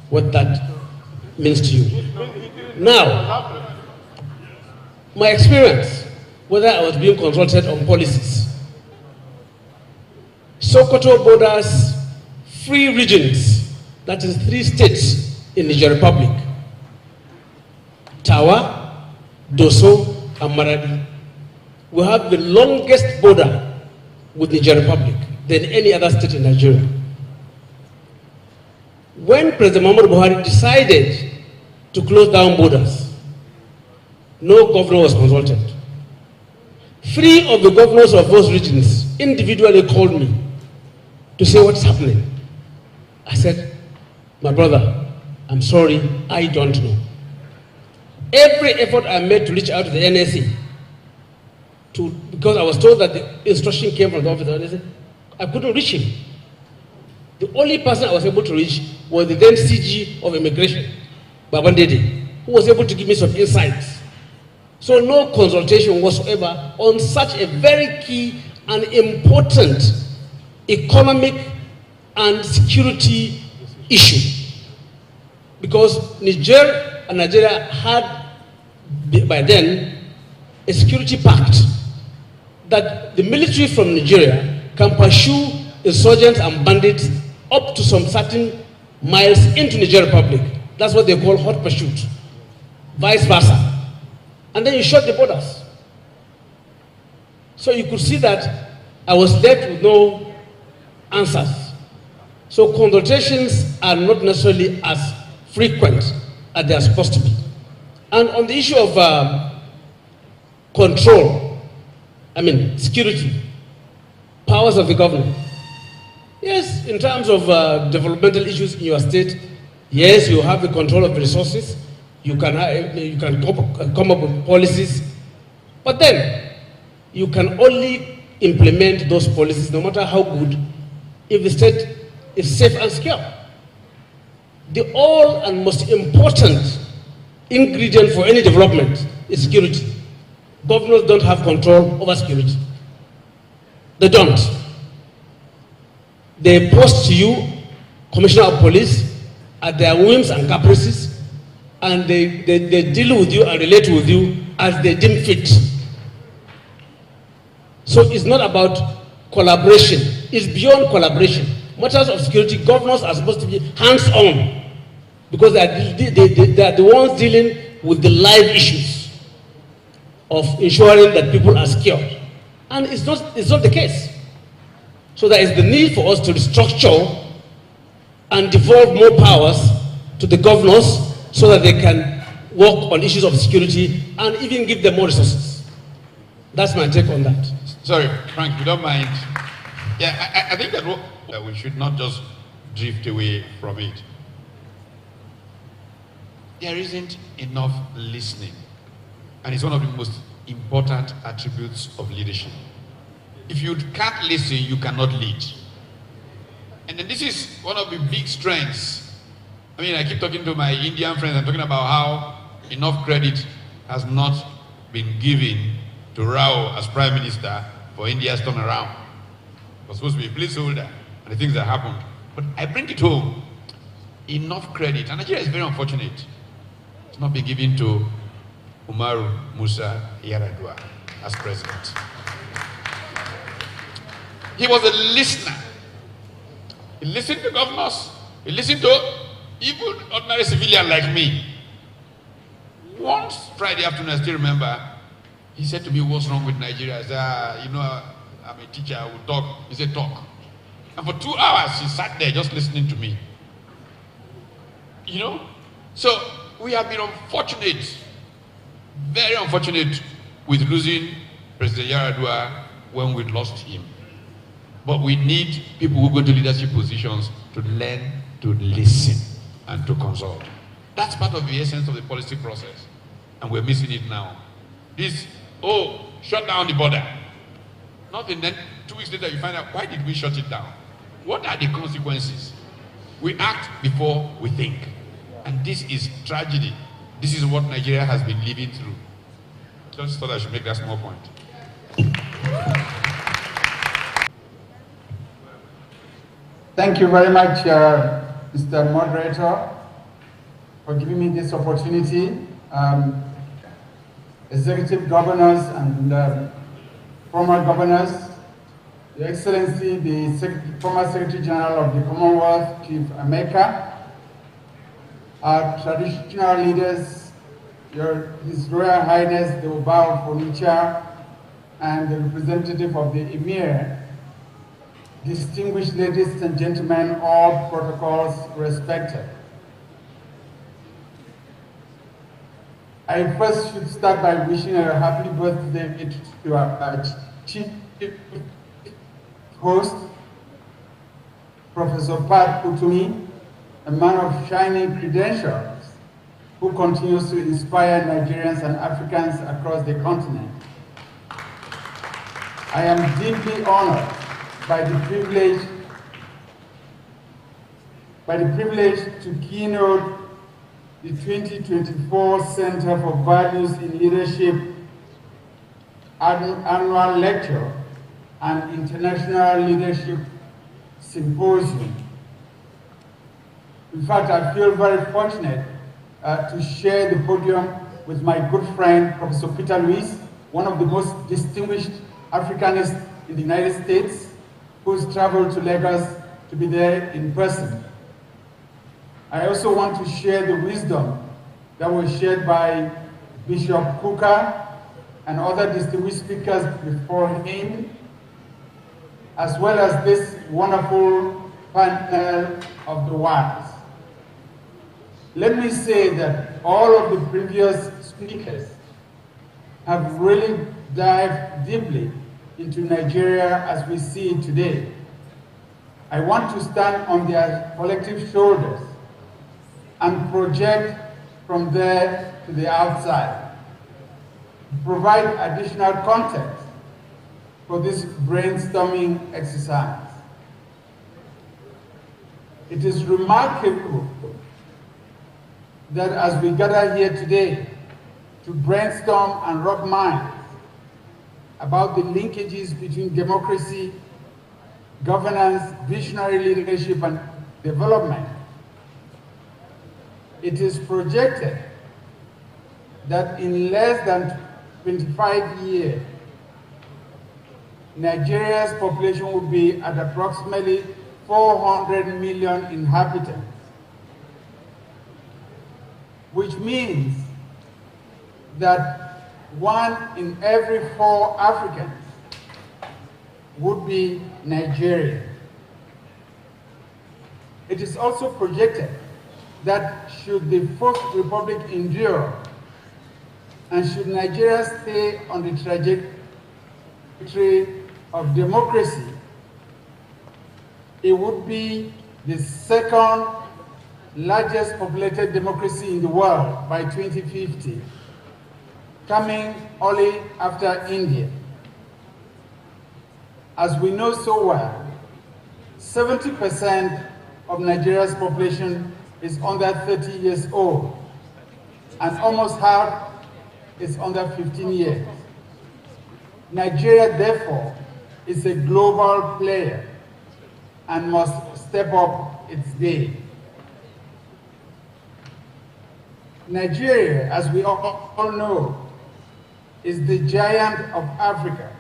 what that means to you. Now, my experience, whether I was being consulted on policies, Sokoto borders 3 regions, that is 3 states in the Niger Republic, Tawa, Doso, and Maradi. We have the longest border with the Niger Republic than any other state in Nigeria. When President Muhammadu Buhari decided to close down borders, no governor was consulted. 3 of the governors of those regions individually called me to say what's happening. I said, my brother, I'm sorry, I don't know. Every effort I made to reach out to the NSA, because I was told that the instruction came from the office of the NSA, I couldn't reach him. The only person I was able to reach was the then CG of Immigration, Babandede, who was able to give me some insights. So no consultation whatsoever on such a very key and important economic and security issue. Because Niger and Nigeria had by then a security pact that the military from Nigeria can pursue insurgents and bandits up to some certain miles into Niger Republic. That's what they call hot pursuit. Vice versa. And then you shut the borders. So you could see that I was left with no answers. So consultations are not necessarily as frequent as they are supposed to be. And on the issue of security, powers of the government. Yes, in terms of developmental issues in your state, yes, you have the control of the resources. You can come up with policies, but then you can only implement those policies, no matter how good, if the state is safe and secure. The all and most important ingredient for any development is security. Governors don't have control over security. They don't. They post to you, Commissioner of Police, at their whims and caprices, and they deal with you and relate with you as they deem fit. So it's not about collaboration. It's beyond collaboration. Matters of security, governors are supposed to be hands-on because they are the ones dealing with the live issues of ensuring that people are secured. And it's not the case. So there is the need for us to restructure and devolve more powers to the governors so that they can work on issues of security and even give them more resources. That's my take on that. Sorry, Frank, if you don't mind. Yeah, I think that we should not just drift away from it. There isn't enough listening. And it's one of the most important attributes of leadership. If you can't listen, you cannot lead. And then this is one of the big strengths. I mean, I keep talking to my Indian friends, I'm talking about how enough credit has not been given to Rao as Prime Minister for India's turnaround. It was supposed to be a placeholder, and the things that happened. But I bring it home, enough credit, and Nigeria is very unfortunate. It's not been given to Umaru Musa Yar'Adua as president. He was a listener. He listened to governors, he listened to even ordinary civilian like me. Once Friday afternoon, I still remember, he said to me, what's wrong with Nigeria? I said, I'm a teacher, I will talk. He said, talk. And for 2 hours, he sat there just listening to me. So we have been unfortunate, very unfortunate with losing President Yar'Adua when we lost him. But we need people who go to leadership positions to learn to listen and to consult. That's part of the essence of the policy process. And we're missing it now. Shut down the border. Nothing, then 2 weeks later you find out, why did we shut it down? What are the consequences? We act before we think. And this is tragedy. This is what Nigeria has been living through. Just thought I should make that small point. Thank you very much, Mr. Moderator, for giving me this opportunity. Executive governors and former governors, Your Excellency, the former Secretary General of the Commonwealth, Chief Emeka, our traditional leaders, His Royal Highness, the Oba of Onitsha, and the representative of the Emir, distinguished ladies and gentlemen, all protocols respected. I first should start by wishing a happy birthday to our chief host, Professor Pat Utumi, a man of shining credentials who continues to inspire Nigerians and Africans across the continent. I am deeply honored by the privilege to keynote the 2024 Center for Values in Leadership Annual Lecture and International Leadership Symposium. In fact, I feel very fortunate to share the podium with my good friend, Professor Peter Luis, one of the most distinguished Africanists in the United States, who's traveled to Lagos to be there in person. I also want to share the wisdom that was shared by Bishop Kuka and other distinguished speakers before him, as well as this wonderful panel of the wise. Let me say that all of the previous speakers have really dived deeply into Nigeria as we see it today. I want to stand on their collective shoulders and project from there to the outside, provide additional context for this brainstorming exercise. It is remarkable that as we gather here today to brainstorm and rub minds about the linkages between democracy, governance, visionary leadership, and development, it is projected that in less than 25 years, Nigeria's population will be at approximately 400 million inhabitants, which means that 1 in every 4 Africans would be Nigerian. It is also projected that should the Fourth Republic endure and should Nigeria stay on the trajectory of democracy, it would be the second largest populated democracy in the world by 2050, coming only after India. As we know so well, 70% of Nigeria's population is under 30 years old, and almost half is under 15 years. Nigeria, therefore, is a global player and must step up its game. Nigeria, as we all know, is the giant of Africa,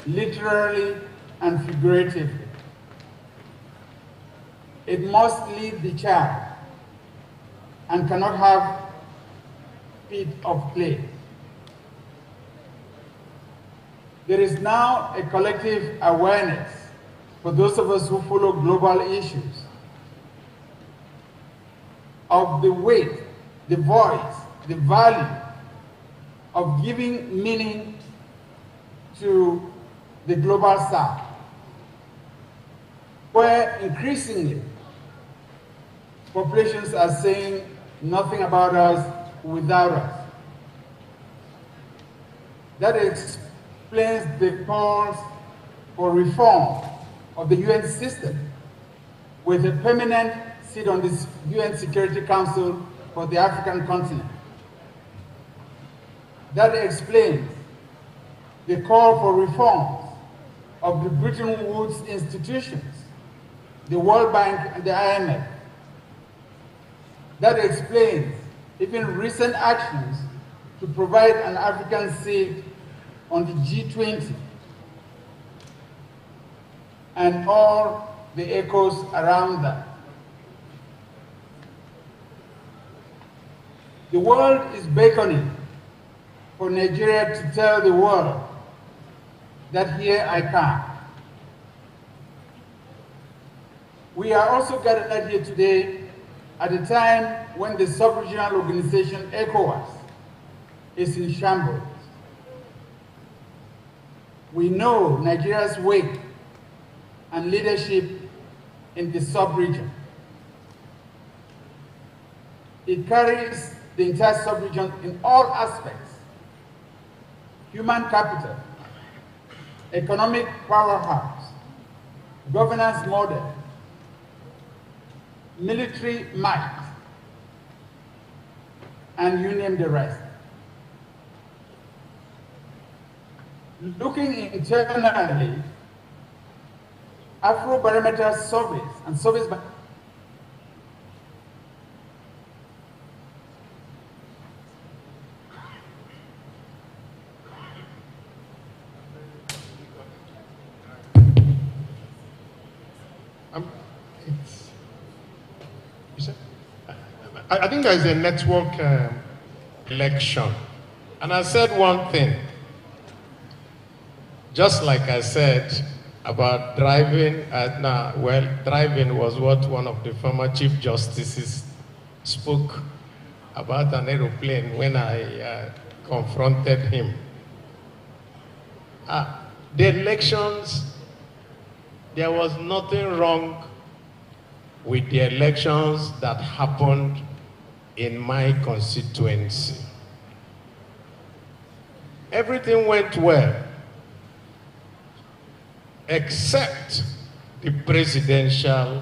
literally and figuratively. It must lead the charge and cannot have feet of clay. There is now a collective awareness for those of us who follow global issues of the weight, the voice, the value of giving meaning to the global south, where increasingly populations are saying nothing about us without us. That explains the calls for reform of the UN system with a permanent seat on this UN Security Council for the African continent. That explains the call for reforms of the Bretton Woods institutions, the World Bank and the IMF. That explains even recent actions to provide an African seat on the G20 and all the echoes around that. The world is beckoning for Nigeria to tell the world that here I come. We are also gathered here today at a time when the sub-regional organization ECOWAS is in shambles. We know Nigeria's weight and leadership in the sub-region. It carries the entire sub-region in all aspects: human capital, economic powerhouse, governance model, military might, and you name the rest. Looking internally, Afrobarometer surveys and surveys by I think there is a network election. And I said one thing, just like I said about driving, driving was what one of the former Chief Justices spoke about an aeroplane when I confronted him. The elections, there was nothing wrong with the elections that happened in my constituency. Everything went well, except the presidential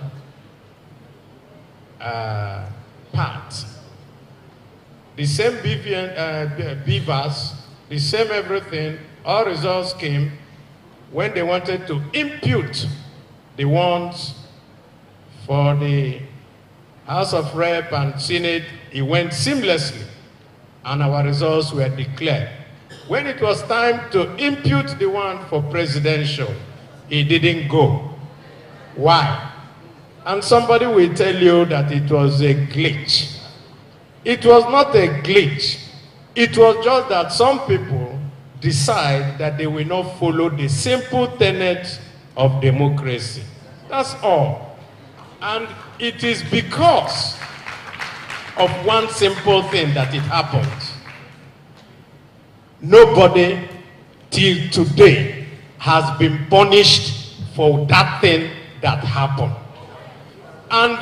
part. The same beavers, the same everything, all results came when they wanted to impute the ones for the House of Rep and Senate. It went seamlessly, and our results were declared. When it was time to impute the one for presidential, it didn't go. Why? And somebody will tell you that it was a glitch. It was not a glitch. It was just that some people decide that they will not follow the simple tenet of democracy. That's all. And it is because of one simple thing that it happened. Nobody till today has been punished for that thing that happened. And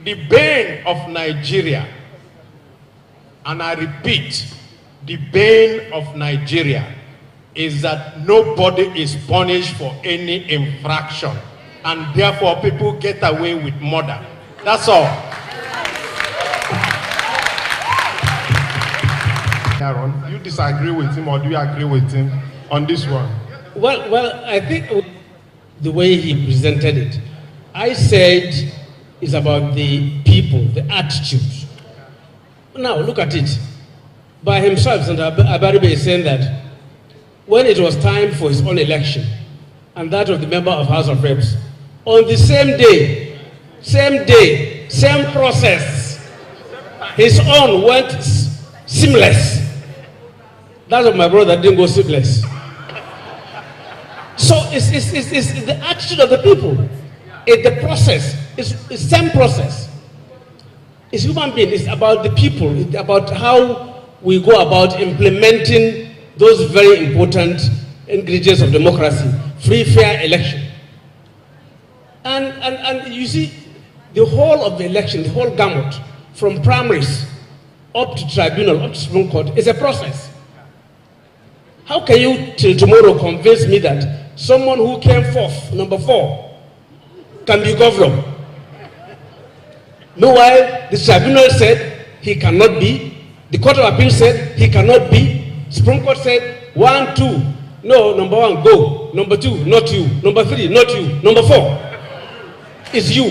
the bane of Nigeria, and I repeat, the bane of Nigeria is that nobody is punished for any infraction, and therefore people get away with murder. That's all. Aaron, do you disagree with him or do you agree with him on this one? Well, I think the way he presented it, I said it's about the people, the attitude. Now, look at it. By himself, Senator Abaribe is saying that when it was time for his own election and that of the member of House of Reps, on the same day, same process, his own went seamless. That of my brother didn't go seamless. So it's the attitude of the people. It's the process. It's the same process. It's human being. It's about the people. It's about how we go about implementing those very important ingredients of democracy: free, fair election. And you see, the whole of the election, the whole gamut, from primaries up to tribunal, up to Supreme Court, is a process. How can you till tomorrow convince me that someone who came fourth, number 4, can be governor? Meanwhile, the tribunal said he cannot be, the Court of Appeal said he cannot be, Supreme Court said 1, 2. No, number 1, go. Number 2, not you. Number 3, not you. Number 4, it's you.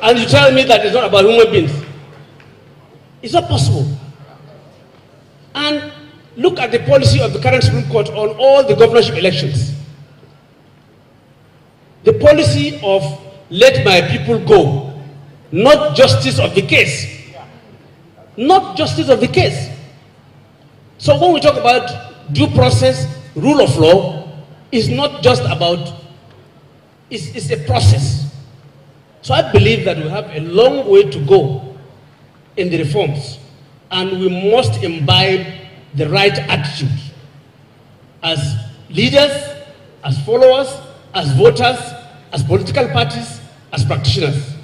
And you tell me that it's not about human beings. It's not possible. And look at the policy of the current Supreme Court on all the governorship elections. The policy of let my people go, not justice of the case. Not justice of the case. So when we talk about due process, rule of law, it's not just about, it's a process. So I believe that we have a long way to go in the reforms, and we must imbibe the right attitude as leaders, as followers, as voters, as political parties, as practitioners.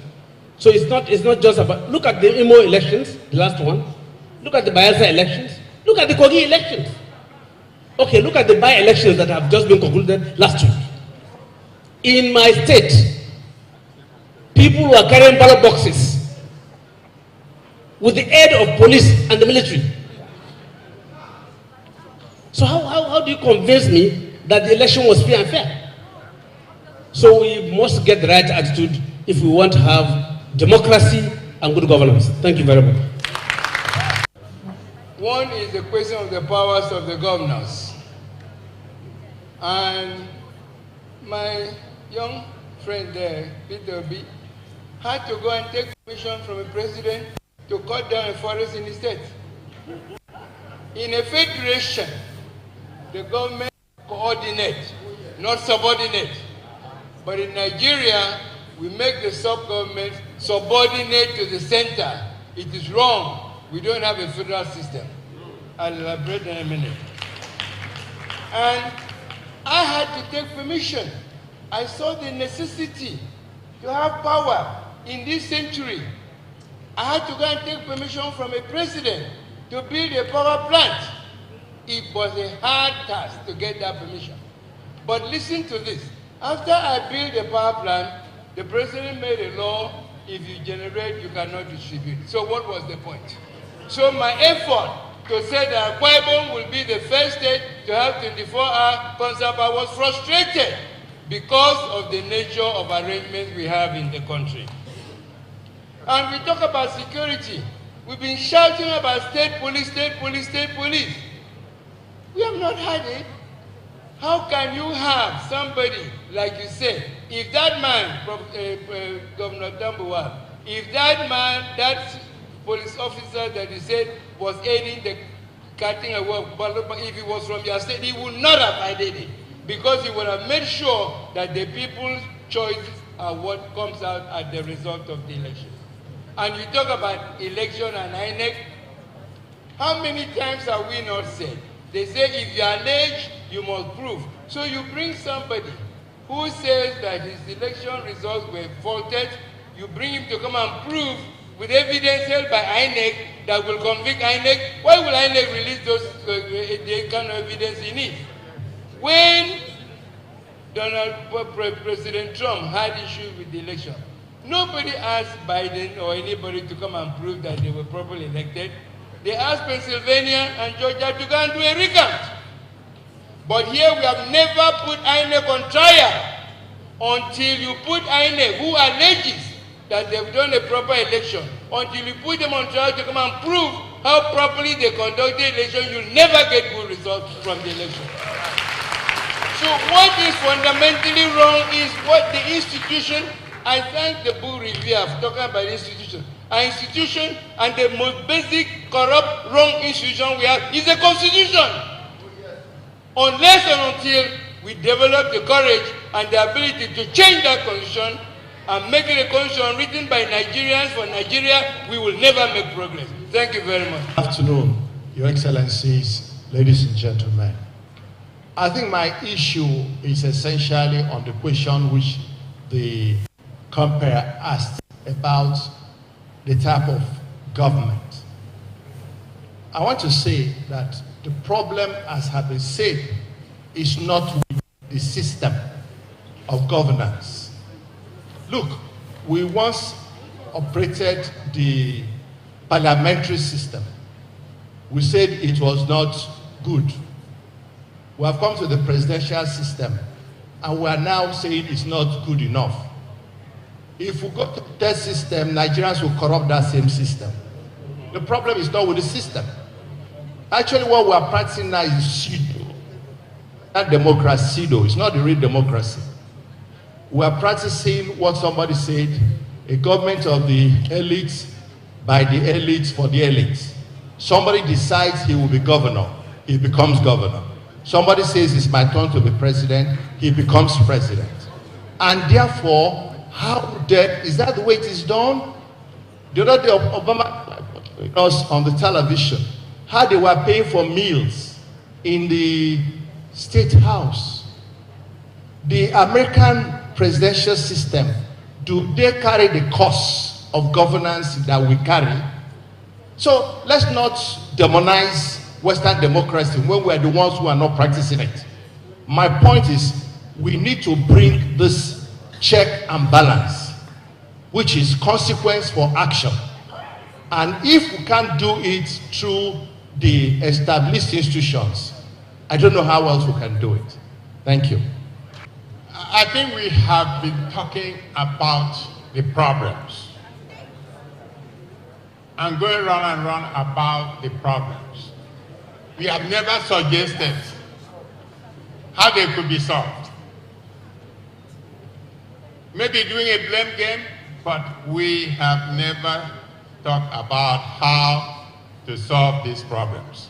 So it's not just about, look at the Imo elections, the last one, look at the Bayelsa elections, look at the Kogi elections. Okay, look at the by-elections that have just been concluded last week. In my state, people were carrying ballot boxes with the aid of police and the military. So how do you convince me that the election was fair and fair? So we must get the right attitude if we want to have democracy and good governance. Thank you very much. One is the question of the powers of the governors. And my young friend there, Peter B, had to go and take permission from a president to cut down a forest in the state. In a federation, the government coordinate, not subordinate. But in Nigeria, we make the sub-government subordinate to the center. It is wrong. We don't have a federal system. I'll elaborate in a minute. And I had to take permission. I saw the necessity to have power in this century. I had to go and take permission from a president to build a power plant. It was a hard task to get that permission. But listen to this. After I built a power plant, the president made a law, if you generate, you cannot distribute. So what was the point? So my effort to say that Akwa Ibom will be the first state to have 24-hour concert power was frustrated because of the nature of arrangements we have in the country. And we talk about security. We've been shouting about state police, state police, state police. We have not had it. How can you have somebody, like you said, if that man, Governor Tambuwa, if that man, that police officer that you said was aiding the cutting away of ballot, if he was from your state, he would not have aided it, because he would have made sure that the people's choices are what comes out as the result of the election. And you talk about election and INEC. How many times have we not said? They say if you are alleged, you must prove. So you bring somebody who says that his election results were faulted, you bring him to come and prove with evidence held by INEC that will convict INEC. Why will INEC release those the kind of evidence he needs? When President Trump had issues with the election, nobody asked Biden or anybody to come and prove that they were properly elected. They asked Pennsylvania and Georgia to go and do a recount. But here we have never put INEC on trial until you put INEC, who alleges that they've done a proper election, until you put them on trial to come and prove how properly they conduct the election, you'll never get good results from the election. So what is fundamentally wrong is what the institution, I thank the book review of talking about institution. Our institution and the most basic, corrupt, wrong institution we have is the Constitution. Unless and until we develop the courage and the ability to change that Constitution and make it a Constitution written by Nigerians for Nigeria, we will never make progress. Thank you very much. Good afternoon, Your Excellencies, ladies and gentlemen. I think my issue is essentially on the question which the compere asked about the type of government. I want to say that the problem, as has been said, is not with the system of governance. Look, we once operated the parliamentary system. we said it was not good. We have come to the presidential system, and we are now saying it's not good enough. If we go to the third system, Nigerians will corrupt that same system. The problem is not with the system. Actually, what we are practicing now is pseudo. Not democracy, pseudo. It's not the real democracy. We are practicing what somebody said, a government of the elites, by the elites, for the elites. Somebody decides he will be governor, he becomes governor. Somebody says it's my turn to be president, he becomes president. And therefore, is that the way it is done? The other day, Obama was on the television, how they were paying for meals in the State House. The American presidential system, do they carry the cost of governance that we carry? So let's not demonize Western democracy when we are the ones who are not practicing it. My point is, we need to bring this check and balance, which is consequence for action. And if we can't do it through the established institutions, I don't know how else we can do it. Thank you. I think we have been talking about the problems and going round and round about the problems. We have never suggested how they could be solved. Maybe doing a blame game, but we have never talked about how to solve these problems.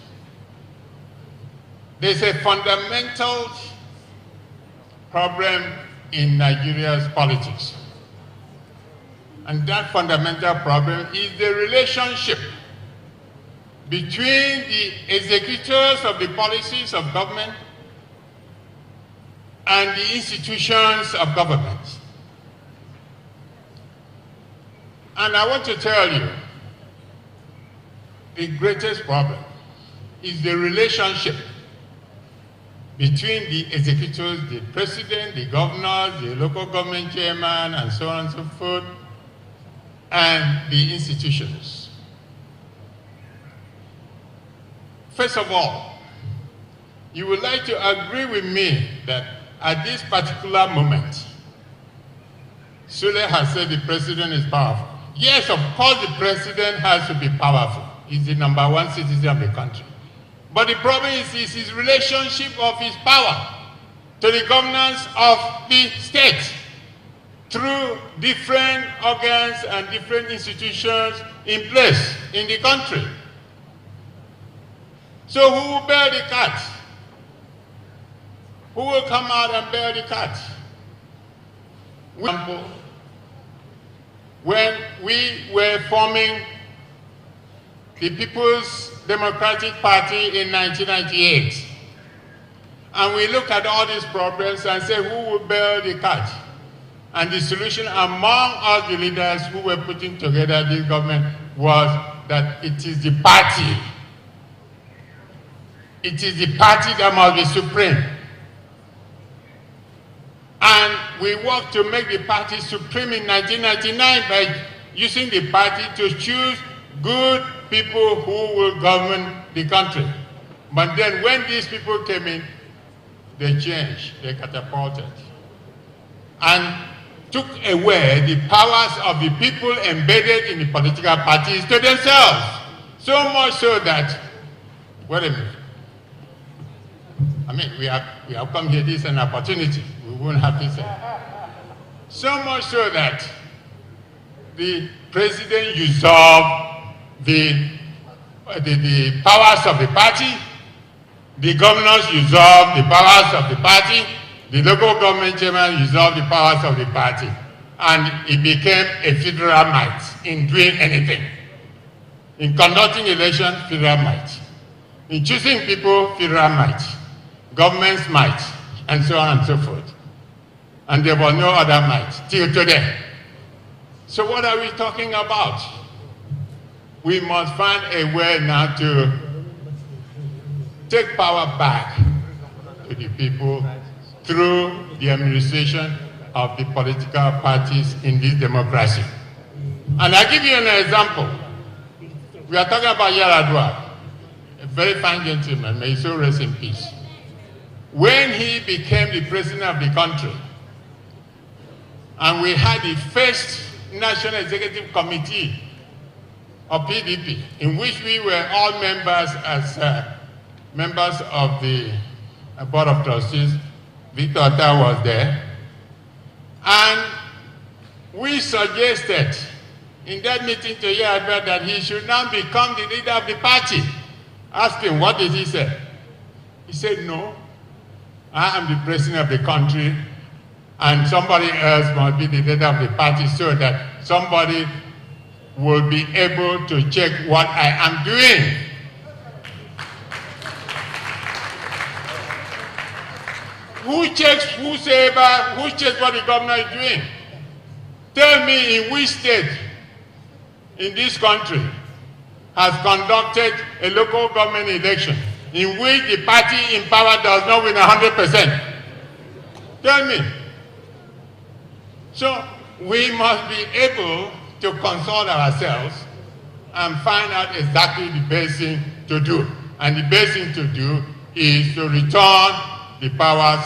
There's a fundamental problem in Nigeria's politics. And that fundamental problem is the relationship between the executors of the policies of government and the institutions of government. And I want to tell you, the greatest problem is the relationship between the executors, the president, the governors, the local government chairman, and so on and so forth, and the institutions. First of all, you would like to agree with me that at this particular moment, Sule has said the president is powerful. Yes, of course the president has to be powerful. He's the #1 citizen of the country. But the problem is his relationship of his power to the governance of the state through different organs and different institutions in place in the country. So who will bear the cat? Who will come out and bear the cat? When we were forming the People's Democratic Party in 1998, and we look at all these problems and say who will bear the cat? And the solution among all the leaders who were putting together this government was that it is the party. It is the party that must be supreme. And we worked to make the party supreme in 1999 by using the party to choose good people who will govern the country. But then when these people came in, they changed, they catapulted, and took away the powers of the people embedded in the political parties to themselves. So much so that, wait a minute, I mean, we have come here, this is an opportunity. We won't have this. So much so that the president usurped the powers of the party, the governors usurped the powers of the party, the local government chairman usurped the powers of the party, and it became a federal might in doing anything. In conducting elections, federal might. In choosing people, federal might. Government's might, and so on and so forth. And there was no other might till today. So what are we talking about? We must find a way now to take power back to the people through the administration of the political parties in this democracy. And I'll give you an example. We are talking about Yaradua, very fine gentleman, may he so rest in peace. When he became the president of the country, and we had the first National Executive Committee of PDP, in which we were all members as members of the Board of Trustees. Victor Otta was there. And we suggested in that meeting to Yar'Adua that he should now become the leader of the party. Asked him, what did he say? He said, no, I am the president of the country, and somebody else must be the leader of the party so that somebody will be able to check what I am doing. Who checks who checks what the governor is doing? Tell me in which state in this country has conducted a local government election in which the party in power does not win 100%. Tell me. So we must be able to consult ourselves and find out exactly the best thing to do. And the best thing to do is to return the powers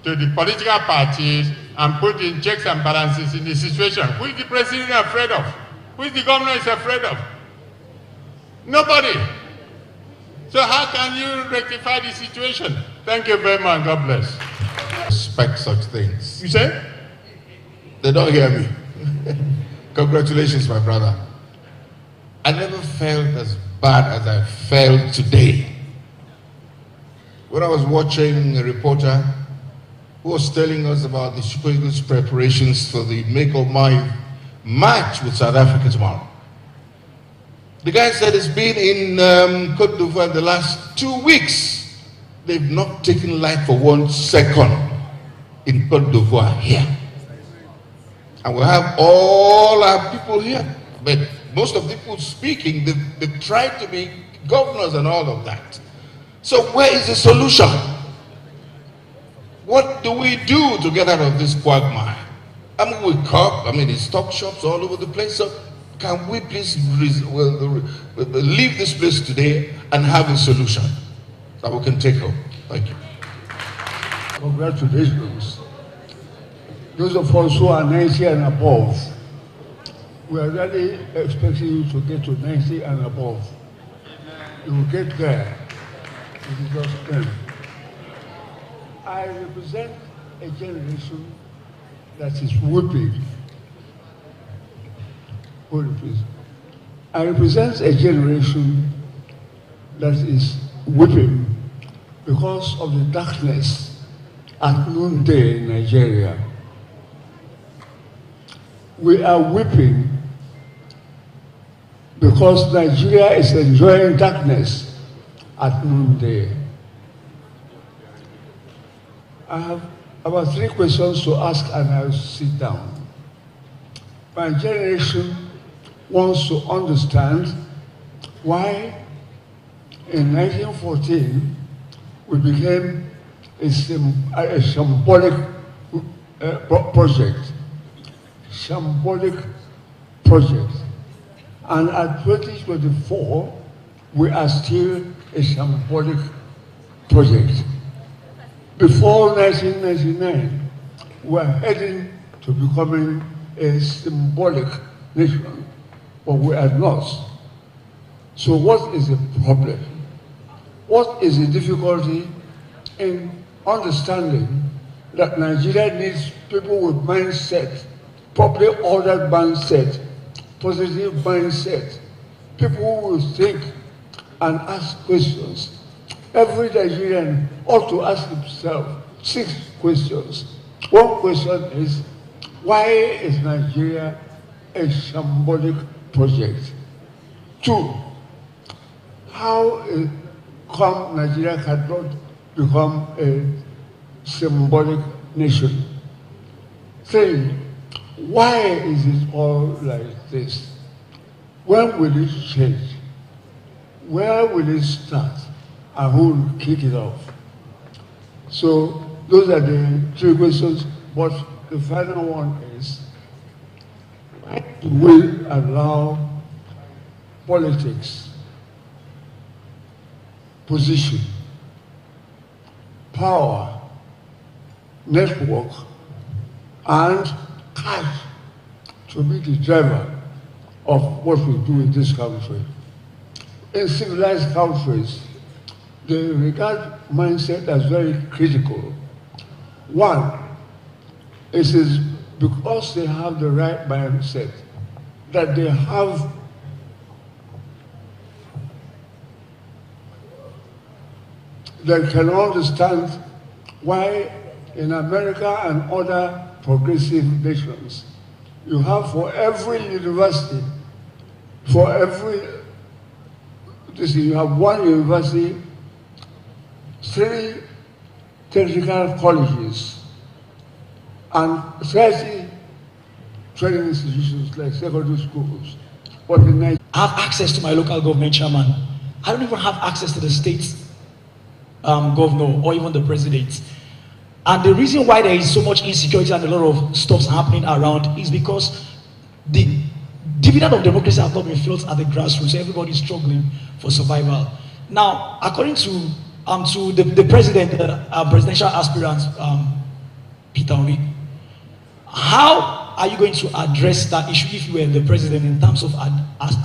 to the political parties and put in checks and balances in the situation. Who is the president afraid of? Who is the governor is afraid of? Nobody. So how can you rectify the situation? Thank you very much. God bless. Expect such things. You say? They don't hear me. Congratulations, my brother. I never felt as bad as I felt today. When I was watching a reporter who was telling us about the Super Eagles preparations for the make or my match with South Africa tomorrow. The guy said it's been in Côte d'Ivoire the last 2 weeks. They've not taken life for 1 second in Côte d'Ivoire here. And we have all our people here. But most of the people speaking, they've tried to be governors and all of that. So where is the solution? What do we do to get out of this quagmire? I mean, we cop, it's stock shops all over the place. So can we please leave this place today and have a solution that we can take home? Thank you. Congratulations. Those of us who are 90 and above, we are really expecting you to get to 90 and above. You will get there. It is just them. I represent a generation that is weeping. Hold it, please. I represent a generation that is weeping because of the darkness at noonday in Nigeria. We are weeping because Nigeria is enjoying darkness at noonday. I have about 3 questions to ask and I'll sit down. My generation wants to understand why in 1914 we became a symbolic project. Symbolic project. And at 2024, we are still a symbolic project. Before 1999, we are heading to becoming a symbolic nation, but we are not. So what is the problem? What is the difficulty in understanding that Nigeria needs people with mindset, properly ordered mindset, positive mindset, people who will think and ask questions. Every Nigerian ought to ask himself 6 questions. One question is, why is Nigeria a symbolic project? 2, how come Nigeria cannot become a symbolic nation? 3, why is it all like this? When will it change? Where will it start? And who will kick it off? So those are the 3 questions, but the final one is, will allow politics position, power, network, and cash to be the driver of what we do in this country. In civilized countries, they regard mindset as very critical. One, it is because they have the right mindset, that they can understand why in America and other progressive nations, you have for every university, you have one university, 3 technical colleges, and 30 training institutions like secondary schools. But in Nigeria, I have access to my local government chairman. I don't even have access to the state governor or even the president. And the reason why there is so much insecurity and a lot of stuff happening around is because the dividend of democracy has not been felt at the grassroots. Everybody is struggling for survival. Now, according to the president, presidential aspirant, Peter Obi, how are you going to address that issue if you were the president in terms of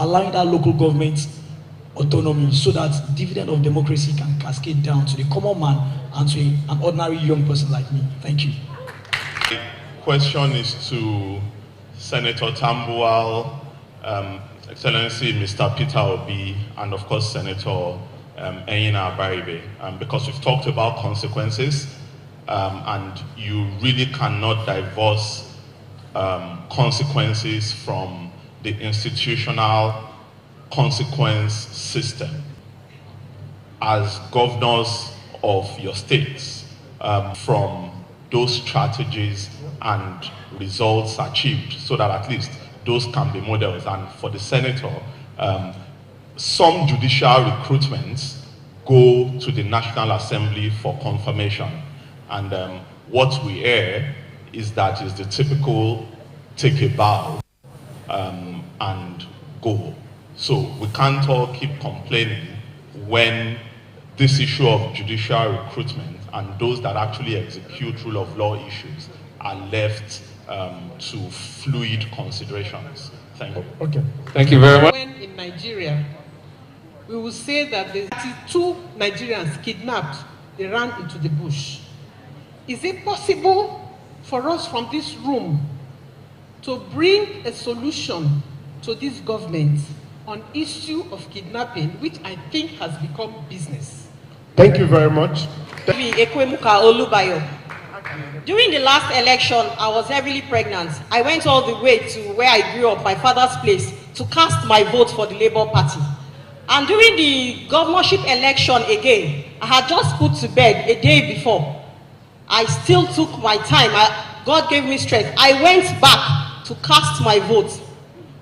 allowing that local government autonomy so that dividend of democracy can cascade down to the common man and to an ordinary young person like me? Thank you. The question is to Senator Tambuwal, Excellency Mr. Peter Obi, and of course Senator Enyina Baribe, because we've talked about consequences, and you really cannot divorce consequences from the institutional consequence system. As governors of your states, from those strategies and results achieved, so that at least those can be models. And for the senator, some judicial recruitments go to the National Assembly for confirmation, and what we hear is that is the typical take a bow and go. So we can't all keep complaining when this issue of judicial recruitment and those that actually execute rule of law issues are left to fluid considerations. Thank you. Okay. Thank you very much. When in Nigeria, we will say that there's 2 Nigerians kidnapped, they ran into the bush. Is it possible for us from this room to bring a solution to this government on issue of kidnapping, which I think has become business? Thank you very much. During the last election, I was heavily pregnant. I went all the way to where I grew up, my father's place, to cast my vote for the Labour Party. And during the governorship election again, I had just put to bed a day before. I still took my time. God gave me strength. I went back to cast my vote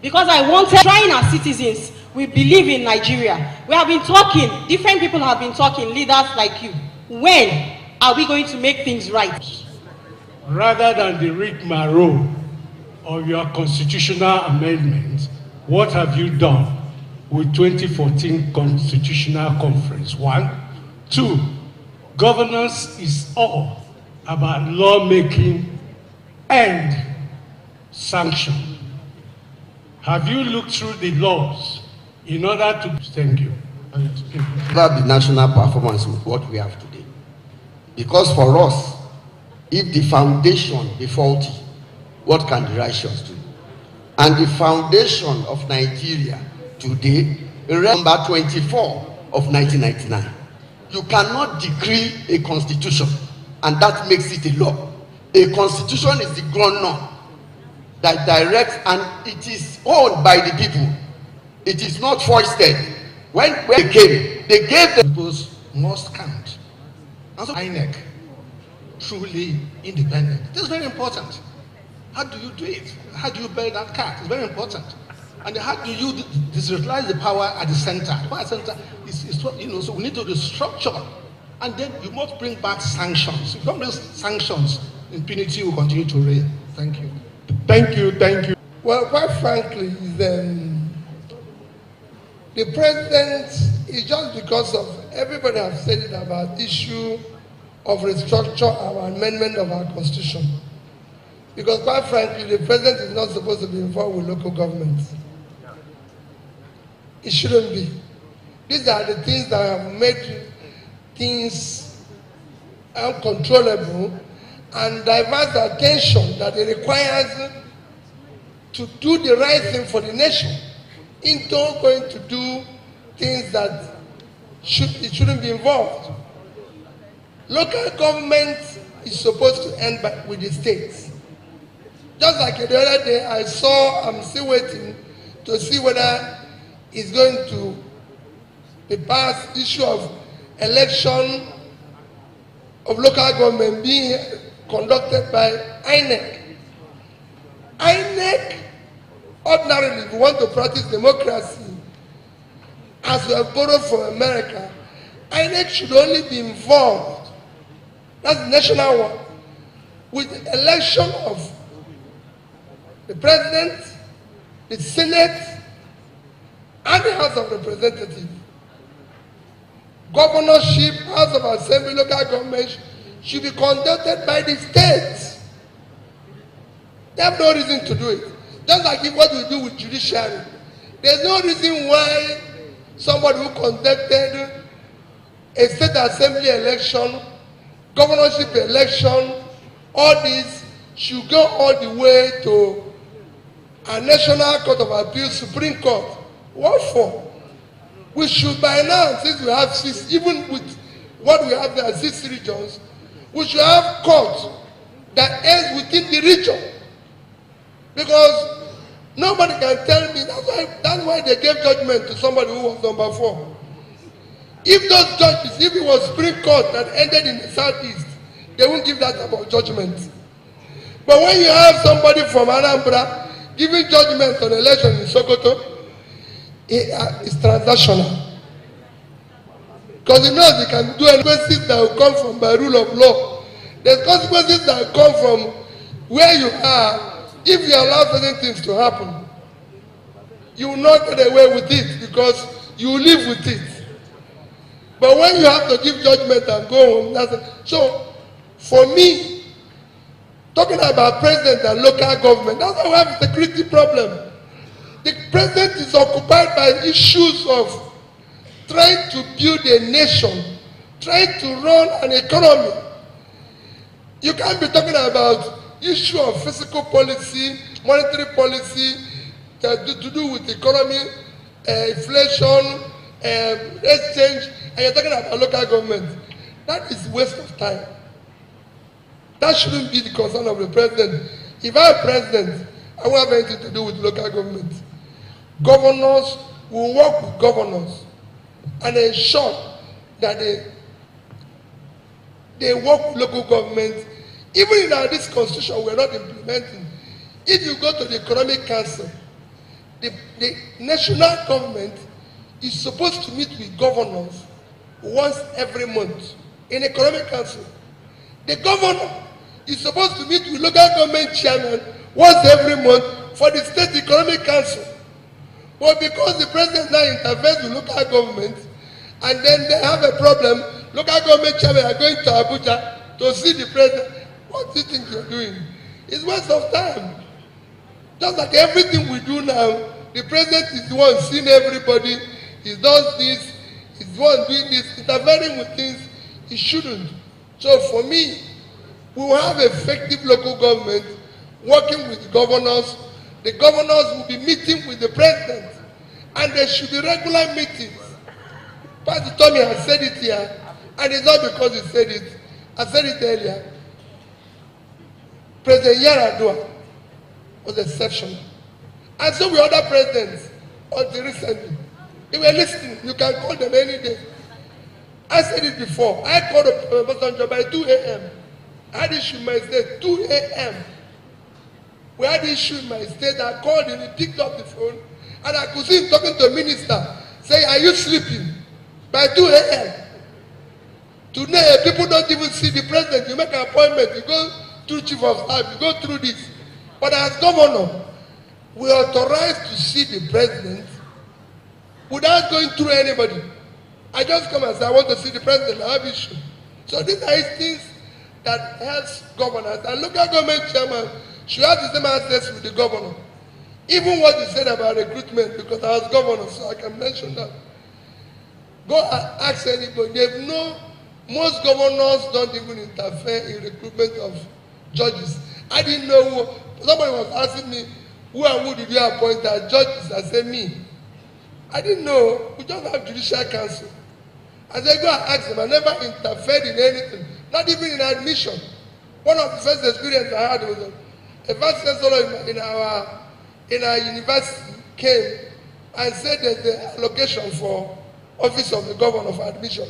because I wanted, trying as citizens, we believe in Nigeria. We have been talking, different people have been talking, leaders like you. When are we going to make things right? Rather than the rigmarole of your constitutional amendments, what have you done with 2014 Constitutional Conference? 1. 2, governance is all about lawmaking and sanction. Have you looked through the laws in order to... Thank you. That the national performance with what we have today. Because for us, if the foundation be faulty, what can the righteous do? And the foundation of Nigeria today, number 24 of 1999. You cannot decree a constitution and that makes it a law. A constitution is the ground norm that directs, and it is owned by the people. It is not foisted. When they gave them those must count. And so INEC, truly independent. This is very important. How do you do it? How do you build that cat? It's very important. And how do you decentralize the power at the center? The power center is so we need to restructure. And then you must bring back sanctions. If you don't bring sanctions, impunity will continue to reign. Thank you. Thank you, thank you. Well, quite frankly, The president is just because of everybody has said it about issue of restructure or amendment of our constitution. Because quite frankly, the president is not supposed to be involved with local governments. It shouldn't be. These are the things that have made things uncontrollable and divert the attention that it requires to do the right thing for the nation into going to do things that it shouldn't be involved. Local government is supposed to end with the states. Just like the other day, I'm still waiting to see whether it's going to be passed issue of election of local government being conducted by INEC. INEC, ordinarily, if we want to practice democracy, as we have borrowed from America, INEC should only be involved, that's the national one, with the election of the president, the Senate, and the House of Representatives. Governorship, House of Assembly, local government should be conducted by the states. They have no reason to do it. Just like what we do with judiciary. There's no reason why somebody who conducted a state assembly election, governorship election, all these should go all the way to a National Court of Appeal, Supreme Court. What for? We should by now, since we have 6, even with what we have there, 6 regions, we should have courts that ends within the region. Because nobody can tell me, that's why they gave judgment to somebody who was number 4. If those judges, if it was Supreme Court that ended in the southeast, they won't give that about judgment. But when you have somebody from Anambra giving judgment on election in Sokoto, it's transactional. Because he knows he can do consequences that will come from by rule of law. There's consequences that come from where you are. If you allow certain things to happen, you will not get away with it because you will live with it. But when you have to give judgment and go home, that's it. So, for me, talking about president and local government, that's why we have a security problem. The president is occupied by issues of trying to build a nation, trying to run an economy. You can't be talking about issue of fiscal policy, monetary policy, to do with economy, inflation, exchange, and you're talking about local government. That is waste of time. That shouldn't be the concern of the president. If I'm president, I won't have anything to do with local government. Governors will work with governors and ensure that they work with local government. Even in this constitution, we're not implementing. If you go to the Economic Council, the national government is supposed to meet with governors once every month in Economic Council. The governor is supposed to meet with local government chairman once every month for the State Economic Council. But because the president now intervenes with local government, and then they have a problem, local government chairman are going to Abuja to see the president. What do you think you're doing? It's waste of time. Just like everything we do now, the president is the one seeing everybody. He does this. He's the one doing this, interfering with things he shouldn't. So for me, we will have effective local government working with governors. The governors will be meeting with the president, and there should be regular meetings. Pastor Tommy has said it here, and it's not because he said it. I said it earlier. President Yaradua was exceptional. And so were other presidents until recently. They were listening. You can call them any day. I said it before. I called Pastor by 2 a.m. I had issue in my state, 2 a.m. We had issue in my state. I called him, he picked up the phone, and I could see him talking to a minister, saying, "Are you sleeping?" By 2 a.m. Today, people don't even see the president. You make an appointment, you go through chief of staff, you go through this. But as governor, we are authorized to see the president without going through anybody. I just come and say, I want to see the president, I have issue. So these are things that helps governors. And local government chairman should have the same access with the governor. Even what you said about recruitment, because I was governor, so I can mention that. Go and ask anybody. They know most governors don't even interfere in recruitment of judges. I didn't know who. Somebody was asking me, who and who did you appoint as judges? I said, me. I didn't know. We just have judicial council. I said, go and ask them. I never interfered in anything, not even in admission. One of the first experiences I had was a vice chancellor in our university came and said there's the allocation for office of the governor for admission.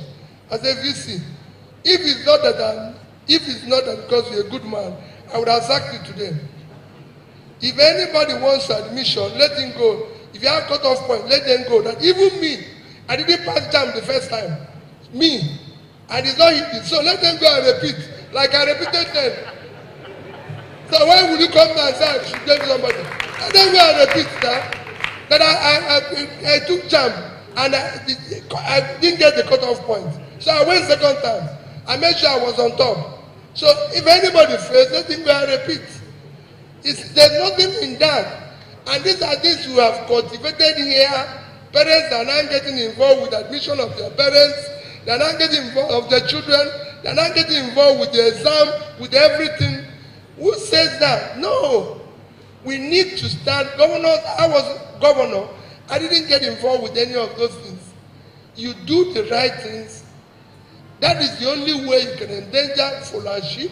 I said, VC, if it's not that because you're a good man, I would have sacked you today. If anybody wants admission, let him go. If you have cut-off point, let them go. That even me, I didn't pass jam the first time. Me. And it's not easy. So let them go and repeat. Like I repeated then. So why would you come and say I should tell somebody? Let them go and repeat that. That I took jam and I didn't get the cut-off point. So I went second time. I made sure I was on top. So if anybody fails, let him go and repeat. There's nothing in that. And these are things we have cultivated here. Parents are not getting involved with admission of their parents. They are not getting involved with their children. They are not getting involved with the exam, with everything. Who says that? No. We need to start. Governors, I was governor. I didn't get involved with any of those things. You do the right things. That is the only way you can endanger followership,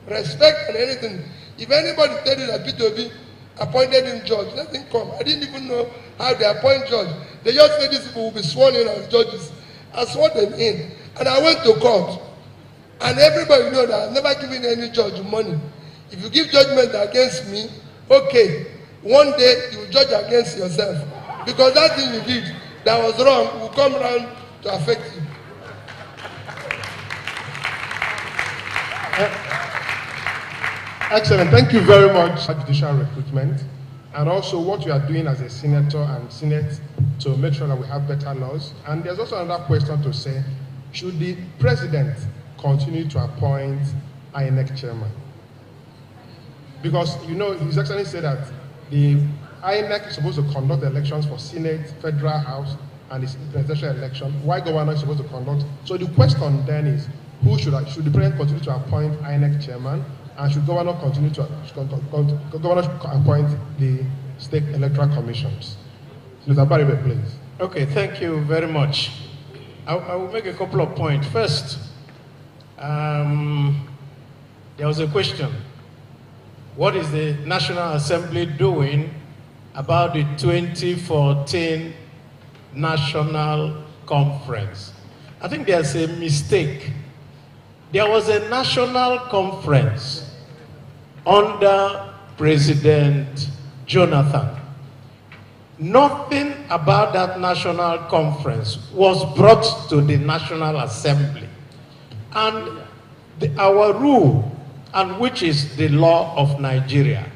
respect, and anything. If anybody tell you that P2B appointed him judge, let him come. I didn't even know how they appoint judge. They just said these people will be sworn in as judges. I swore them in. And I went to court. And everybody knows that I've never given any judge money. If you give judgment against me, okay, one day you will judge against yourself. Because that thing you did that was wrong will come around to affect you. Excellent. Thank you very much for judicial recruitment and also what you are doing as a senator and senate to make sure that we have better laws. And there's also another question to say, should the president continue to appoint INEC chairman? Because, you know, His Excellency said that the INEC is supposed to conduct elections for Senate, Federal House, and the presidential election. Why governor is supposed to conduct? So the question then is, should the president continue to appoint INEC chairman? And should governor continue to appoint the state electoral commissions? Mr. Baribe, please. Okay, thank you very much. I will make a couple of points. First, there was a question. What is the National Assembly doing about the 2014 National Conference? I think there's a mistake. There was a national conference under President Jonathan. Nothing about that national conference was brought to the National Assembly. And our rule, and which is the law of Nigeria,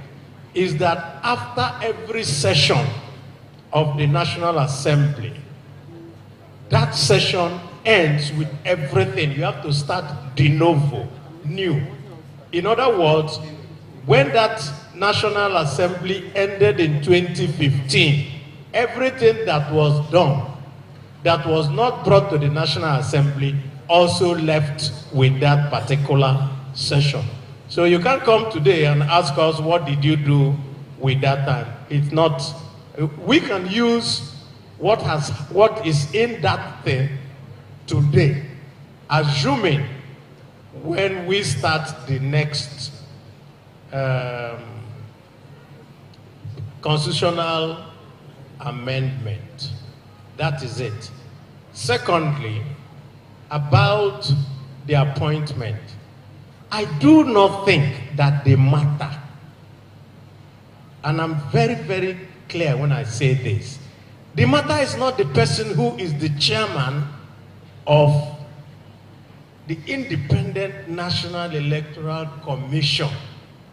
is that after every session of the National Assembly, that session ends with everything. You have to start de novo, new. In other words, when that National Assembly ended in 2015, everything that was done, that was not brought to the National Assembly, also left with that particular session. So you can't come today and ask us, what did you do with that time? It's not, we can use what is in that thing today, assuming when we start the next constitutional amendment. That is it. Secondly, about the appointment, I do not think that they matter. And I'm very, very clear when I say this. The matter is not the person who is the chairman of the Independent National Electoral Commission.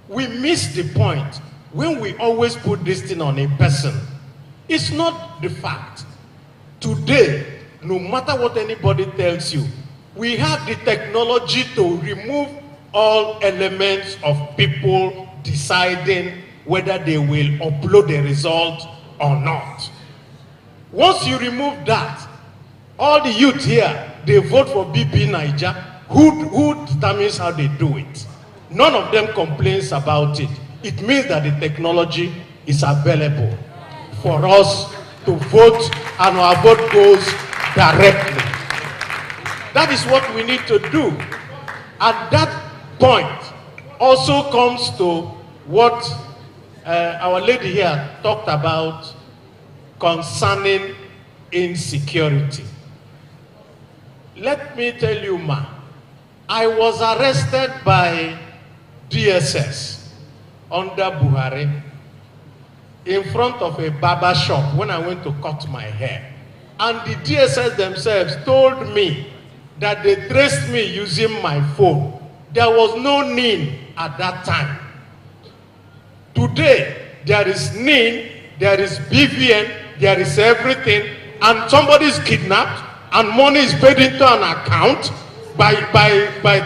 We miss the point when we always put this thing on a person. It's not the fact. Today, no matter what anybody tells you, we have the technology to remove all elements of people deciding whether they will upload the result or not. Once you remove that, all the youth here, they vote for BP Niger. Who determines how they do it? None of them complains about it. It means that the technology is available for us to vote, and our vote goes directly. That is what we need to do. At that point also comes to what our lady here talked about concerning insecurity. Let me tell you, ma, I was arrested by DSS under Buhari in front of a barber shop when I went to cut my hair. And the DSS themselves told me that they traced me using my phone. There was no NIN at that time. Today, there is NIN, there is BVN, there is everything, and somebody is kidnapped and money is paid into an account by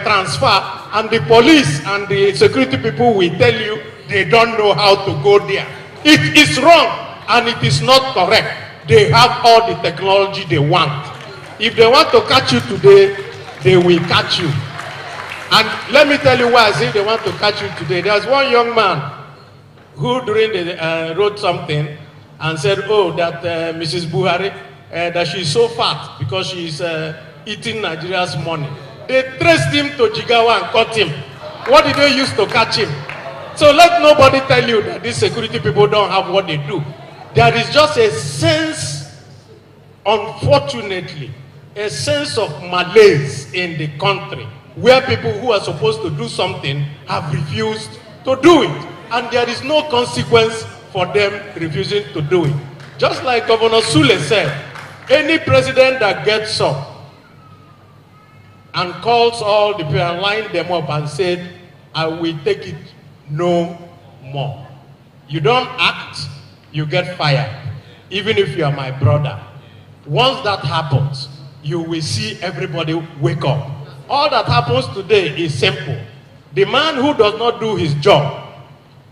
transfer, and the police and the security people will tell you they don't know how to go there. It is wrong and it is not correct. They have all the technology they want. If they want to catch you today, they will catch you. And let me tell you why I say they want to catch you today. There's one young man who during the wrote something and said, oh, that Mrs. Buhari, that she's so fat because she's eating Nigeria's money. They traced him to Jigawa and caught him. What did they use to catch him? So let nobody tell you that these security people don't have what they do. There is just a sense, unfortunately, a sense of malaise in the country where people who are supposed to do something have refused to do it. And there is no consequence for them refusing to do it. Just like Governor Sule said, any president that gets up and calls all the people and line them up and said, I will take it no more. You don't act, you get fired, even if you are my brother. Once that happens, you will see everybody wake up. All that happens today is simple. The man who does not do his job,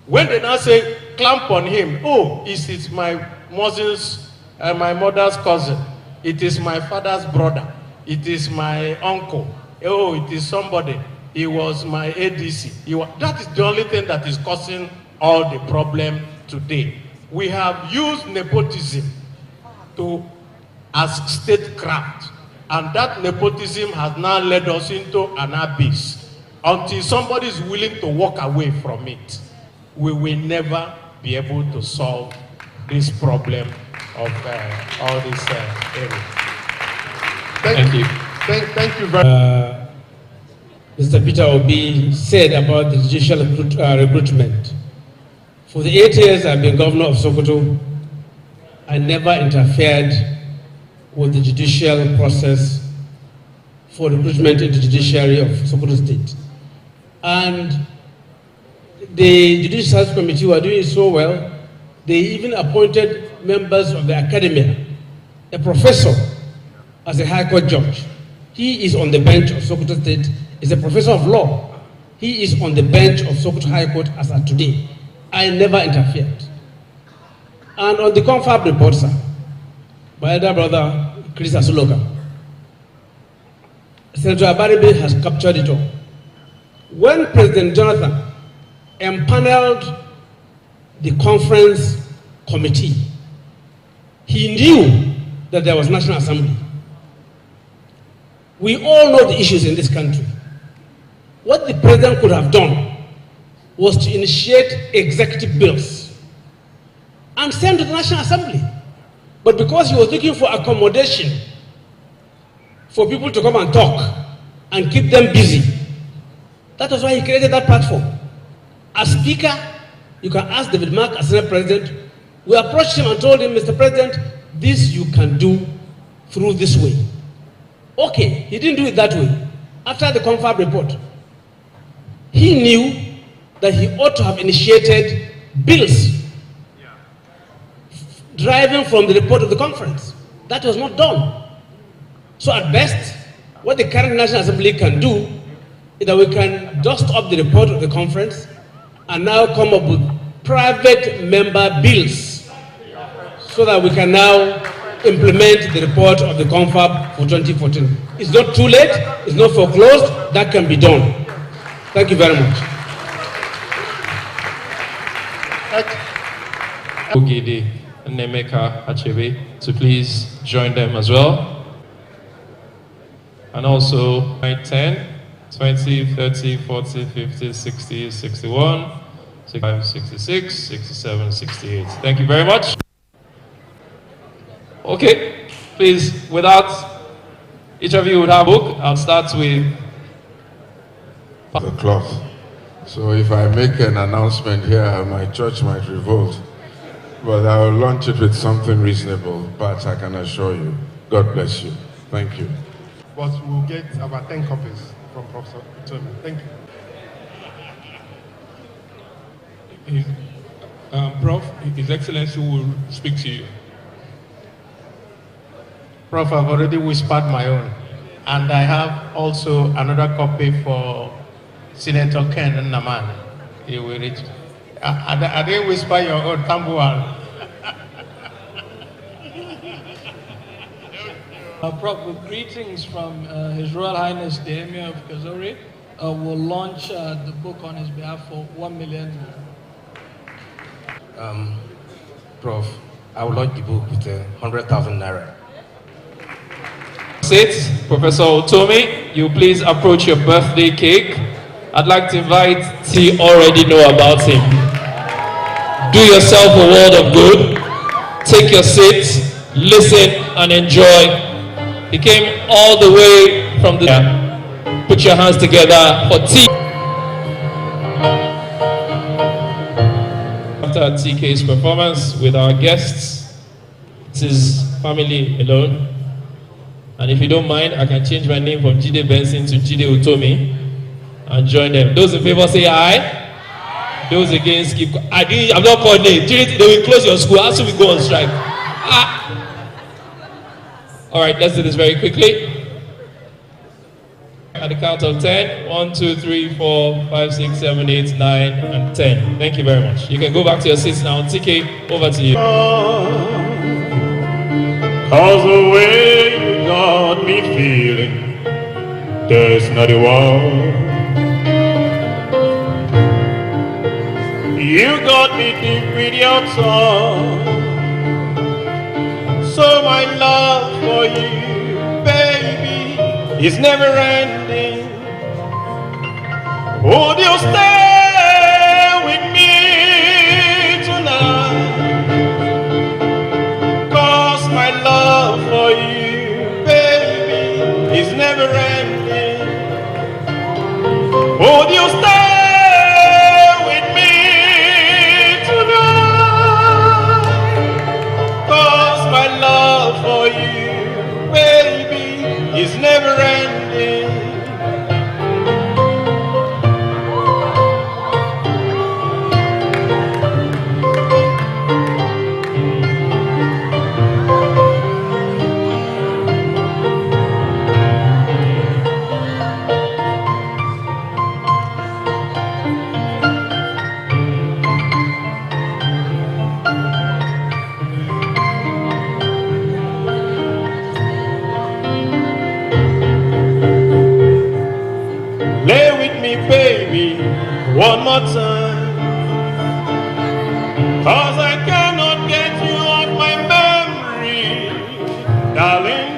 when they now say, clamp on him, oh, it's my mother's cousin, it is my father's brother, it is my uncle, oh, it is somebody, he was my ADC. That is the only thing that is causing all the problem today. We have used nepotism as statecraft, and that nepotism has now led us into an abyss. Until somebody is willing to walk away from it, we will never be able to solve this problem of all these areas. Thank you. Thank you very much. Mr. Peter Obi said about the judicial recruitment. For the 8 years I've been governor of Sokoto, I never interfered with the judicial process for recruitment into the judiciary of Sokoto State. And the Judicial Service Committee were doing so well, they even appointed members of the academia, a professor as a high court judge. He is on the bench of Sokoto State, is a professor of law. He is on the bench of Sokoto High Court as of today. I never interfered. And on the confab report, sir, my elder brother, Chris Asuloka, Senator Abaribe has captured it all. When President Jonathan empaneled the conference committee, he knew that there was National Assembly. We all know the issues in this country. What the president could have done was to initiate executive bills and send to the National Assembly. But because he was looking for accommodation for people to come and talk and keep them busy, that was why he created that platform. As Speaker, you can ask David Mark as Senate President. We approached him and told him, Mr. President, this you can do through this way. Okay, he didn't do it that way. After the confab report, he knew that he ought to have initiated bills driving from the report of the conference. That was not done. So at best, what the current National Assembly can do is that we can dust up the report of the conference and now come up with private member bills so that we can now implement the report of the confab for 2014. It's not too late, it's not foreclosed, that can be done. Thank you very much. Ogede and Nemeka Achebe to please join them as well. And also 10, 20, 30, 40, 50, 60, 61, 65, 66, 67, 68. Thank you very much. Okay, please, without each of you would have a book, I'll start with the cloth. So if I make an announcement here, my church might revolt. But I will launch it with something reasonable, but I can assure you. God bless you. Thank you. But we'll get about 10 copies from Professor Utomi. Thank you. Prof, His Excellency will speak to you. Prof, I've already whispered my own. And I have also another copy for Senator Ken Naman. He will reach. I didn't whisper your own, Tambuwal. Prof, with greetings from His Royal Highness the Emir of Kazori, will launch the book on his behalf for 1 million. Prof, I will launch the book with 100,000 naira. Sit, Professor Utomi, you please approach your birthday cake. I'd like to invite you already know about him. Do yourself a world of good. Take your seat, listen and enjoy. He came all the way from the... Put your hands together for tea. After TK's performance with our guests, it's his family alone. And if you don't mind, I can change my name from Jide Benson to Jide Utomi and join them. Those in favor say aye. Those against keep. I'm not calling name. They will close your school. How soon we go on strike? All right, let's do this very quickly. At the count of 10. 1, 2, 3, 4, 5, 6, 7, 8, 9, and 10. Thank you very much. You can go back to your seats now. TK, over to you. Cause the way you got me feeling, there's not a word. You got me deep with your tongue. So my love for you, baby, is never ending. Would you stay with me tonight? Cause my love for you, baby, is never ending. Would you stay with me tonight? Cause my love for you, baby, is never ending. Lay with me, baby, one more time. Cause I cannot get you off my memory, darling.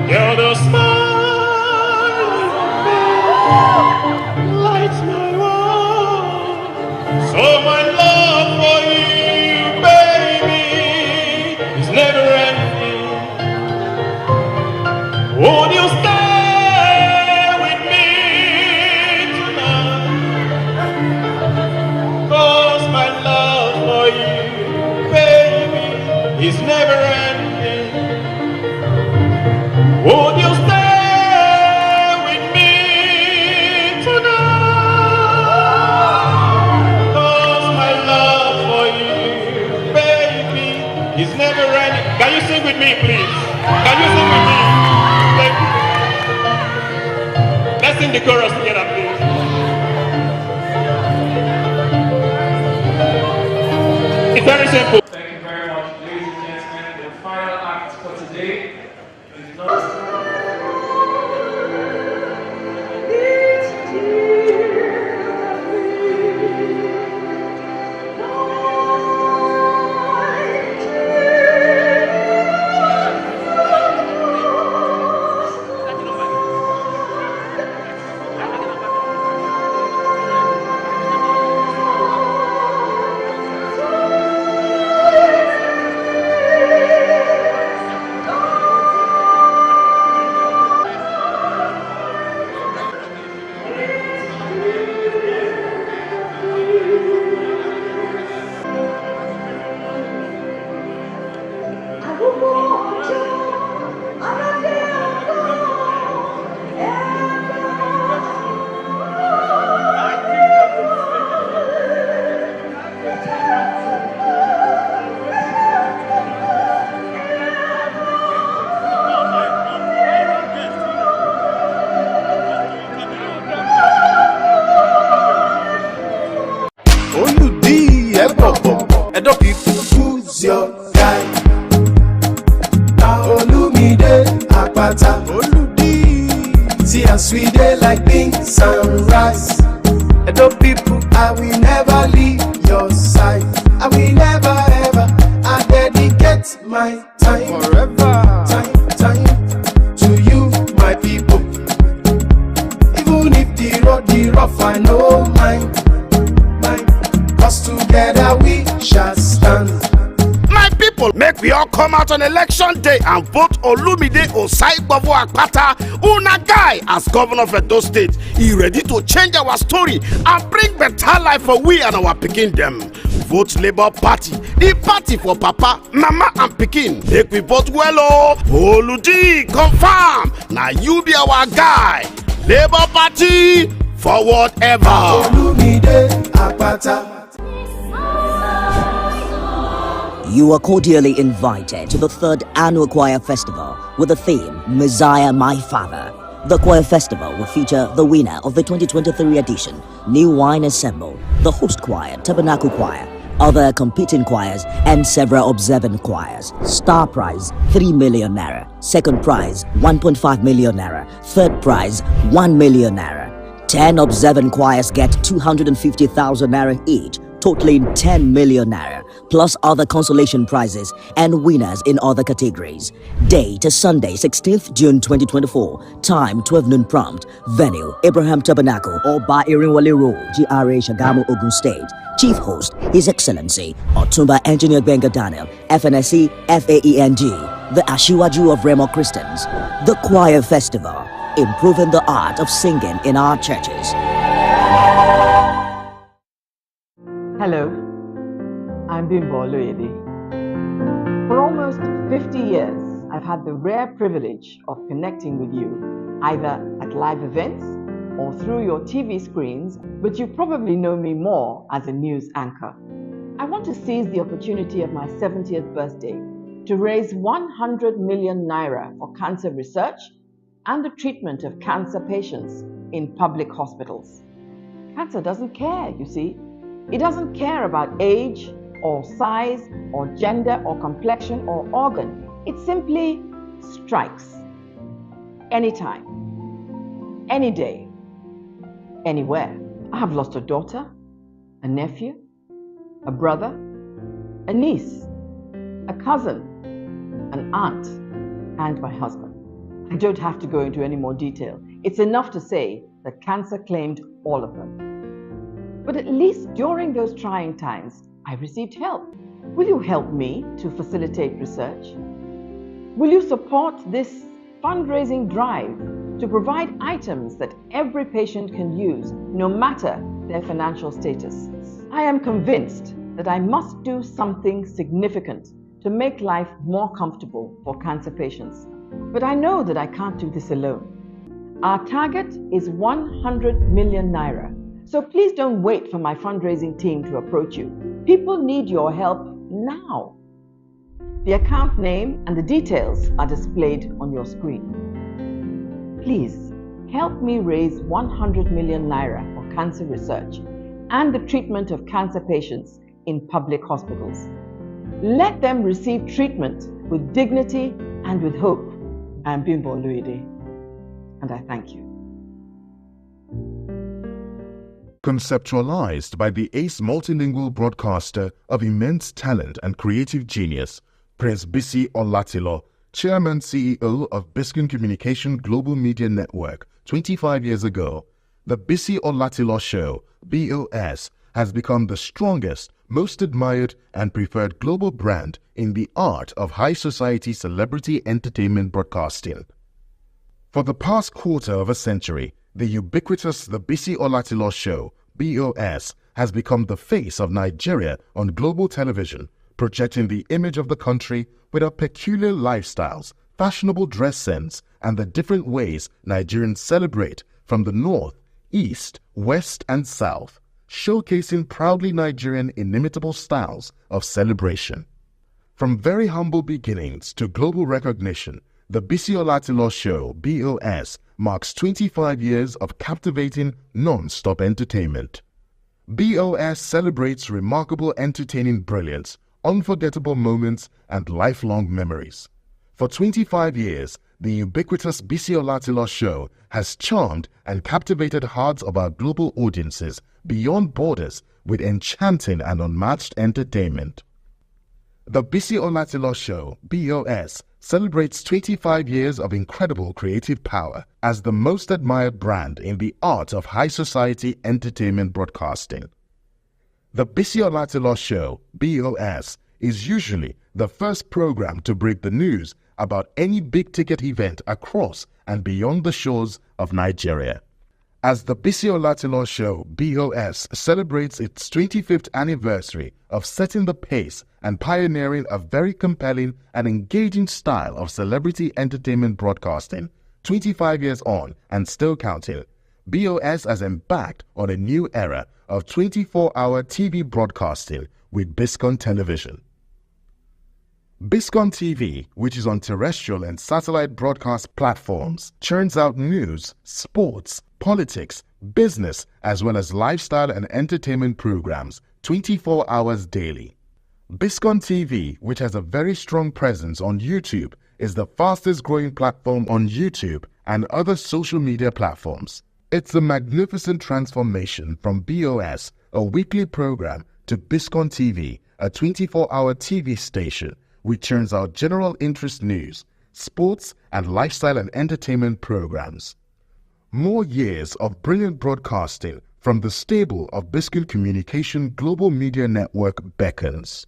You're the smile lights my world. So my love for you, baby, is never ending. Would you stay? My simple. Thank you very much, ladies and gentlemen. The final act for today is not... Who's your guy? Now Olumide Akpata. Oludi. See as we dey like beans and rice. Edo people, I will never leave your side. I will never ever. I dedicate my time forever. Time to you, my people. Even if the road be rough, I know mine. Cause together we shall stand. My people, make we all come out on election day and vote Olumide Osaigbovo Akpata, una guy, as governor of Edo State. He ready to change our story and bring better life for we and our pikin them. Vote Labour Party, the party for Papa, Mama and Pikin. Make we vote well, oh. Oludi, confirm. Now you be our guy. Labour Party, forward ever. Olumide Akpata. You are cordially invited to the 3rd Annual Choir Festival with the theme, Messiah My Father. The Choir Festival will feature the winner of the 2023 edition, New Wine Ensemble, the host choir, Tabernacle Choir, other competing choirs, and several observant choirs. Star prize, 3 million naira. Second prize, 1.5 million naira. Third prize, 1 million naira. 10 observant choirs get 250,000 naira each, totaling 10 million naira, plus other consolation prizes and winners in other categories. Date is Sunday, 16th June 2024. Time 12 noon prompt. Venue Abraham Tabernacle, Oba Irinwale Road, GRA Shagamu, Ogun State. Chief host His Excellency Otumba Engineer Benga Daniel, FNSC FAENG, the Ashiwaju of Remo Christians. The Choir Festival, improving the art of singing in our churches. Hello, I'm Bimbo Oloyede. For almost 50 years, I've had the rare privilege of connecting with you, either at live events or through your TV screens, but you probably know me more as a news anchor. I want to seize the opportunity of my 70th birthday to raise 100 million naira for cancer research and the treatment of cancer patients in public hospitals. Cancer doesn't care, you see. It doesn't care about age or size or gender or complexion or organ. It simply strikes anytime, any day, anywhere. I have lost a daughter, a nephew, a brother, a niece, a cousin, an aunt, and my husband. I don't have to go into any more detail. It's enough to say that cancer claimed all of them. But at least during those trying times, I received help. Will you help me to facilitate research? Will you support this fundraising drive to provide items that every patient can use, no matter their financial status? I am convinced that I must do something significant to make life more comfortable for cancer patients. But I know that I can't do this alone. Our target is 100 million naira. So please don't wait for my fundraising team to approach you. People need your help now. The account name and the details are displayed on your screen. Please help me raise 100 million naira for cancer research and the treatment of cancer patients in public hospitals. Let them receive treatment with dignity and with hope. I am Bimbo Oluide, and I thank you. Conceptualized by the ace multilingual broadcaster of immense talent and creative genius, Prince Bisi Olatilo, Chairman CEO of Biscon Communication Global Media Network 25 years ago, the Bisi Olatilo Show, BOS, has become the strongest, most admired and preferred global brand in the art of high society celebrity entertainment broadcasting. For the past quarter of a century, the ubiquitous The Bisi Olatilo Show, BOS, has become the face of Nigeria on global television, projecting the image of the country with our peculiar lifestyles, fashionable dress sense, and the different ways Nigerians celebrate from the north, east, west, and south, showcasing proudly Nigerian inimitable styles of celebration. From very humble beginnings to global recognition, the Bisi Olatilo Show, BOS, marks 25 years of captivating, non-stop entertainment. BOS celebrates remarkable entertaining brilliance, unforgettable moments, and lifelong memories. For 25 years, the ubiquitous Bisi Olatilo Show has charmed and captivated hearts of our global audiences beyond borders with enchanting and unmatched entertainment. The Bisi Olatilo Show, BOS, celebrates 25 years of incredible creative power as the most admired brand in the art of high society entertainment broadcasting. The Bisi Olatilo Show, BOS, is usually the first program to break the news about any big-ticket event across and beyond the shores of Nigeria. As the Bisi Olatilo Show, BOS, celebrates its 25th anniversary of setting the pace and pioneering a very compelling and engaging style of celebrity entertainment broadcasting, 25 years on and still counting, BOS has embarked on a new era of 24-hour TV broadcasting with Biscon Television. Biscon TV, which is on terrestrial and satellite broadcast platforms, churns out news, sports, politics, business, as well as lifestyle and entertainment programs 24 hours daily. Biscon TV, which has a very strong presence on YouTube, is the fastest growing platform on YouTube and other social media platforms. It's a magnificent transformation from BOS, a weekly program, to Biscon TV, a 24-hour TV station which churns out general interest news, sports, and lifestyle and entertainment programs. More years of brilliant broadcasting from the stable of Biscon Communication Global Media Network beckons.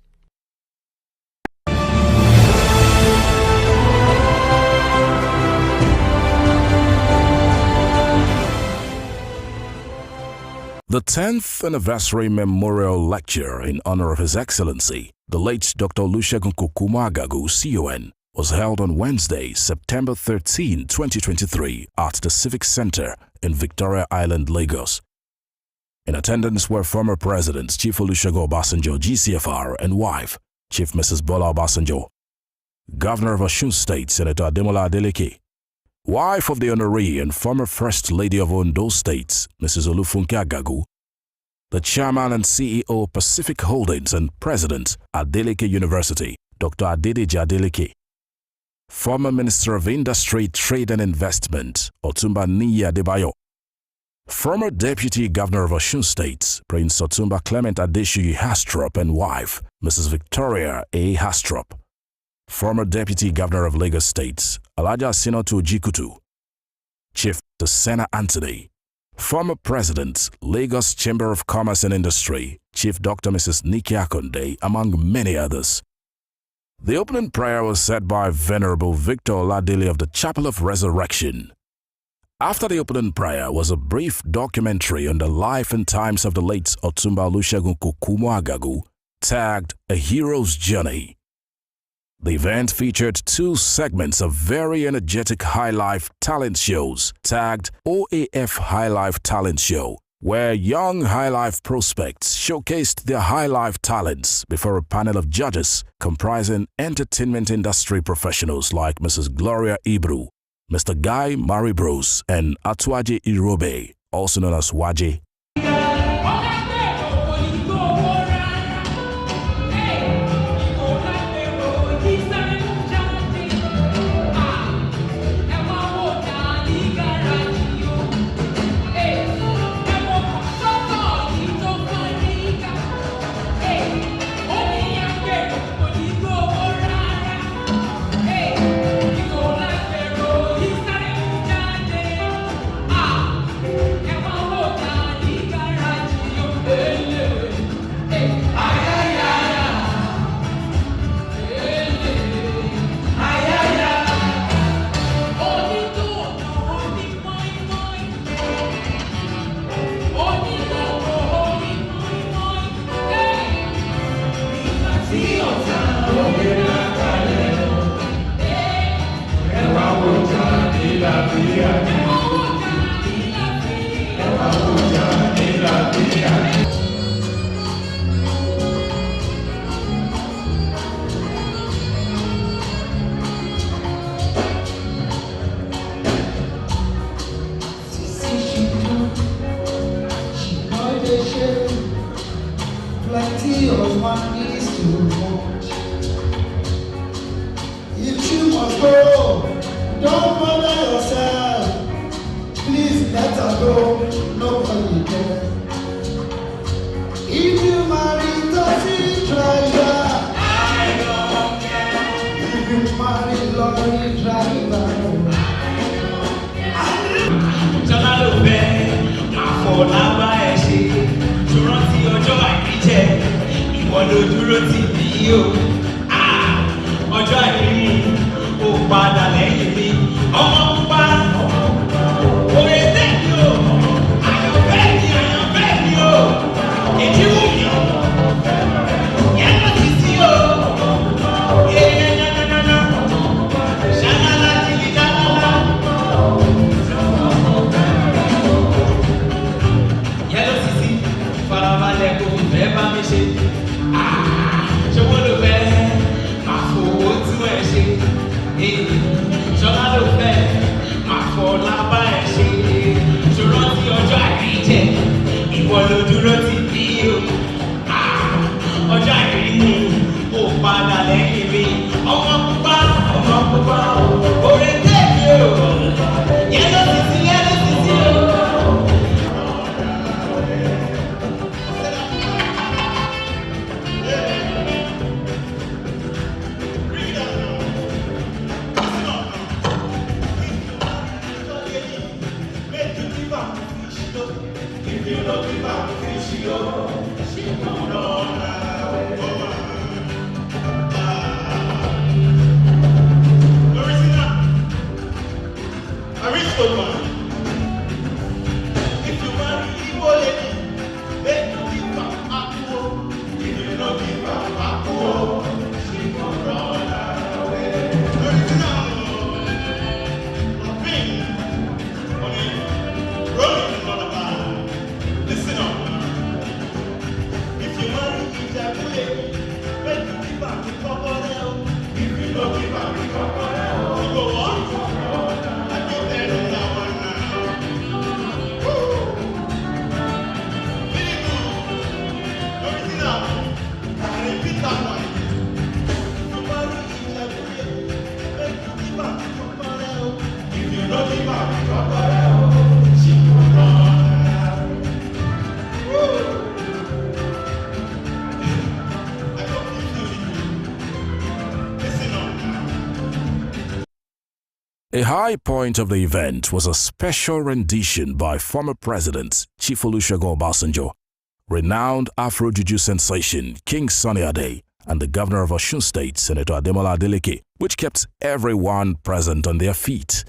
The 10th Anniversary Memorial Lecture in honor of His Excellency, the late Dr. Olusegun Kokumagagu, CON, was held on Wednesday, September 13, 2023 at the Civic Center in Victoria Island, Lagos. In attendance were former President Chief Olusegun Obasanjo, GCFR, and wife, Chief Mrs. Bola Obasanjo, Governor of Osun State, Senator Ademola Adeleke, wife of the honoree and former First Lady of Ondo State, Mrs. Olufunke Agagu, the Chairman and CEO Pacific Holdings and President, Adeleke University, Dr. Adedeji Adeleke, former Minister of Industry, Trade and Investment, Otumba Niyi Adebayo, former Deputy Governor of Osun State, Prince Otumba Clement Adeshuyi Hastrop, and wife, Mrs. Victoria A. Hastrop, former Deputy Governor of Lagos State, Alhaja Sinotu Jikutu, Chief Sena Anthony, former President, Lagos Chamber of Commerce and Industry, Chief Dr. Mrs. Nike Akonde, among many others. The opening prayer was said by Venerable Victor Oladele of the Chapel of Resurrection. After the opening prayer was a brief documentary on the life and times of the late Otumba Olusegun Kokumagagu, tagged A Hero's Journey. The event featured two segments of very energetic high-life talent shows, tagged OAF High Life Talent Show, where young high-life prospects showcased their high-life talents before a panel of judges comprising entertainment industry professionals like Mrs. Gloria Ibru, Mr. Guy Maribros, and Atuaje Irobe, also known as Waje. man is too much. If you must go, don't bother yourself. Please let her go, nobody cares. If you marry taxi driver, I don't care. If you marry lorry driver, Jọlá ló fẹ́ àfọlábá ẹ̀ ṣe tó rántí ọjọ́ àìríjẹ ìwọ ló dúró tì mí o ọjọ́ àìrí ó padà lẹ́yìn mi ọmọ pupa òye tẹ̀mí o àyànfẹ́ mi o èjì wù mí yẹn lọ sí sí o yẹn nananana ṣáná tìlí dáná. Yellow Sisi, farabalẹ̀ kò fẹ́ bá mi ṣe. Ṣé wọ́n ló fẹ́ máa fowó tún ẹ̀ ṣe? Ṣọlá ló fẹ́ máa fọlá bá ẹ̀ ṣe. Ṣòro ti ọjọ́ àìríjẹ, ìwọ ló dúró tì mí o. Ọjọ́ àìrí mi ò padà lẹ́yìn mi. Ọmọ pupa, òrè tẹ̀mí o. Yellow Sisi o. if you don't give up, fish you, she won't on. If you marry Igbo lady, then you give up Akuo. If you don't give up Akuo, she will run away. Rolling on the bar. Listen up. If you marry Igbo lady, then you give up the crocodile. If you don't give up the crocodile, you go what? A high point of the event was a special rendition by former President Chief Olusegun Obasanjo, renowned Afro-Juju sensation King Sunny Ade, and the Governor of Osun State, Senator Ademola Adeleke, which kept everyone present on their feet.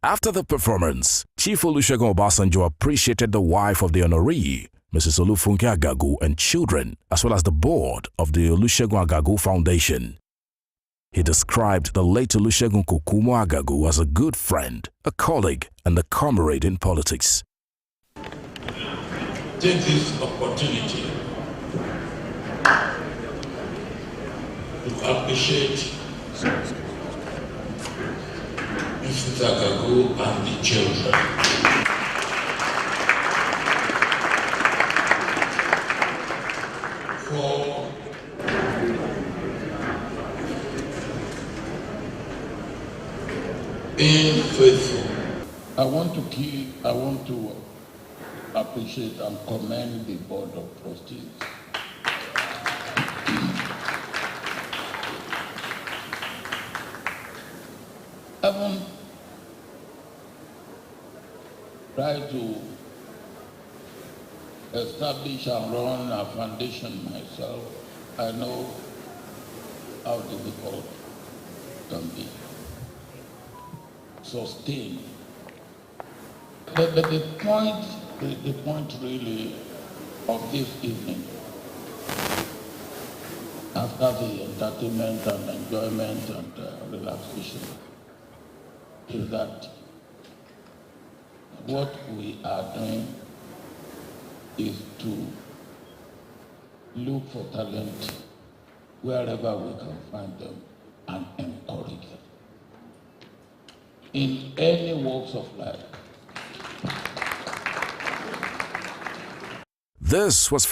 After the performance, Chief Olusegun Obasanjo appreciated the wife of the honoree, Mrs. Olufunke Agagu, and children, as well as the board of the Olusegun Agagu Foundation. He described the late Olusegun Kokumo Agagu as a good friend, a colleague, and a comrade in politics. Take this opportunity to appreciate Mrs. Agagu and the children. For being faithful. I want to appreciate and commend the Board of Trustees. Having tried to establish and run a foundation myself, I know how difficult it can be. Sustained. But the point really of this evening, after the entertainment and enjoyment and relaxation, is that what we are doing is to look for talent wherever we can find them and encourage them in any walks of life. This was for